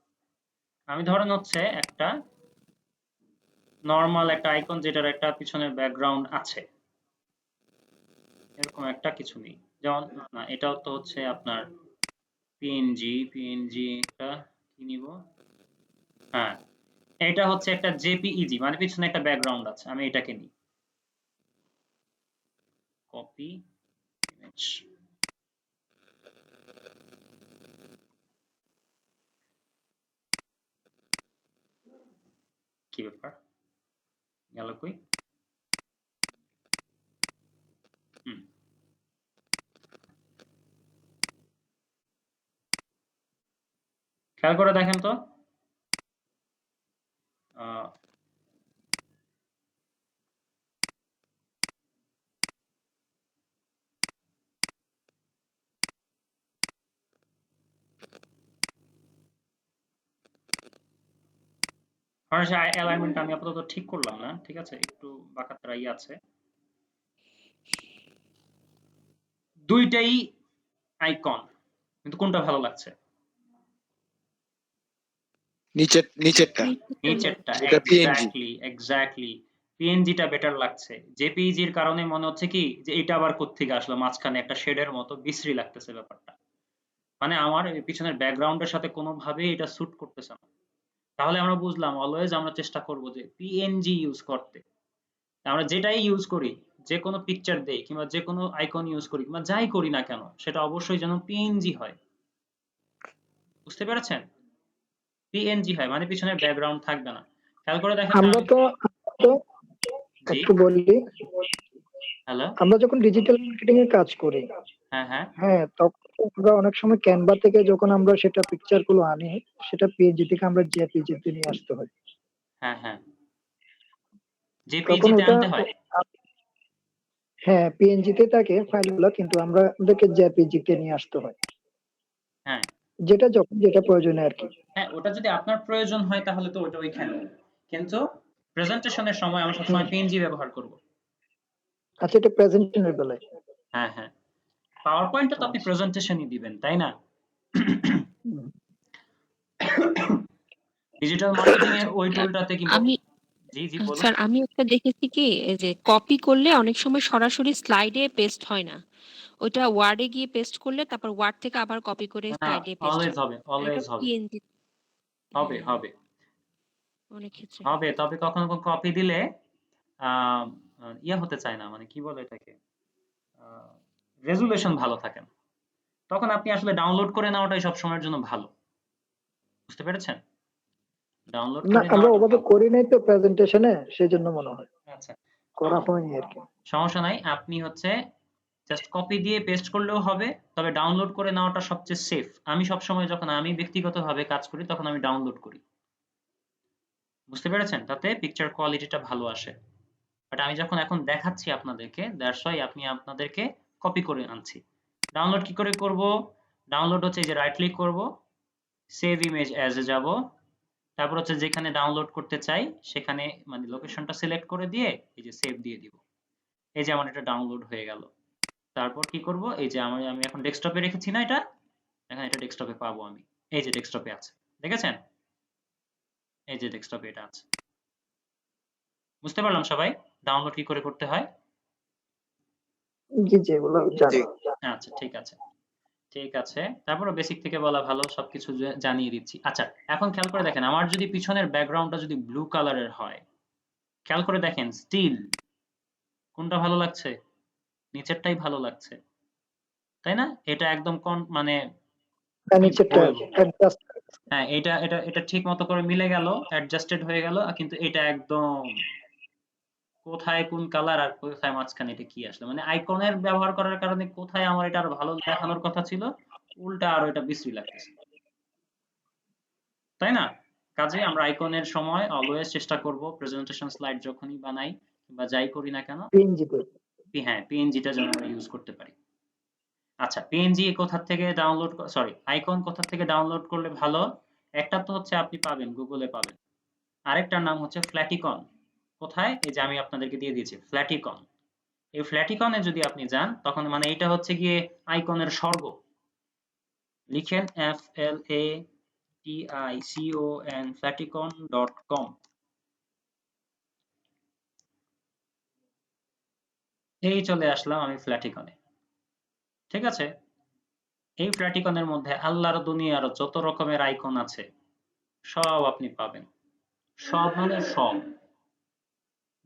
আমি ধরেন হচ্ছে একটা নরমাল একটা আইকন যেটার একটা পিছনের ব্যাকগ্রাউন্ড আছে, এরকম একটা কিছু নেই, যেমন না এটাও তো হচ্ছে আপনার পিএনজি একটা কি নিব, হ্যাঁ এটা হচ্ছে একটা জেপিইজি মানে পিছনে একটা ব্যাকগ্রাউন্ড আছে, আমি এটাকে নিই, কপি ইমেজ, কি ব্যাপার গেল কই? হুম, খেয়াল করে দেখেন তো অ্যালাইনমেন্ট আমি আপাতত ঠিক করলাম না, ঠিক আছে, একটু বাঁকাতারাই আছে। দুইটাই আইকন, কিন্তু কোনটা ভালো লাগছে? নিচেরটা নিচেরটা, যেটা পিএনজি। এক্স্যাক্টলি পিএনজিটা বেটার লাগছে। জেপিইজির কারণে মনে হচ্ছে কি যে এটা আবার কোত্থেকে আসলো, মাঝখানে একটা শেডের মতো বিশ্রী লাগতেছে ব্যাপারটা, মানে আমার এই পিছনের ব্যাকগ্রাউন্ডের সাথে কোনোভাবেই এটা স্যুট করতেছে না। তাহলে আমরা বুঝলাম অলওয়েজ আমরা চেষ্টা করব যে পিএনজি ইউজ করতে। আমরা যেটাই ইউজ করি, যে কোনো পিকচার দেই কিংবা যে কোনো আইকন ইউজ করি কিংবা যাই করি না কেন, সেটা অবশ্যই যেন পিএনজি হয়। বুঝতে পেরেছেন? পিএনজি হয় মানে পিছনের ব্যাকগ্রাউন্ড থাকবে না। খেয়াল করে দেখেন আমরা আমি তো তো জি একটু বলি, হ্যালো আমরা যখন ডিজিটাল মার্কেটিং এর কাজ করি, হ্যাঁ হ্যাঁ, তখন আমরা অনেক সময় ক্যানভা থেকে যখন আমরা সেটা পিকচার গুলো আনি, সেটা পিএনজি থেকে আমরা জেপিজি তে নিয়ে আসতে হয়। হ্যাঁ তখন জেপিইজি তে ওটা আনতে হয়। হ্যাঁ পিএনজি তে থাকে ফাইলগুলো, কিন্তু আমাদেরকে জেপিজি তে নিয়ে আসতে হয়, হ্যাঁ যেটা যখন যেটা প্রয়োজনে আর কি। হ্যাঁ, ওটা যদি আপনার প্রয়োজন হয় তাহলে তো ওটা ওইখানে, কিন্তু প্রেজেন্টেশনের সময় আমরা হুম, সবসময় পিএনজি ব্যবহার করব। আচ্ছা, এটা প্রেজেন্টেশনের বেলায়। হ্যাঁ পাওয়ার পয়েন্টে তো আপনি আচ্ছা, প্রেজেন্টেশনই দিবেন, তাই না? হুম। ডিজিটাল মার্কেটিং এর ওই টুলটাতে কিংবা আমি জি বলুন। স্যার আমি একটা দেখেছি কি এই যে কপি করলে অনেক সময় সরাসরি স্লাইডে পেস্ট হয় না, ওইটা ওয়ার্ডে গিয়ে পেস্ট করলে তারপর ওয়ার্ড থেকে আবার কপি করে না, স্লাইডে পেস্ট অলওয়েজ হয়। হবে, আর এটা অলওয়েজ হবে, পিএনজি। হবে হ্যাঁ, হবে অনেক ক্ষেত্রে হবে, তবে কখনো কপি দিলে আহ ইয়া হতে চায় না, মানে কি বলে এটাকে, রেজুলেশন ভালো থাকে না, তখন আপনি আসলে ডাউনলোড করে নেওয়াটাই সব সময়ের জন্য ভালো। বুঝতে পেরেছেন? ডাউনলোড না, করে আমরা নেওয়াটা ওভাবে ভালো। করি নাই তো প্রেজেন্টেশনে, সেই জন্য মনে হয় আচ্ছা, করা হয়নি আর কি। সমস্যা নাই, আপনি হচ্ছে জাস্ট কপি দিয়ে পেস্ট করলেও হবে, তবে ডাউনলোড করে নেওয়াটা সবচেয়ে সেফ। আমি সবসময় যখন আমি ব্যক্তিগতভাবে কাজ করি তখন আমি ডাউনলোড করি। বুঝতে পেরেছেন? তাতে পিকচার কোয়ালিটিটা ভালো আসে। বাট আমি যখন এখন দেখাচ্ছি আপনাদেরকে, দ্যাটস ওয়াই আপনি আপনাদেরকে কপি করে আনছি। ডাউনলোড কি করে করব? ডাউনলোড হচ্ছে এই যে রাইট ক্লিক করব, সেভ ইমেজ অ্যাজ এ যাব, তারপর হচ্ছে যেখানে ডাউনলোড করতে চাই সেখানে মানে লোকেশনটা সিলেক্ট করে দিয়ে এই যে সেভ দিয়ে দিব। এই যে আমার এটা ডাউনলোড হয়ে গেল। তারপর কি করব, এই যে আমি এখন ডেস্কটপে রেখেছি না এটা, এখন এটা ডেস্কটপে পাবো আমি। এই যে ডেস্কটপে আছে, দেখেছেন? এই যে ডেস্কটপে এটা আছে। বুঝতে পারলাম সবাই ডাউনলোড কি করে করতে হয়? জি, এগুলো জি। জানি। আচ্ছা, ঠিক আছে, তারপরে বেসিক থেকে বলা ভালো, সবকিছু জানিয়ে দিচ্ছি। আচ্ছা, এখন খেয়াল করে দেখেন আমার যদি পিছনের ব্যাকগ্রাউন্ডটা যদি ব্লু কালারের হয়, খেয়াল করে দেখেন স্টিল কোনটা ভালো লাগছে? নিচেরটাই ভালো লাগছে, তাই না? এটা একদম মানে কি নিচেরটা বলবো, অ্যাডজাস্ট। হ্যাঁ এটা ঠিক মতো করে মিলে গেল, অ্যাডজাস্টেড হয়ে গেল, কিন্তু এটা একদম কোথায় কোন কালার আর কোথায় মাঝখানে এটা কি আসলে, মানে আইকনের ব্যবহার করার কারণে কোথায় আমার এটা আরো ভালো দেখানোর কথা ছিল, উল্টা আরো এটা বিশ্রী লাগতেছে, তাই না? কাজেই আমরা আইকনের সময় অলওয়েজ চেষ্টা করব প্রেজেন্টেশন স্লাইড যখনই বানাই বা যাই করি না কেন, পিএনজি তে। হ্যাঁ পিএনজিটা যেন আমরা ইউজ করতে পারি। আচ্ছা, পিএনজি কোথা থেকে ডাউনলোড, সরি আইকন কোথা থেকে ডাউনলোড করলে ভালো? একটা তো হচ্ছে আপনি পাবেন, গুগলে পাবেন। আরেকটার নাম হচ্ছে ফ্ল্যাটিকন। কোথায়? এই যে আমি আপনাদেরকে দিয়ে দিয়েছি ফ্ল্যাটিকন। এই ফ্ল্যাটিকনে যদি আপনি যান তখন মানে এটা হচ্ছে গিয়ে আইকনের স্বর্গ। লিখেন FLATICON flaticon.com। এই চলে আসলাম আমি ফ্ল্যাটিকনে। ঠিক আছে, এই ফ্ল্যাটিকনের মধ্যে আল্লাহর দুনিয়ার যত রকমের আইকন আছে সব আপনি পাবেন, সব মানে সব,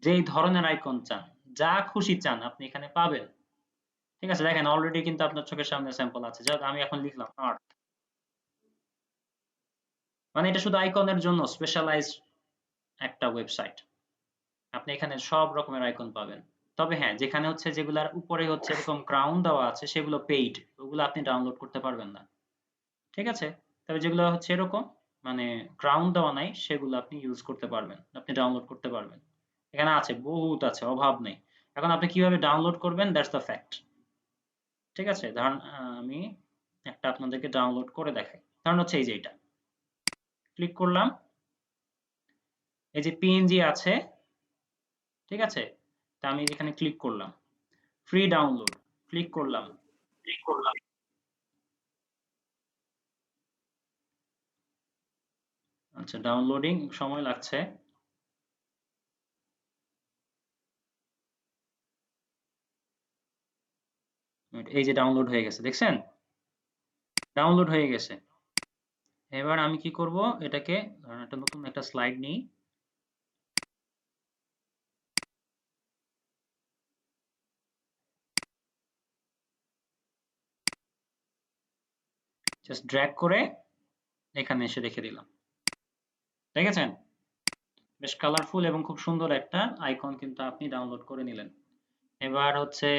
যেই ধরনের আইকন চান, যা খুশি চান আপনি এখানে পাবেন। ঠিক আছে, দেখেন অলরেডি কিন্তু আপনার চোখের সামনে স্যাম্পল আছে। যাক আমি এখন লিখলাম আর্থ, মানে এটা শুধু আইকনের জন্য স্পেশালাইজড একটা ওয়েবসাইট। আপনি এখানে সব রকমের আইকন পাবেন। তবে হ্যাঁ, যেখানে হচ্ছে যেগুলার উপরে হচ্ছে এরকম ক্রাউন দেওয়া আছে সেগুলো পেইড, ওগুলো আপনি ডাউনলোড করতে পারবেন না। ঠিক আছে, তবে যেগুলো হচ্ছে এরকম মানে ক্রাউন দেওয়া নাই সেগুলো আপনি ইউজ করতে পারবেন, আপনি ডাউনলোড করতে পারবেন। এখানে আছে, বহুত আছে, অভাব নেই। এখন আপনি কিভাবে ডাউনলোড করবেন, দ্যাটস দ্য ফ্যাক্ট। ঠিক আছে, ধরুন আমি একটা আপনাদেরকে ডাউনলোড করে দেখাই। ধরুন হচ্ছে এই যে এটা ক্লিক করলাম, এই যে পিএনজি আছে। ঠিক আছে, তা আমি এখানে ক্লিক করলাম, ফ্রি ডাউনলোড ক্লিক করলাম। আচ্ছা, ডাউনলোডিং সময় লাগছে। এই যে ডাউনলোড হয়ে গেছে, দেখছেন? ডাউনলোড হয়ে গেছে। এবার আমি কি করব, এটাকে ধরুন একটা নতুন একটা স্লাইড নিই। জাস্ট ড্র্যাগ করে এখানে এসে রেখে দিলাম। দেখেছেন? বেশ কালারফুল এবং খুব সুন্দর একটা আইকন কিন্তু আপনি ডাউনলোড করে নিলেন। এবার হচ্ছে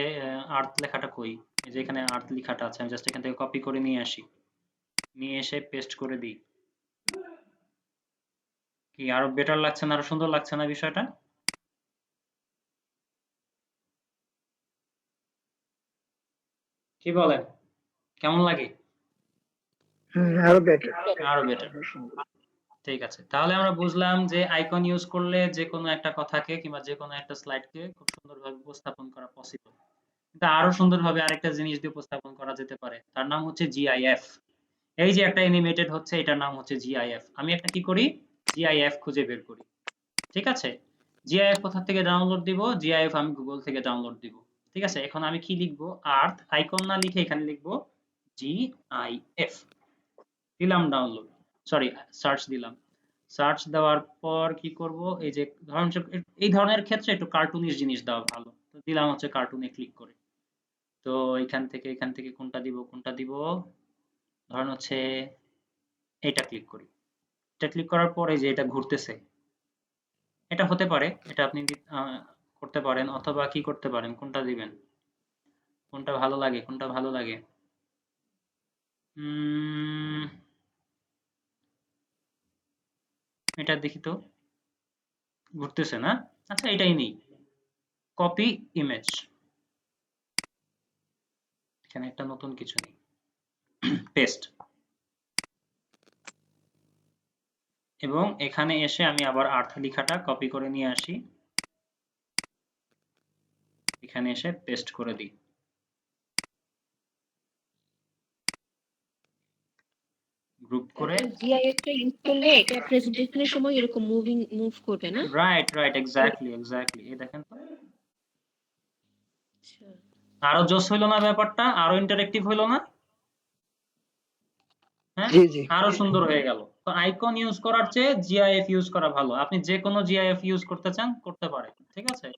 আর্থ লেখাটা কই? এই যে এখানে আর্থ লেখাটা আছে, আমি জাস্ট এখান থেকে কপি করে নিয়ে আসি, নিয়ে এসে পেস্ট করে দিই। কি আরো বেটার লাগছে না, আরো সুন্দর লাগছে না বিষয়টা? কি বলেন, কেমন লাগে? আরো বেটার। আরো বেটার। ঠিক আছে, তাহলে আমরা বুঝলাম যে আইকন ইউজ করলে যে কোনো একটা কথাকে কিংবা যে কোনো একটা স্লাইডকে খুব সুন্দরভাবে উপস্থাপন করা পসিবল। কিন্তু আরো সুন্দরভাবে আরেকটা জিনিস দিয়ে উপস্থাপন করা যেতে পারে, তার নাম হচ্ছে জিআইএফ। এই যে একটা অ্যানিমেটেড হচ্ছে, এটার নাম হচ্ছে জিআইএফ। আমি একটা কি করি, জিআইএফ খুঁজে বের করি। ঠিক আছে, জিআইএফ কোথা থেকে ডাউনলোড দিব? জিআইএফ আমি গুগল থেকে ডাউনলোড দিব। ঠিক আছে, এখন আমি কি লিখবো, আর্থ আইকন না লিখে এখানে লিখবো জিআইএফ। দিলাম ডাউনলোড, সরি সার্চ দিলাম। সার্চ দেওয়ার পর কি করব, এই যে ধরুন এই ধরনের ক্ষেত্রে একটু কার্টুনিশ জিনিস দেওয়া ভালো, তো দিলাম হচ্ছে কার্টুনে ক্লিক করে। তো এখান থেকে কোনটা দিব, ধরুন হচ্ছে এটা ক্লিক করি। এটা ক্লিক করার পরে যে এটা ঘুরতেছে, এটা হতে পারে, এটা আপনি করতে পারেন, অথবা কি করতে পারেন, কোনটা দিবেন, কোনটা ভালো লাগে, কোনটা ভালো লাগে। এটা দেখি তো, ঘুরতেছে না? আচ্ছা এটাই নেই, কপি ইমেজ। এখানে একটা নতুন কিছু নেই, পেস্ট। এবং এখানে এসে আমি আবার আর্থ লেখাটা কপি করে নিয়ে আসি, এখানে এসে পেস্ট করে দিই। গ্রুপ করে, জিআইএফ টা ইউজ করলে এটা প্রেজেন্টেশনের সময় এরকম মুভ করবে না? রাইট এক্স্যাক্টলি এই দেখেন তো, আচ্ছা। আরো জোস হইলো না ব্যাপারটা, আরো ইন্টারেক্টিভ হইলো না? হ্যাঁ, জি জি। আরো সুন্দর হয়ে গেল। তো আইকন ইউজ করার চেয়ে জিআইএফ ইউজ করা ভালো। আপনি যে কোনো জিআইএফ ইউজ করতে চান করতে পারেন। ঠিক আছে,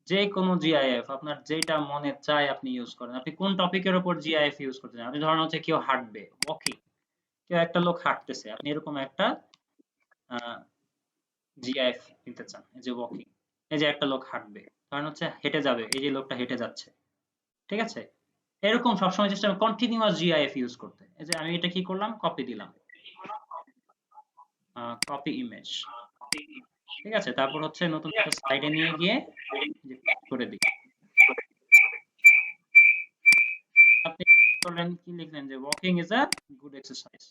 যে কোনো জিআইএফ আপনার যেটা মনে চায় আপনি ইউজ করেন। আপনি কোন টপিকের উপর জিআইএফ ইউজ করতে চান? আপনি ধরেন হচ্ছে কেউ হাঁটবে, ওয়াকিং, কেউ একটা লোক হাঁটতেছে, আপনি এরকম একটা জিআইএফ নিতে চান, এই যে ওয়াকিং। এই যে একটা লোক হাঁটবে, কারণ হচ্ছে হেঁটে যাবে, এই যে লোকটা হেঁটে যাচ্ছে, ঠিক আছে? এরকম সবসময় চেষ্টা করব কন্টিনিউয়াস জিআইএফ ইউজ করতে। এই যে আমি এটা কি করলাম, কপি দিলাম, কপি ইমেজ, ঠিক আছে? তারপর হচ্ছে নতুন একটা স্লাইডে নিয়ে গিয়ে যে করে দিই। আপনি কি করলেন, কি লিখলেন যে walking is a good exercise.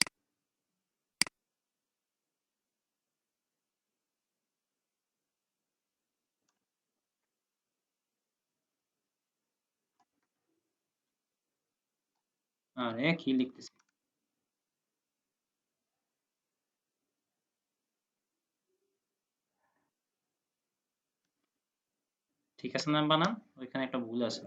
আরে কি লিখতেছি, ঠিক আছে না বানান? ওইখানে একটা ভুল আছে।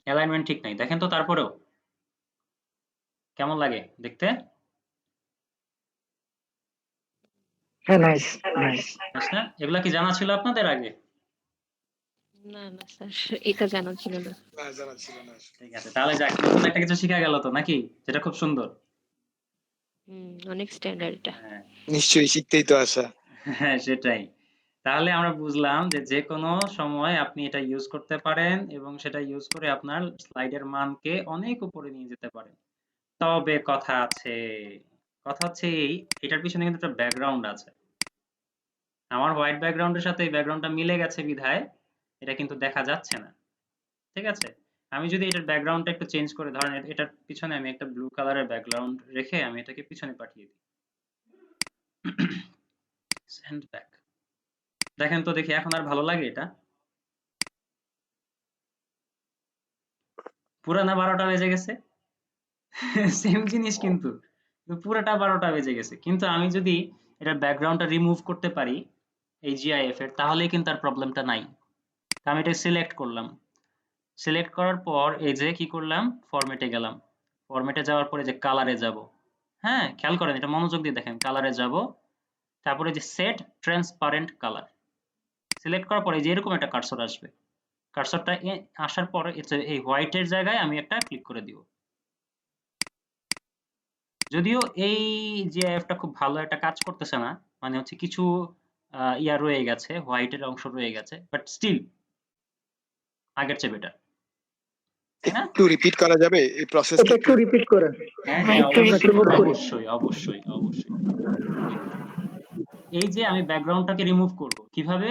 অ্যালাইনমেন্ট ঠিক নাই, দেখেন তো তারপরেও কেমন লাগে দেখতে? হ্যাঁ, নাইস নাইস। বুঝছ না? এগুলা কি জানা ছিল আপনাদের আগে? না না স্যার, এটা জানা ছিল না। না, জানা ছিল না। ঠিক আছে, তাহলে যাক, নতুন একটা কিছু শিখা গেল তো নাকি, যেটা খুব সুন্দর। অনেক স্ট্যান্ডার্ড এটা। হ্যাঁ নিশ্চয়ই শিখতেই তো আসা। হ্যাঁ, সেটাই। তাহলে আমরা বুঝলাম যে যে কোনো সময় আপনি এটা ইউজ করতে পারেন এবং সেটা ইউজ করে আপনার স্লাইডের মানকে অনেক উপরে নিয়ে যেতে পারেন। তবে কথা আছে, কথা হচ্ছে এই, এটার পিছনে কিন্তু একটা ব্যাকগ্রাউন্ড আছে। আমার হোয়াইট ব্যাকগ্রাউন্ডের সাথে এই ব্যাকগ্রাউন্ডটা মিলে গেছে বিধায় এটা কিন্তু দেখা যাচ্ছে না, ঠিক আছে? আমি যদি এটার ব্যাকগ্রাউন্ডটা একটু চেঞ্জ করে, ধরেন এটার পিছনে আমি একটা ব্লু কালারের ব্যাকগ্রাউন্ড রেখে আমি এটাকে পিছনে পাঠিয়ে দিই, সেন্ড ব্যাক, দেখেন তো দেখি এখন আর ভালো লাগে এটা? পুরানা 12টা বেজে গেছে। সেম জিনিস কিন্তু, পুরোটা 12টা বেজে গেছে। কিন্তু আমি যদি এটার ব্যাকগ্রাউন্ডটা রিমুভ করতে পারি এই জিআইএফ এর, তাহলেই কিন্তু আর প্রবলেমটা নাই। তা আমি এটা সিলেক্ট করলাম, সিলেক্ট করার পর এই যে কি করলাম, ফরম্যাটে গেলাম, ফরম্যাটে যাওয়ার পরে যে কালারে যাব, হ্যাঁ খেয়াল করেন, এটা মনোযোগ দিয়ে দেখেন, কালারে যাব, তারপরে যে সেট ট্রান্সপারেন্ট কালার সিলেক্ট করার পরে যে এরকম একটা কার্সর আসবে, কার্সরটা আসার পরে এই হোয়াইটের জায়গায় আমি একটা ক্লিক করে দিব। যদিও এই জিআইএফটা খুব ভালো একটা কাজ করতেছে না, মানে হচ্ছে কিছু ইয়া রয়ে গেছে, হোয়াইটের অংশ রয়ে গেছে, বাট স্টিল আগের চেয়ে বেটার, তাই না? একটু রিপিট করা যাবে এই প্রসেসটা এটা একটু? একটু রিপিট করেন। হ্যাঁ হ্যাঁ, হ্যাঁ, একটু repeat করেন। অবশ্যই অবশ্যই অবশ্যই। এই যে আমি ব্যাকগ্রাউন্ডটাকে রিমুভ করব কিভাবে,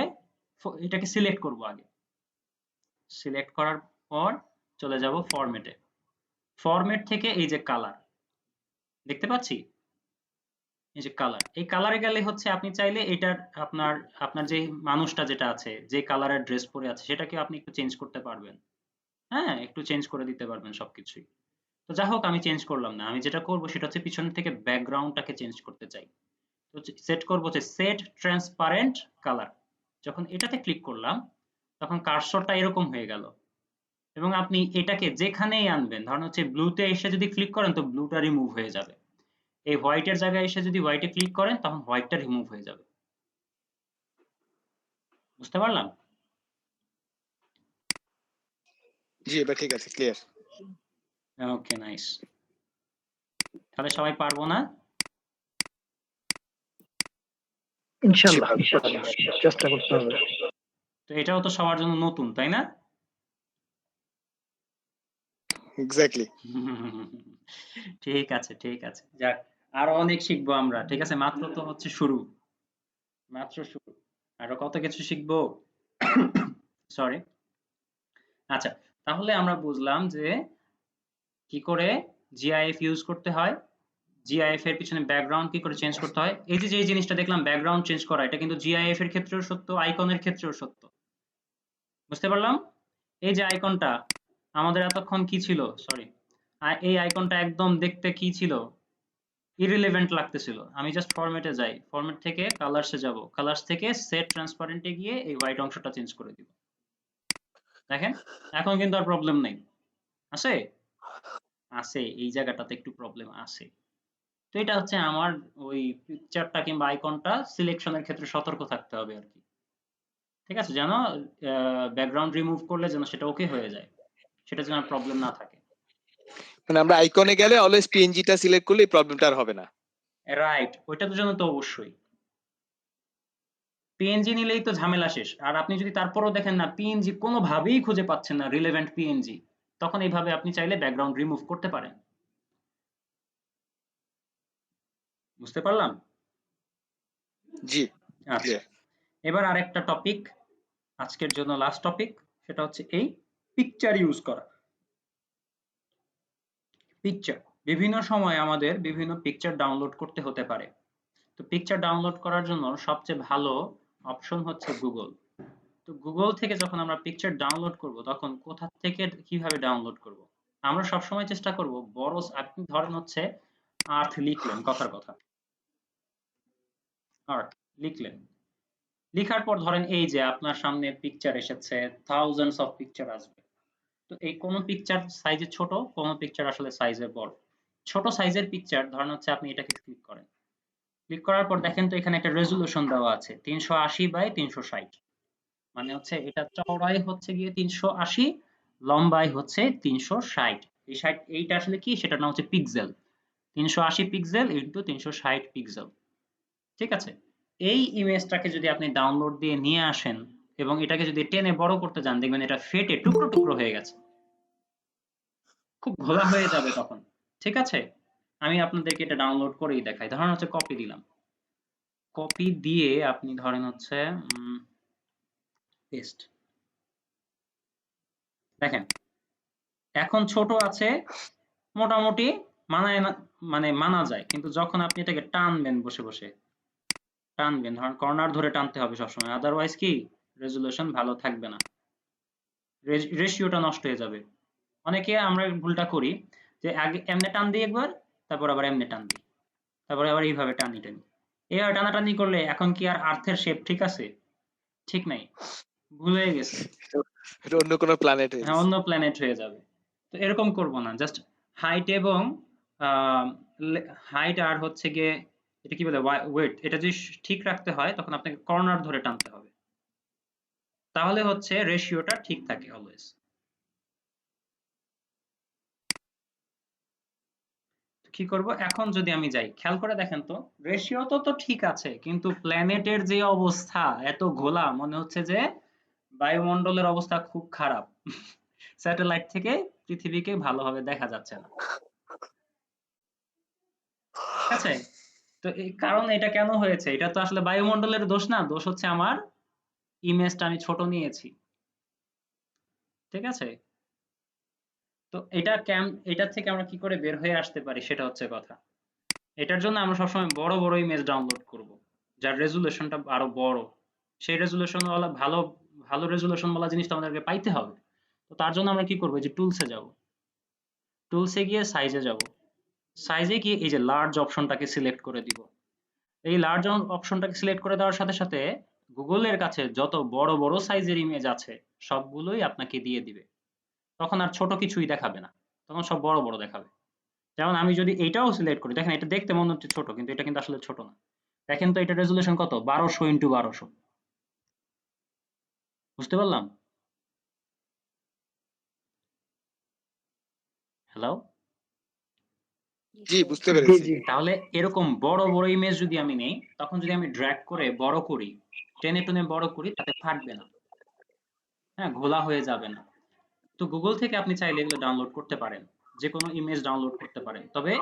এটাকে সিলেক্ট করব আগে, সিলেক্ট করার পর চলে যাব ফরম্যাটে, ফরম্যাট থেকে এই যে কালার দেখতে পাচ্ছি, এই যে কালার, এই কালারে গেলে হচ্ছে আপনি চাইলে এটার আপনার আপনার যে মানুষটা যেটা আছে, যে কালারের ড্রেস পরে আছে, সেটাকে আপনি একটু চেঞ্জ করতে পারবেন। হ্যাঁ, একটু চেঞ্জ করে দিতে পারবেন সবকিছুই। তো যাই হোক, আমি চেঞ্জ করলাম না, আমি যেটা করব সেটা হচ্ছে পিছন থেকে ব্যাকগ্রাউন্ডটাকে চেঞ্জ করতে চাই। তো সেট করব হচ্ছে সেট ট্রান্সপারেন্ট কালার। যখন এটাতে ক্লিক করলাম তখন কার্সরটা এরকম হয়ে গেল, এবং আপনি এটাকে যেখানেই আনবেন, ধরেন হচ্ছে ব্লুতে এসে যদি ক্লিক করেন তো ব্লুটা রিমুভ হয়ে যাবে, এই হোয়াইটের জায়গায় এসে যদি হোয়াইটে ক্লিক করেন তখন হোয়াইটটা রিমুভ হয়ে যাবে। বুঝতে পারলাম? জি, এবার ঠিক আছে, ক্লিয়ার। ওকে, নাইস। তাহলে সবাই পারবো না? ইনশাল্লাহ চেষ্টা করতে হবে। তো এটাও তো সবার জন্য নতুন, তাই না? এক্স্যাক্টলি। ঠিক আছে ঠিক আছে, যাক, আরো অনেক শিখবো আমরা, ঠিক আছে? মাত্র তো হচ্ছে শুরু, মাত্র শুরু, আরো কত কিছু শিখবো। সরি। আচ্ছা, তাহলে আমরা বুঝলাম যে কি করে জিআইএফ ইউজ করতে হয়, জিআইএফ এর পিছনে ব্যাকগ্রাউন্ড কি করে চেঞ্জ করতে হয়। এই যে যে জিনিসটা দেখলাম ব্যাকগ্রাউন্ড চেঞ্জ করা, এটা কিন্তু জিআইএফ এর ক্ষেত্রেও সত্য, আইকনের ক্ষেত্রেও সত্য। বুঝতে পারলাম? এই যে আইকনটা আমাদের এতক্ষণ কি ছিল, সরি, এই আইকনটা একদম দেখতে কি ছিল, ইরিলেভেন্ট লাগতেছিল। আমি জাস্ট ফরম্যাটে যাই, ফরম্যাট থেকে কালারসে যাব, কালার্স থেকে সেট ট্রান্সপারেন্টে গিয়ে এই হোয়াইট অংশটা চেঞ্জ করে দিব। দেখেন, এখন কিন্তু আর প্রবলেম নেই, আছে? আছে, এই জায়গাটাতে একটু প্রবলেম আছে। তো এটা হচ্ছে আমার ওই পিকচারটা কিংবা আইকনটা সিলেকশনের ক্ষেত্রে সতর্ক থাকতে হবে আর কি। ঠিক আছে, যেন ব্যাকগ্রাউন্ড রিমুভ করলে যেন সেটা ওকে হয়ে যায়, সেটা যেন প্রবলেম না থাকে। মানে আমরা আইকনে গেলে অলওয়েজ পিএনজিটা সিলেক্ট করলে এই প্রবলেমটা আর হবে না। রাইট, ওইটার জন্য তো অবশ্যই পিএনজি নিলেই তো ঝামেলা শেষ। আর আপনি যদি তারপরও দেখেন না পিএনজি কোনোভাবেই খুঁজে পাচ্ছেন না রিলেভেন্ট পিএনজি, তখন এইভাবে আপনি চাইলে ব্যাকগ্রাউন্ড রিমুভ করতে পারেন। বুঝতে পারলাম? জি, আচ্ছা, ক্লিয়ার। এবার আরেকটা টপিক, আজকের জন্য লাস্ট টপিক, সেটা হচ্ছে এই পিকচার ইউজ করা। পিকচার, বিভিন্ন সময় আমাদের বিভিন্ন পিকচার ডাউনলোড করতে হতে পারে। তো পিকচার ডাউনলোড করার জন্য সবচেয়ে ভালো অপশন হচ্ছে গুগল। তো গুগল থেকে যখন আমরা পিকচার ডাউনলোড করব তখন কোথা থেকে কিভাবে ডাউনলোড করব? আমরা সবসময় চেষ্টা করব বড়, আপনি ধরেন হচ্ছে আর্থ লিখলেন, কথার কথা আর্থ লিখলেন, লিখার পর ধরেন এই যে আপনার সামনে পিকচার এসেছে, থাউজেন্ডস অফ পিকচার আসবে। তো এই কোন পিকচার সাইজে ছোট, কোন পিকচার আসলে সাইজে বড়। ছোট সাইজের পিকচার ধরেন হচ্ছে আপনি এটাকে ক্লিক করেন, ক্লিক করার পর দেখেন তো এখানে একটা রেজুলেশন দেওয়া আছে 380 বাই 360, মানে হচ্ছে এটা চওড়াই হচ্ছে গিয়ে 380, লম্বাই হচ্ছে 360। এই 60, এইটা আসলে কি, সেটার নাম হচ্ছে পিক্সেল। 380 pixel into 360 pixel. ঠিক আছে, এই ইমেজটাকে যদি আপনি ডাউনলোড দিয়ে নিয়ে আসেন এবং এটাকে যদি টেনে বড় করতে যান, দেখবেন এটা ফেটে টুকরো টুকরো হয়ে গেছে, খুব ঘোলা হয়ে যাবে তখন। ঠিক আছে, আমি আপনাদেরকে এটা ডাউনলোড করেই দেখাই। ধরেন হচ্ছে কপি দিলাম, কপি দিয়ে আপনি ধরেন হচ্ছে পেস্ট, দেখেন এখন ছোট আছে, মোটামুটি মানায় না, মানে মানা যায়, কিন্তু যখন আপনি এটাকে টানবেন, বসে বসে টানবেন, ধরেন কর্নার ধরে টানতে হবে সবসময়, আদারওয়াইজ কি রেজুলেশন ভালো থাকবে না, রেশিওটা নষ্ট হয়ে যাবে। অনেকে আমরা ভুলটা করি যে আগে এমনি টান দিই একবার, তারপর আবার এমনি টান দিই, তারপরে আবার এইভাবে টানি টানি, এইভাবে টানাটানি করলে এখন কি আর আর্থের শেপ ঠিক আছে? ঠিক নাই, ভুল হয়ে গেছে, এটা অন্য কোনো প্ল্যানেট হয়ে হ্যাঁ গেছে। অন্য প্ল্যানেট হয়ে যাবে। তো এরকম করব না, জাস্ট হাইট এবং হাইট আর হচ্ছে গিয়ে এটা কি বলে ওয়েট, এটা যদি ঠিক রাখতে হয় তখন আপনাকে কর্নার ধরে টানতে হবে, তাহলে হচ্ছে রেশিওটা ঠিক থাকে অলওয়েজ। কি করব এখন, যদি আমি যাই খেয়াল করে দেখেন তো রেশিও তো ঠিক আছে, কিন্তু প্ল্যানেটের যে অবস্থা এত ঘোলা, মনে হচ্ছে যে বায়ুমণ্ডলের অবস্থা খুব খারাপ। স্যাটেলাইট থেকে পৃথিবীকে ভালোভাবে দেখা যাচ্ছে না। ঠিক আছে, তো এই কারণ এটা কেন হয়েছে, এটা তো আসলে বায়ুমণ্ডলের দোষ না, দোষ হচ্ছে আমার ইমেজটা আমি ছোট নিয়েছি। ঠিক আছে, তো এটা থেকে আমরা কি করে বের হয়ে আসতে পারি সেটা হচ্ছে কথা। এটার জন্য আমরা সবসময় বড় বড় ইমেজ ডাউনলোড করব, যার রেজুলেশনটা আরো বড়। সেই রেজুলেশন ওয়ালা ভালো ভালো রেজুলেশন ওয়ালা জিনিসটা আমাদেরকে পাইতে হবে। তো তার জন্য আমরা কি করব, যে টুলসে যাব, টুলসে গিয়ে সাইজে যাব, সাইজে গিয়ে এই যে লার্জ অপশনটাকে সিলেক্ট করে দিব। এই লার্জ অপশনটাকে সিলেক্ট করে দেওয়ার সাথে সাথে গুগলের কাছে যত বড় বড় সাইজের ইমেজ আছে সবগুলোই আপনাকে দিয়ে দিবে, তখন আর ছোট কিছুই দেখাবে না, তখন সব বড় বড় দেখাবে। যেমন আমি যদি এইটাও সিলেক্ট করি, দেখেন এটা দেখতে মনে হচ্ছে ছোট, কিন্তু এটা কিন্তু আসলে ছোট না। দেখেন তো এটা রেজুলেশন কত, 1200 × 1200। বুঝতে পারলাম? হ্যালো, জি, বুঝতে জি পেরেছি। জি তাহলে এরকম বড় বড় ইমেজ যদি আমি নেই, তখন যদি আমি ড্র্যাগ করে বড় করি, টেনে টুনে বড় করি, তাতে ফাটবে না, হ্যাঁ ঘোলা হয়ে যাবে না। তো গুগল থেকে আপনি চাইলে এগুলো ডাউনলোড করতে পারেন, যে কোনো ইমেজ ডাউনলোড করতে পারেন, তবে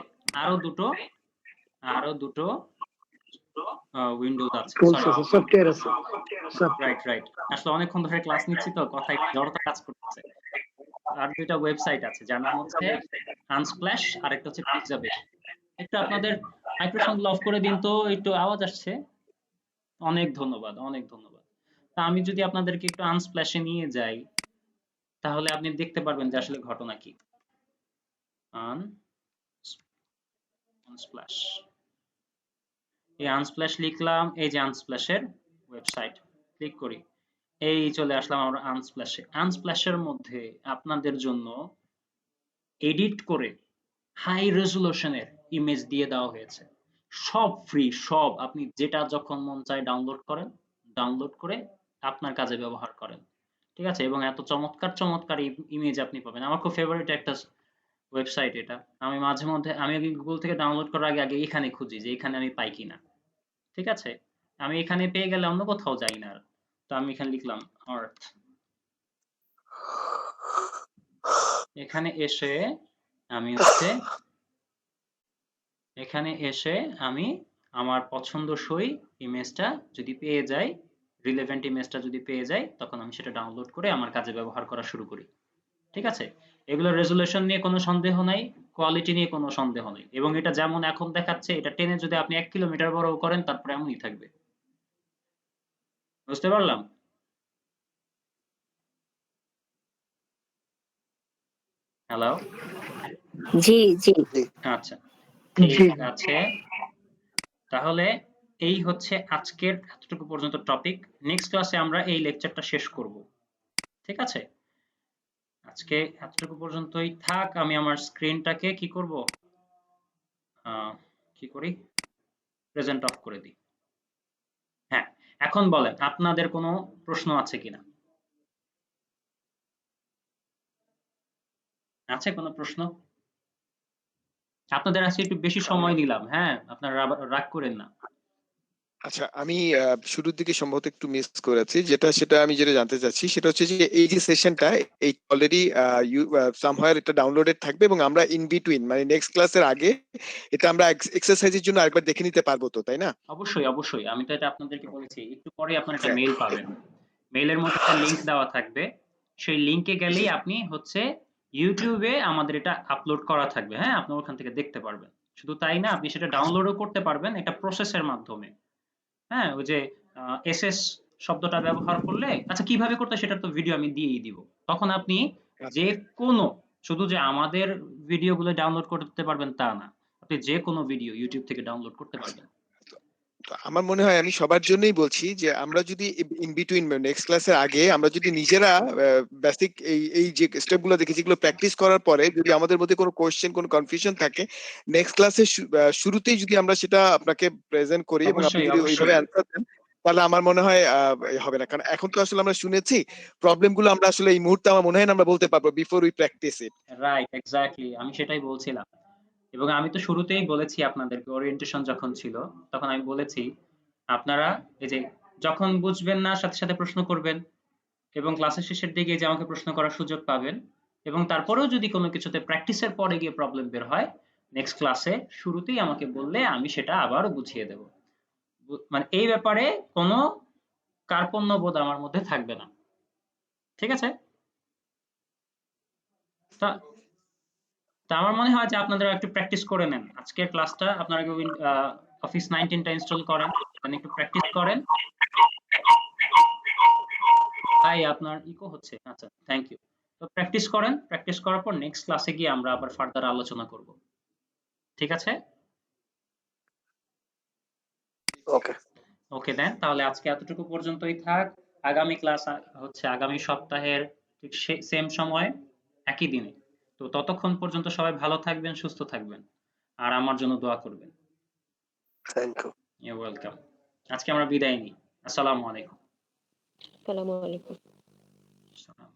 আরো দুটো আরো দুটো উইন্ডোজ আছে, টুলস সরি, আছে, সফটওয়্যার আছে, সফটওয়্যার। রাইট রাইট, আসলে অনেকক্ষণ ধরে ক্লাস নিচ্ছি তো কথায় জড়তা কাজ করতেছে। আর দুইটা ওয়েবসাইট আছে যার নাম হচ্ছে আনস্প্ল্যাশ আর একটা হচ্ছে পিক্সাবে। একটু আপনাদের মাইক্রোফোন অফ করে দিন তো, একটু আওয়াজ আসছে। অনেক ধন্যবাদ, অনেক ধন্যবাদ। তা আমি যদি আপনাদেরকে একটু আনস্প্ল্যাশে নিয়ে যাই, তাহলে আপনি দেখতে পারবেন যে আসলে ঘটনা কি। আনস্প্ল্যাশ, এই আনস্প্ল্যাশ লিখলাম, এই যে আনস্প্ল্যাশের ওয়েবসাইট, ক্লিক করি, এই চলে আসলাম আমরা আনস্প্ল্যাশে। আনস্প্ল্যাশের মধ্যে আপনাদের জন্য এডিট করে হাই রেজুলেশনের ইমেজ দিয়ে দেওয়া হয়েছে, সব ফ্রি, সব আপনি যেটা যখন মন চায় ডাউনলোড করেন, ডাউনলোড করে আপনার কাজে ব্যবহার করেন। ঠিক আছে? এবং এত চমৎকার চমৎকার ইমেজ আপনি পাবেন। আমার খুব ফেভারিট একটা ওয়েবসাইট এটা। আমি মাঝে মধ্যে আমি আগে গুগল থেকে ডাউনলোড করার আগে এখানে খুঁজি যে এখানে আমি পাই কিনা। ঠিক আছে? আমি এখানে পেয়ে গেলে অন্য কোথাও যাই না আর। তো আমি এখানে লিখলাম আর্থ। এখানে এসে আমি হচ্ছে এখানে এসে আমি আমার পছন্দসই ইমেজটা যদি পেয়ে যাই, রিলেভেন্ট ইমেজটা যদি পেয়ে যাই, তখন আমি সেটা ডাউনলোড করে আমার কাজে ব্যবহার করা শুরু করি। ঠিক আছে? এগুলোর রেজুলেশন নিয়ে কোনো সন্দেহ নাই, কোয়ালিটি নিয়ে কোনো সন্দেহ নেই। এবং এটা যেমন এখন দেখাচ্ছে, এটা টেনে যদি আপনি 1 কিলোমিটার বড়ও করেন তারপরে এমনই থাকবে। বুঝতে পারলাম? হ্যালো? জি জি আচ্ছা, ঠিক জি আছে। তাহলে এই হচ্ছে আজকের এতটুকু পর্যন্ত টপিক। নেক্সট ক্লাসে আমরা এই লেকচারটা শেষ করব। ঠিক আছে? আজকে এতটুকু পর্যন্তই থাক। আমি আমার স্ক্রিনটাকে কি করব? কি করি? প্রেজেন্ট অফ করে দিই। হ্যাঁ, এখন বলেন আপনাদের কোনো প্রশ্ন আছে কিনা? আছে কোনো প্রশ্ন? আপনাদের আজকে একটু বেশি সময় নিলাম, হ্যাঁ? আপনারা রাগ করেন না। আচ্ছা, আমি শুরুর দিকে সম্ভবত একটু মিস করেছি, সেটা আমি যেটা জানতে চাচ্ছি সেটা হচ্ছে যে এই যে সেশনটা এই অলরেডি সামহাওয়ার এটা ডাউনলোডেড থাকবে এবং আমরা ইন বিটুইন মানে নেক্সট ক্লাসের আগে এটা আমরা এক্সারসাইজের জন্য আরেকবার দেখে নিতে পারবো তো, তাই না? অবশ্যই, অবশ্যই। আমি তো এটা আপনাদেরকে বলেছি। একটু পরেই আপনারা একটা হ্যাঁ, মেইল পাবেন। মেইলের মধ্যে একটা লিংক দেওয়া থাকবে। সেই লিংকে জি গেলেই আপনি হচ্ছে YouTube এ আমাদের এটা আপলোড করা থাকবে। হ্যাঁ? আপনি ওখান থেকে দেখতে পারবেন। শুধু তাই না, আপনি সেটা আচ্ছা ডাউনলোডও করতে পারবেন এটা প্রসেসের মাধ্যমে। হ্যাঁ? ওই যে এসএস শব্দটা ব্যবহার করলে আচ্ছা কিভাবে করতে হয় সেটার তো ভিডিও আমি দিয়েই দিব। তখন আপনি আচ্ছা। যেকোনো শুধু যে আমাদের ভিডিওগুলো ডাউনলোড করতে পারবেন তা না। আপনি যেকোনো ভিডিও YouTube থেকে ডাউনলোড করতে আচ্ছা। পারবেন। তো আমার মনে হয় আমি সবার জন্যই বলছি যে আমরা যদি ইন বিটুইন নেক্সট ক্লাসের আগে আমরা যদি নিজেরা বেসিক এই যে স্টেপ গুলো দেখি যেগুলো প্র্যাকটিস করার পরে যদি আমাদের মধ্যে কোনো কোশ্চেন কোনো কনফিউশন থাকে নেক্সট ক্লাসের শুরুতেই যদি আমরা সেটা আপনাকে প্রেজেন্ট করি এবং আপনি অবশ্যই, যদি ওইভাবে অবশ্যই। অ্যান্সার দেন তাহলে আমার মনে হয় হবে না, কারণ এখন তো আসলে আমরা শুনেছি প্রবলেম গুলো আমরা আসলে এই মুহূর্তে আমার মনে হয় না আমরা বলতে পারবো before we practice it. Right, exactly. আমি সেটাই বলছিলাম। এবং আমি তো শুরুতেই বলেছি আপনাদেরকে ওরিয়েন্টেশন যখন ছিল, তখন আমি বলেছি আপনারা এই যে যখন বুঝবেন না সাথে সাথে প্রশ্ন করবেন এবং ক্লাসের শেষের দিকে যে আমাকে প্রশ্ন করার সুযোগ পাবেন এবং তারপরেও যদি কোনো কিছুতে প্র্যাকটিসের পরে গিয়ে প্রবলেম বের হয় নেক্সট ক্লাসে শুরুতেই আমাকে বললে আমি সেটা আবারও বুঝিয়ে দেব। মানে এই ব্যাপারে কোনো কার্পণ্যবোধ আমার মধ্যে থাকবে না। ঠিক আছে? তা তা আমার মনে হয় যে আপনারা একটু প্র্যাকটিস করে নেন। আজকের ক্লাসটা আপনারা আগে অফিস 19 টা ইনস্টল করেন, দেন একটু প্র্যাকটিস করেন। ভাই আপনার ইকো হচ্ছে। আচ্ছা, থ্যাংক ইউ। তো প্র্যাকটিস করেন, প্র্যাকটিস করার পর নেক্সট ক্লাসে গিয়ে আমরা আবার ফার্দার আলোচনা করব। ঠিক আছে? ওকে। ওকে দেন, তাহলে আজকে এতটুকু পর্যন্তই থাক। আগামী ক্লাস হচ্ছে আগামী সপ্তাহের ঠিক সেম সময় একই দিনে। তো ততক্ষণ পর্যন্ত সবাই ভালো থাকবেন, সুস্থ থাকবেন। আর আমার জন্য দোয়া করবেন। Thank you. You welcome. আজকে আমরা বিদায় নিই। আসসালামু আলাইকুম। আসসালামু আলাইকুম। আসসালাম।